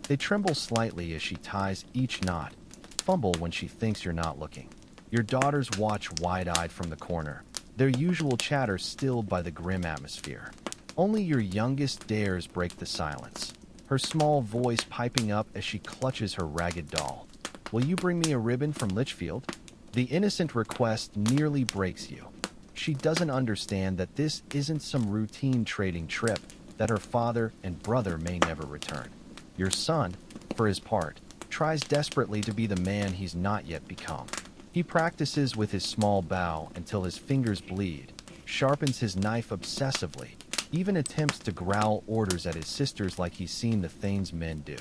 They tremble slightly as she ties each knot, fumble when she thinks you're not looking. Your daughters watch wide-eyed from the corner, their usual chatter stilled by the grim atmosphere. Only your youngest dares break the silence, her small voice piping up as she clutches her ragged doll. "Will you bring me a ribbon from Lichfield?" The innocent request nearly breaks you. She doesn't understand that this isn't some routine trading trip, that her father and brother may never return. Your son, for his part, tries desperately to be the man he's not yet become. He practices with his small bow until his fingers bleed, sharpens his knife obsessively, even attempts to growl orders at his sisters like he's seen the Thane's men do.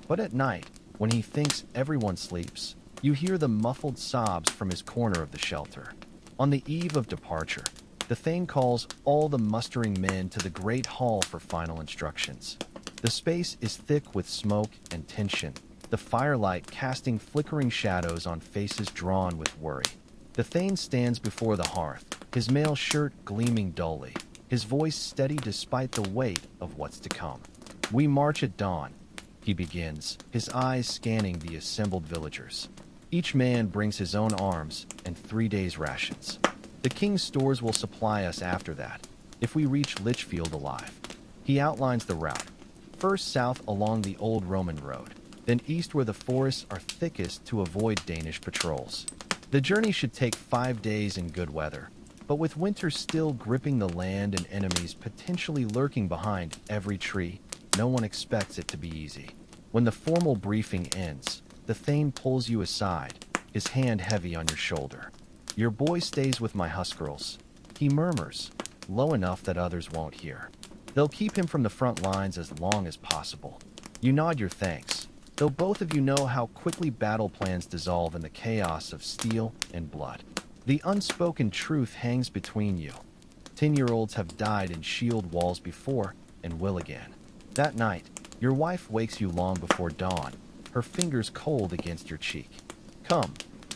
But at night, when he thinks everyone sleeps, you hear the muffled sobs from his corner of the shelter. On the eve of departure, the Thane calls all the mustering men to the great hall for final instructions. The space is thick with smoke and tension, the firelight casting flickering shadows on faces drawn with worry. The Thane stands before the hearth, his mail shirt gleaming dully, his voice steady despite the weight of what's to come. "We march at dawn," he begins, his eyes scanning the assembled villagers. "Each man brings his own arms and 3 days' rations. The king's stores will supply us after that, if we reach Lichfield alive." He outlines the route. First south along the old Roman road, then east where the forests are thickest to avoid Danish patrols. The journey should take 5 days in good weather, but with winter still gripping the land and enemies potentially lurking behind every tree, no one expects it to be easy. When the formal briefing ends, the Thane pulls you aside, his hand heavy on your shoulder. "Your boy stays with my Huskarls," he murmurs, low enough that others won't hear. "They'll keep him from the front lines as long as possible." You nod your thanks, though both of you know how quickly battle plans dissolve in the chaos of steel and blood. The unspoken truth hangs between you. 10-year-olds have died in shield walls before and will again. That night, your wife wakes you long before dawn, her fingers cold against your cheek. "Come,"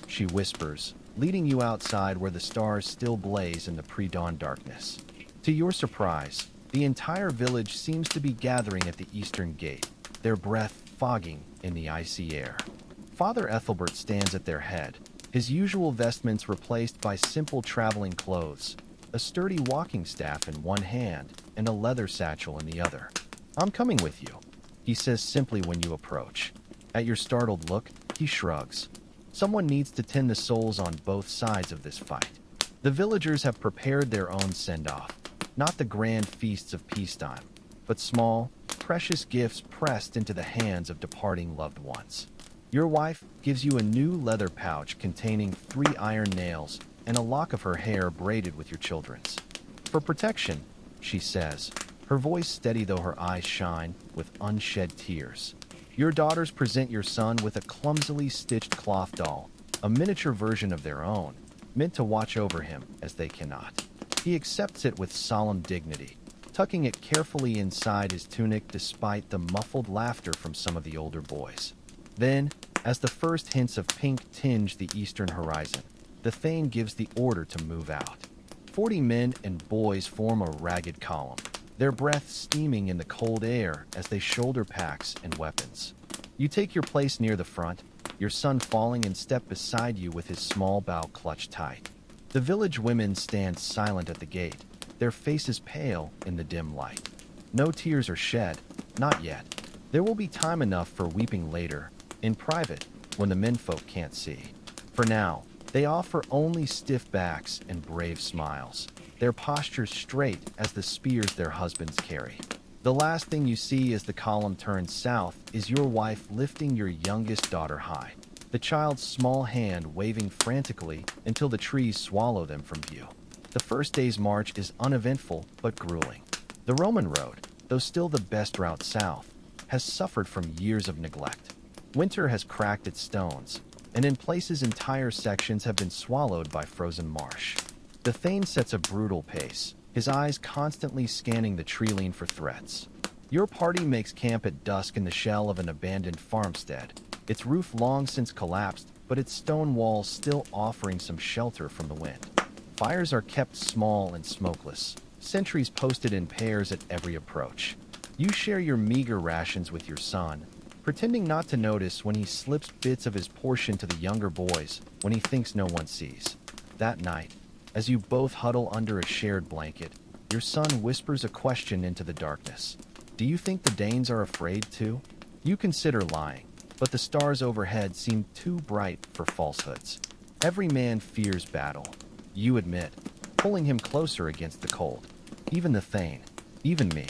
she whispers, leading you outside where the stars still blaze in the pre-dawn darkness. To your surprise, the entire village seems to be gathering at the eastern gate, their breath fogging in the icy air. Father Ethelbert stands at their head, his usual vestments replaced by simple traveling clothes, a sturdy walking staff in one hand and a leather satchel in the other. "I'm coming with you," he says simply when you approach. At your startled look, he shrugs. Someone needs to tend the souls on both sides of this fight. The villagers have prepared their own send-off, not the grand feasts of peacetime, but small, precious gifts pressed into the hands of departing loved ones. Your wife gives you a new leather pouch containing 3 iron nails and a lock of her hair braided with your children's. For protection, she says, her voice steady though her eyes shine with unshed tears. Your daughters present your son with a clumsily stitched cloth doll, a miniature version of their own, meant to watch over him as they cannot. He accepts it with solemn dignity, tucking it carefully inside his tunic despite the muffled laughter from some of the older boys. Then, as the first hints of pink tinge the eastern horizon, the Thane gives the order to move out. 40 men and boys form a ragged column, their breath steaming in the cold air as they shoulder packs and weapons. You take your place near the front, your son falling in step beside you with his small bow clutched tight. The village women stand silent at the gate, their faces pale in the dim light. No tears are shed, not yet. There will be time enough for weeping later, in private, when the menfolk can't see. For now, they offer only stiff backs and brave smiles, their postures straight as the spears their husbands carry. The last thing you see as the column turns south is your wife lifting your youngest daughter high, the child's small hand waving frantically until the trees swallow them from view. The first day's march is uneventful but grueling. The Roman road, though still the best route south, has suffered from years of neglect. Winter has cracked its stones, and in places entire sections have been swallowed by frozen marsh. The Thane sets a brutal pace, his eyes constantly scanning the treeline for threats. Your party makes camp at dusk in the shell of an abandoned farmstead, its roof long since collapsed, but its stone walls still offering some shelter from the wind. Fires are kept small and smokeless, sentries posted in pairs at every approach. You share your meager rations with your son, pretending not to notice when he slips bits of his portion to the younger boys when he thinks no one sees. That night, as you both huddle under a shared blanket, your son whispers a question into the darkness. Do you think the Danes are afraid too? You consider lying, but the stars overhead seem too bright for falsehoods. Every man fears battle, you admit, pulling him closer against the cold. Even the Thane, even me.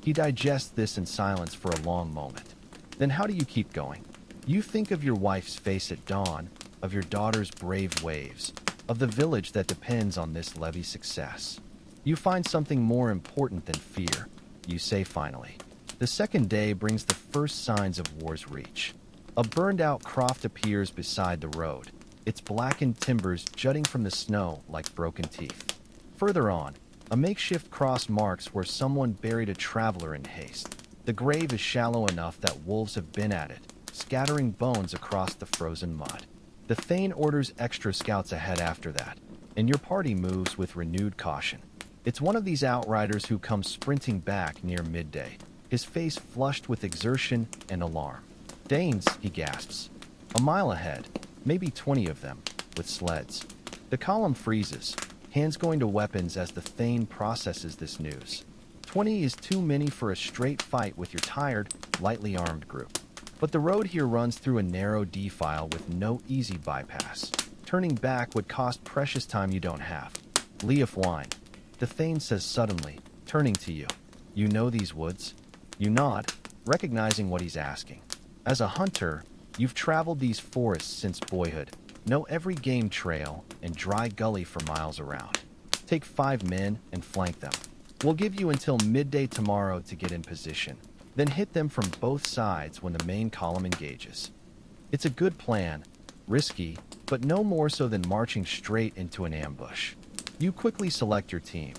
He digests this in silence for a long moment. Then how do you keep going? You think of your wife's face at dawn, of your daughter's brave waves, of the village that depends on this levy's success. You find something more important than fear, you say finally. The second day brings the first signs of war's reach. A burned-out croft appears beside the road, its blackened timbers jutting from the snow like broken teeth. Further on, a makeshift cross marks where someone buried a traveler in haste. The grave is shallow enough that wolves have been at it, scattering bones across the frozen mud. The Thane orders extra scouts ahead after that, and your party moves with renewed caution. It's one of these outriders who comes sprinting back near midday, his face flushed with exertion and alarm. Danes, he gasps. A mile ahead, maybe 20 of them, with sleds. The column freezes, hands going to weapons as the Thane processes this news. 20 is too many for a straight fight with your tired, lightly armed group. But the road here runs through a narrow defile with no easy bypass. Turning back would cost precious time you don't have. Leaf wine, the Thane says suddenly, turning to you. You know these woods? You nod, recognizing what he's asking. As a hunter, you've traveled these forests since boyhood, know every game trail and dry gully for miles around. Take 5 men and flank them. We'll give you until midday tomorrow to get in position, then hit them from both sides when the main column engages. It's a good plan, risky, but no more so than marching straight into an ambush. You quickly select your team.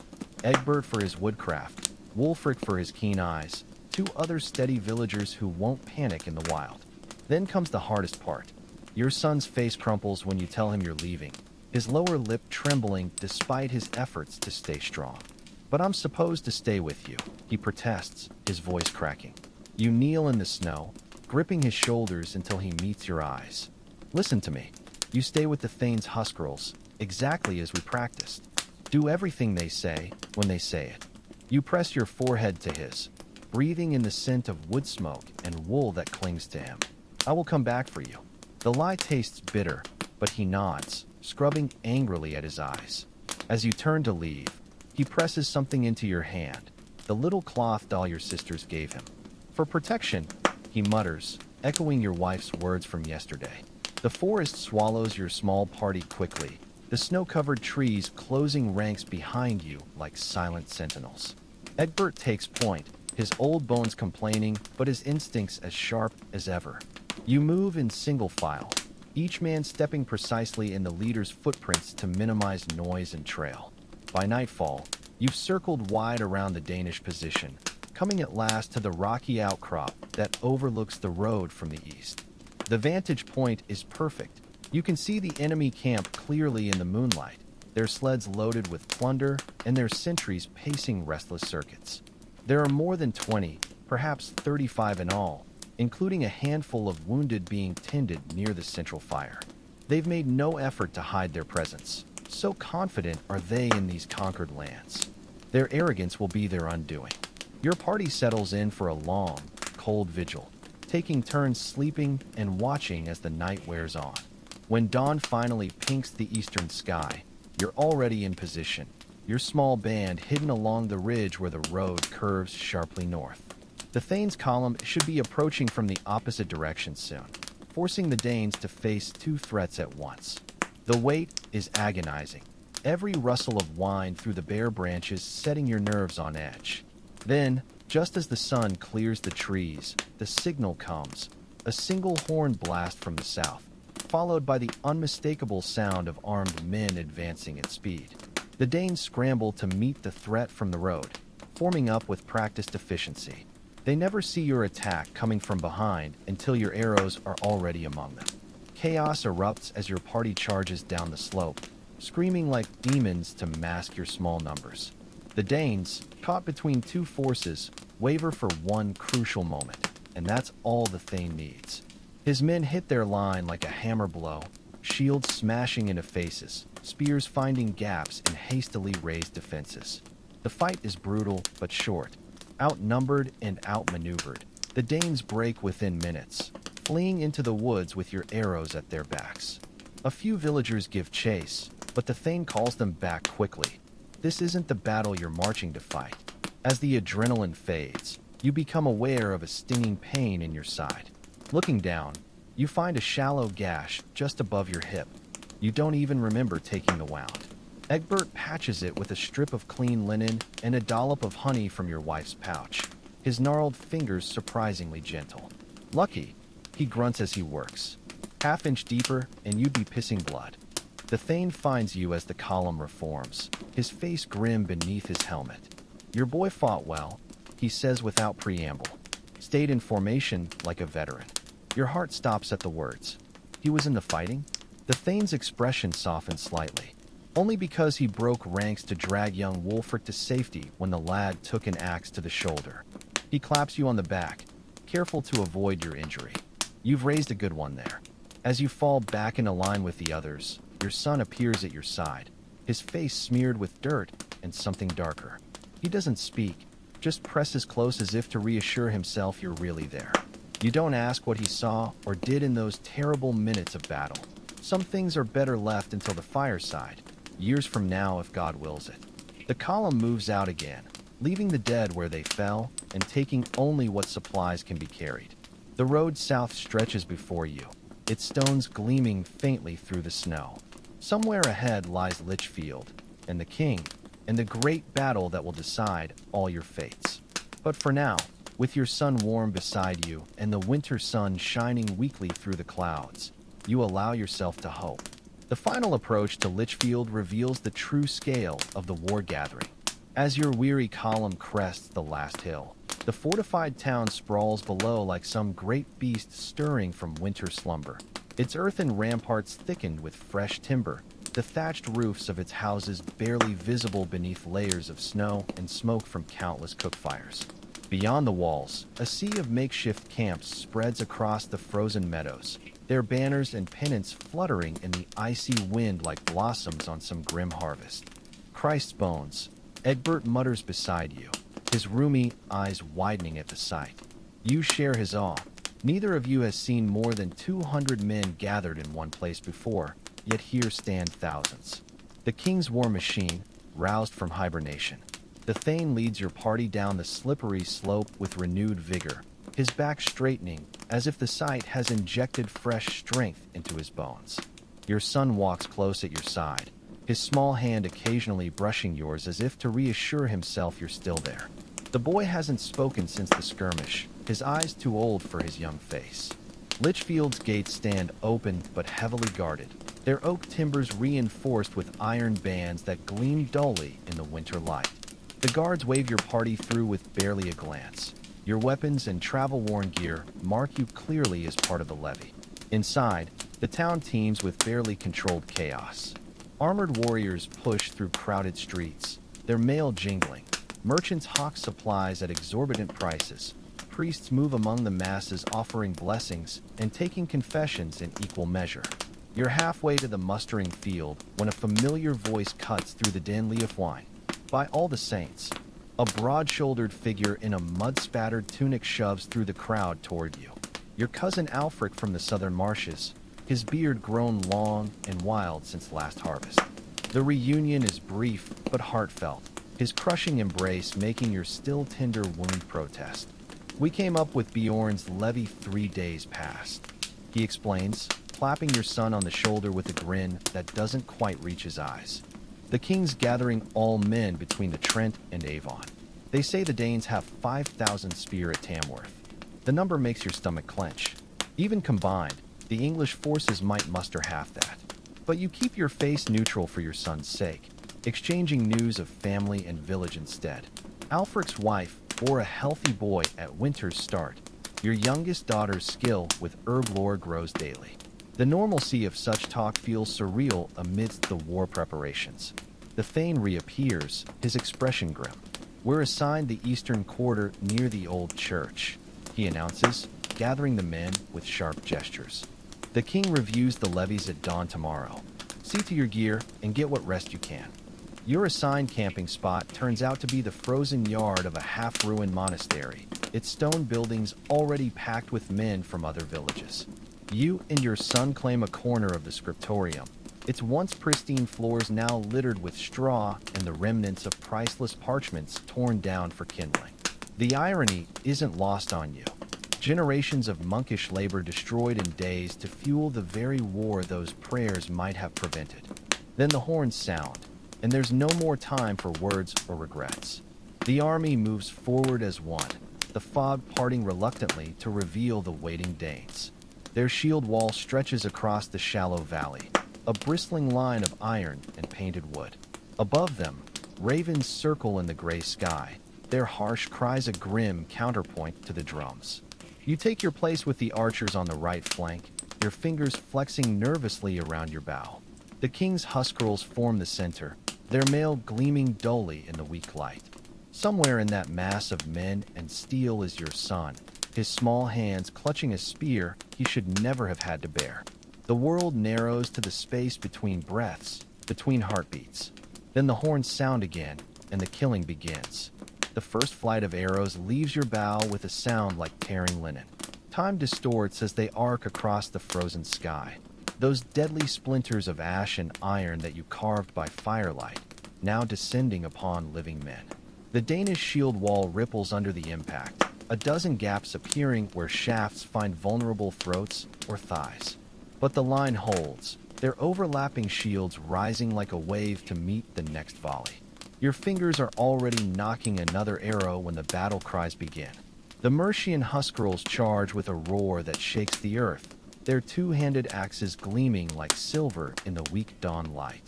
Egbert for his woodcraft, Wulfric for his keen eyes, 2 other steady villagers who won't panic in the wild. Then comes the hardest part. Your son's face crumples when you tell him you're leaving, his lower lip trembling despite his efforts to stay strong. But I'm supposed to stay with you, he protests, his voice cracking. You kneel in the snow, gripping his shoulders until he meets your eyes. Listen to me. You stay with the Thane's Huskarls, exactly as we practiced. Do everything they say when they say it. You press your forehead to his, breathing in the scent of wood smoke and wool that clings to him. I will come back for you. The lie tastes bitter, but he nods, scrubbing angrily at his eyes. As you turn to leave, he presses something into your hand, the little cloth doll your sisters gave him. For protection, he mutters, echoing your wife's words from yesterday. The forest swallows your small party quickly, the snow-covered trees closing ranks behind you like silent sentinels. Egbert takes point, his old bones complaining, but his instincts as sharp as ever. You move in single file, each man stepping precisely in the leader's footprints to minimize noise and trail. By nightfall, you've circled wide around the Danish position, coming at last to the rocky outcrop that overlooks the road from the east. The vantage point is perfect. You can see the enemy camp clearly in the moonlight, their sleds loaded with plunder and their sentries pacing restless circuits. There are more than 20, perhaps 35 in all, including a handful of wounded being tended near the central fire. They've made no effort to hide their presence. So confident are they in these conquered lands. Their arrogance will be their undoing. Your party settles in for a long, cold vigil, taking turns sleeping and watching as the night wears on. When dawn finally pinks the eastern sky, you're already in position, your small band hidden along the ridge where the road curves sharply north. The Thane's column should be approaching from the opposite direction soon, forcing the Danes to face two threats at once. The wait is agonizing, every rustle of wind through the bare branches setting your nerves on edge. Then, just as the sun clears the trees, the signal comes, a single horn blast from the south, followed by the unmistakable sound of armed men advancing at speed. The Danes scramble to meet the threat from the road, forming up with practiced efficiency. They never see your attack coming from behind until your arrows are already among them. Chaos erupts as your party charges down the slope, screaming like demons to mask your small numbers. The Danes, caught between two forces, waver for one crucial moment, and that's all the Thane needs. His men hit their line like a hammer blow, shields smashing into faces, spears finding gaps in hastily raised defenses. The fight is brutal but short. Outnumbered and outmaneuvered, the Danes break within minutes, fleeing into the woods with your arrows at their backs. A few villagers give chase, but the Thane calls them back quickly. This isn't the battle you're marching to fight. As the adrenaline fades, you become aware of a stinging pain in your side. Looking down, you find a shallow gash just above your hip. You don't even remember taking the wound. Egbert patches it with a strip of clean linen and a dollop of honey from your wife's pouch, his gnarled fingers surprisingly gentle. Lucky, he grunts as he works. Half-inch deeper, and you'd be pissing blood. The Thane finds you as the column reforms, his face grim beneath his helmet. Your boy fought well, he says without preamble. Stayed in formation like a veteran. Your heart stops at the words. He was in the fighting? The Thane's expression softens slightly. Only because he broke ranks to drag young Wolfert to safety when the lad took an axe to the shoulder. He claps you on the back, careful to avoid your injury. You've raised a good one there. As you fall back into line with the others, your son appears at your side, his face smeared with dirt and something darker. He doesn't speak, just presses close as if to reassure himself you're really there. You don't ask what he saw or did in those terrible minutes of battle. Some things are better left until the fireside, years from now if God wills it. The column moves out again, leaving the dead where they fell and taking only what supplies can be carried. The road south stretches before you, its stones gleaming faintly through the snow. Somewhere ahead lies Lichfield, and the king, and the great battle that will decide all your fates. But for now, with your son warm beside you and the winter sun shining weakly through the clouds, you allow yourself to hope. The final approach to Lichfield reveals the true scale of the war gathering. As your weary column crests the last hill, the fortified town sprawls below like some great beast stirring from winter slumber. Its earthen ramparts thickened with fresh timber, the thatched roofs of its houses barely visible beneath layers of snow and smoke from countless cook fires. Beyond the walls, a sea of makeshift camps spreads across the frozen meadows, their banners and pennants fluttering in the icy wind like blossoms on some grim harvest. Christ's bones, Egbert mutters beside you, his rheumy eyes widening at the sight. You share his awe. Neither of you has seen more than 200 men gathered in one place before, yet here stand thousands. The king's war machine, roused from hibernation. The Thane leads your party down the slippery slope with renewed vigor, his back straightening as if the sight has injected fresh strength into his bones. Your son walks close at your side, his small hand occasionally brushing yours as if to reassure himself you're still there. The boy hasn't spoken since the skirmish, his eyes too old for his young face. Litchfield's gates stand open but heavily guarded, their oak timbers reinforced with iron bands that gleam dully in the winter light. The guards wave your party through with barely a glance. Your weapons and travel-worn gear mark you clearly as part of the levy. Inside, the town teems with barely controlled chaos. Armored warriors push through crowded streets, their mail jingling. Merchants hawk supplies at exorbitant prices. Priests move among the masses offering blessings and taking confessions in equal measure. You're halfway to the mustering field when a familiar voice cuts through the din of wine. By all the saints, a broad-shouldered figure in a mud-spattered tunic shoves through the crowd toward you. Your cousin Alfric from the southern marshes, his beard grown long and wild since last harvest. The reunion is brief but heartfelt, his crushing embrace making your still tender wound protest. We came up with Bjorn's levy 3 days past, he explains, clapping your son on the shoulder with a grin that doesn't quite reach his eyes. The king's gathering all men between the Trent and Avon. They say the Danes have 5,000 spear at Tamworth. The number makes your stomach clench. Even combined, the English forces might muster half that. But you keep your face neutral for your son's sake, exchanging news of family and village instead. Alfric's wife bore a healthy boy at winter's start. Your youngest daughter's skill with herb lore grows daily. The normalcy of such talk feels surreal amidst the war preparations. The Thane reappears, his expression grim. We're assigned the eastern quarter near the old church, he announces, gathering the men with sharp gestures. The king reviews the levies at dawn tomorrow. See to your gear and get what rest you can. Your assigned camping spot turns out to be the frozen yard of a half-ruined monastery, its stone buildings already packed with men from other villages. You and your son claim a corner of the scriptorium, its once pristine floors now littered with straw and the remnants of priceless parchments torn down for kindling. The irony isn't lost on you. Generations of monkish labor destroyed in days to fuel the very war those prayers might have prevented. Then the horns sound, and there's no more time for words or regrets. The army moves forward as one, the fog parting reluctantly to reveal the waiting Danes. Their shield wall stretches across the shallow valley, a bristling line of iron and painted wood. Above them, ravens circle in the gray sky, their harsh cries a grim counterpoint to the drums. You take your place with the archers on the right flank, your fingers flexing nervously around your bow. The king's huskarls form the center, their mail gleaming dully in the weak light. Somewhere in that mass of men and steel is your son, his small hands clutching a spear he should never have had to bear. The world narrows to the space between breaths, between heartbeats. Then the horns sound again, and the killing begins. The first flight of arrows leaves your bow with a sound like tearing linen. Time distorts as they arc across the frozen sky. Those deadly splinters of ash and iron that you carved by firelight, now descending upon living men. The Danish shield wall ripples under the impact, a dozen gaps appearing where shafts find vulnerable throats or thighs. But the line holds, their overlapping shields rising like a wave to meet the next volley. Your fingers are already knocking another arrow when the battle cries begin. The Mercian huskarls charge with a roar that shakes the earth, their two-handed axes gleaming like silver in the weak dawn light.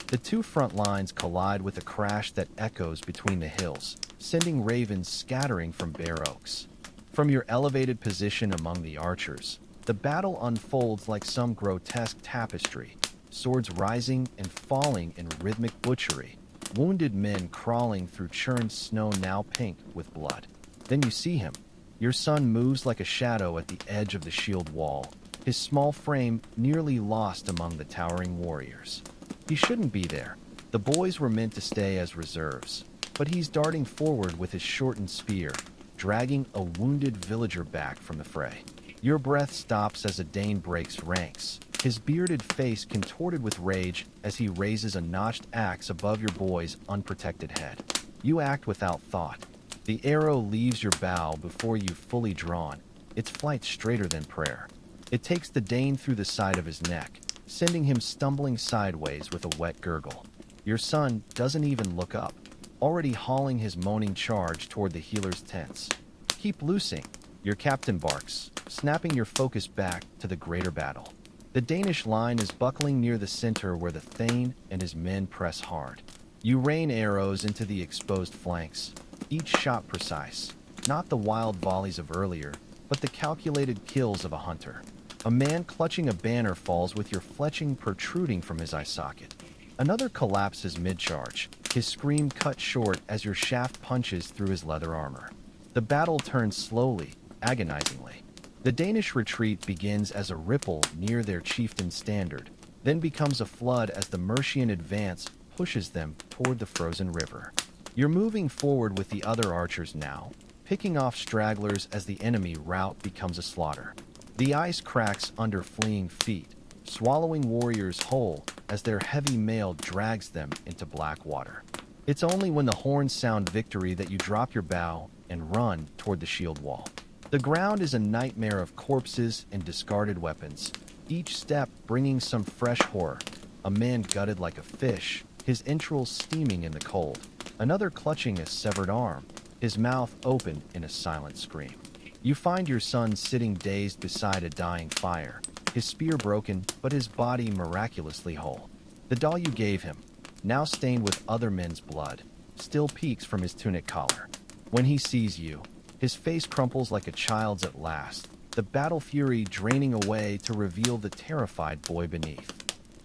The two front lines collide with a crash that echoes between the hills, sending ravens scattering from bare oaks. From your elevated position among the archers, the battle unfolds like some grotesque tapestry, swords rising and falling in rhythmic butchery, wounded men crawling through churned snow now pink with blood. Then you see him. Your son moves like a shadow at the edge of the shield wall, his small frame nearly lost among the towering warriors. He shouldn't be there. The boys were meant to stay as reserves, but he's darting forward with his shortened spear, dragging a wounded villager back from the fray. Your breath stops as a Dane breaks ranks, his bearded face contorted with rage as he raises a notched axe above your boy's unprotected head. You act without thought. The arrow leaves your bow before you've fully drawn, its flight straighter than prayer. It takes the Dane through the side of his neck, sending him stumbling sideways with a wet gurgle. Your son doesn't even look up, already hauling his moaning charge toward the healer's tents. Keep loosing, your captain barks, snapping your focus back to the greater battle. The Danish line is buckling near the center where the Thane and his men press hard. You rain arrows into the exposed flanks, each shot precise, not the wild volleys of earlier, but the calculated kills of a hunter. A man clutching a banner falls with your fletching protruding from his eye socket. Another collapses mid-charge, his scream cut short as your shaft punches through his leather armor. The battle turns slowly, agonizingly. The Danish retreat begins as a ripple near their chieftain's standard, then becomes a flood as the Mercian advance pushes them toward the frozen river. You're moving forward with the other archers now, picking off stragglers as the enemy rout becomes a slaughter. The ice cracks under fleeing feet, swallowing warriors whole as their heavy mail drags them into black water. It's only when the horns sound victory that you drop your bow and run toward the shield wall. The ground is a nightmare of corpses and discarded weapons, each step bringing some fresh horror. A man gutted like a fish, his entrails steaming in the cold. Another clutching a severed arm, his mouth open in a silent scream. You find your son sitting dazed beside a dying fire, his spear broken, but his body miraculously whole. The doll you gave him, now stained with other men's blood, still peeks from his tunic collar. When he sees you, his face crumples like a child's at last, the battle fury draining away to reveal the terrified boy beneath.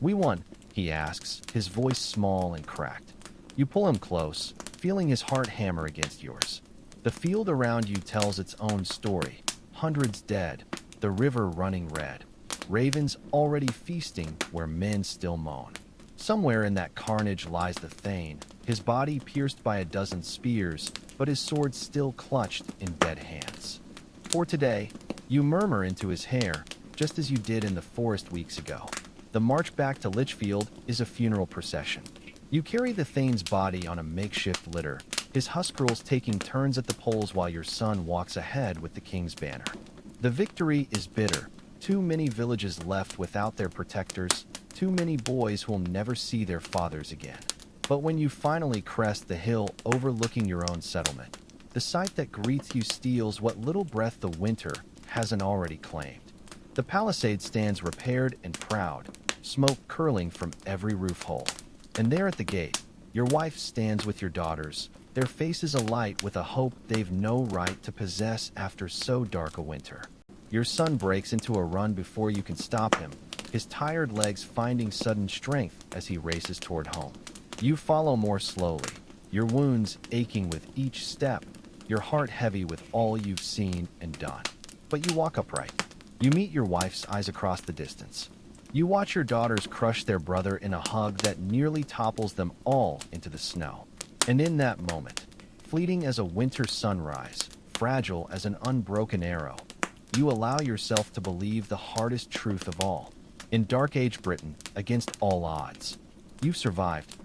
"We won," he asks, his voice small and cracked. You pull him close, feeling his heart hammer against yours. The field around you tells its own story. Hundreds dead, the river running red. Ravens already feasting where men still moan. Somewhere in that carnage lies the Thane, his body pierced by a dozen spears, but his sword still clutched in dead hands. For today, you murmur into his hair, just as you did in the forest weeks ago. The march back to Lichfield is a funeral procession. You carry the Thane's body on a makeshift litter, his huskarls taking turns at the poles while your son walks ahead with the king's banner. The victory is bitter. Too many villages left without their protectors, too many boys who'll never see their fathers again. But when you finally crest the hill overlooking your own settlement, the sight that greets you steals what little breath the winter hasn't already claimed. The palisade stands repaired and proud, smoke curling from every roof hole. And there at the gate, your wife stands with your daughters, their faces alight with a hope they've no right to possess after so dark a winter. Your son breaks into a run before you can stop him, his tired legs finding sudden strength as he races toward home. You follow more slowly, your wounds aching with each step, your heart heavy with all you've seen and done. But you walk upright. You meet your wife's eyes across the distance. You watch your daughters crush their brother in a hug that nearly topples them all into the snow. And in that moment, fleeting as a winter sunrise, fragile as an unbroken arrow, you allow yourself to believe the hardest truth of all. In Dark Age Britain, against all odds, you've survived.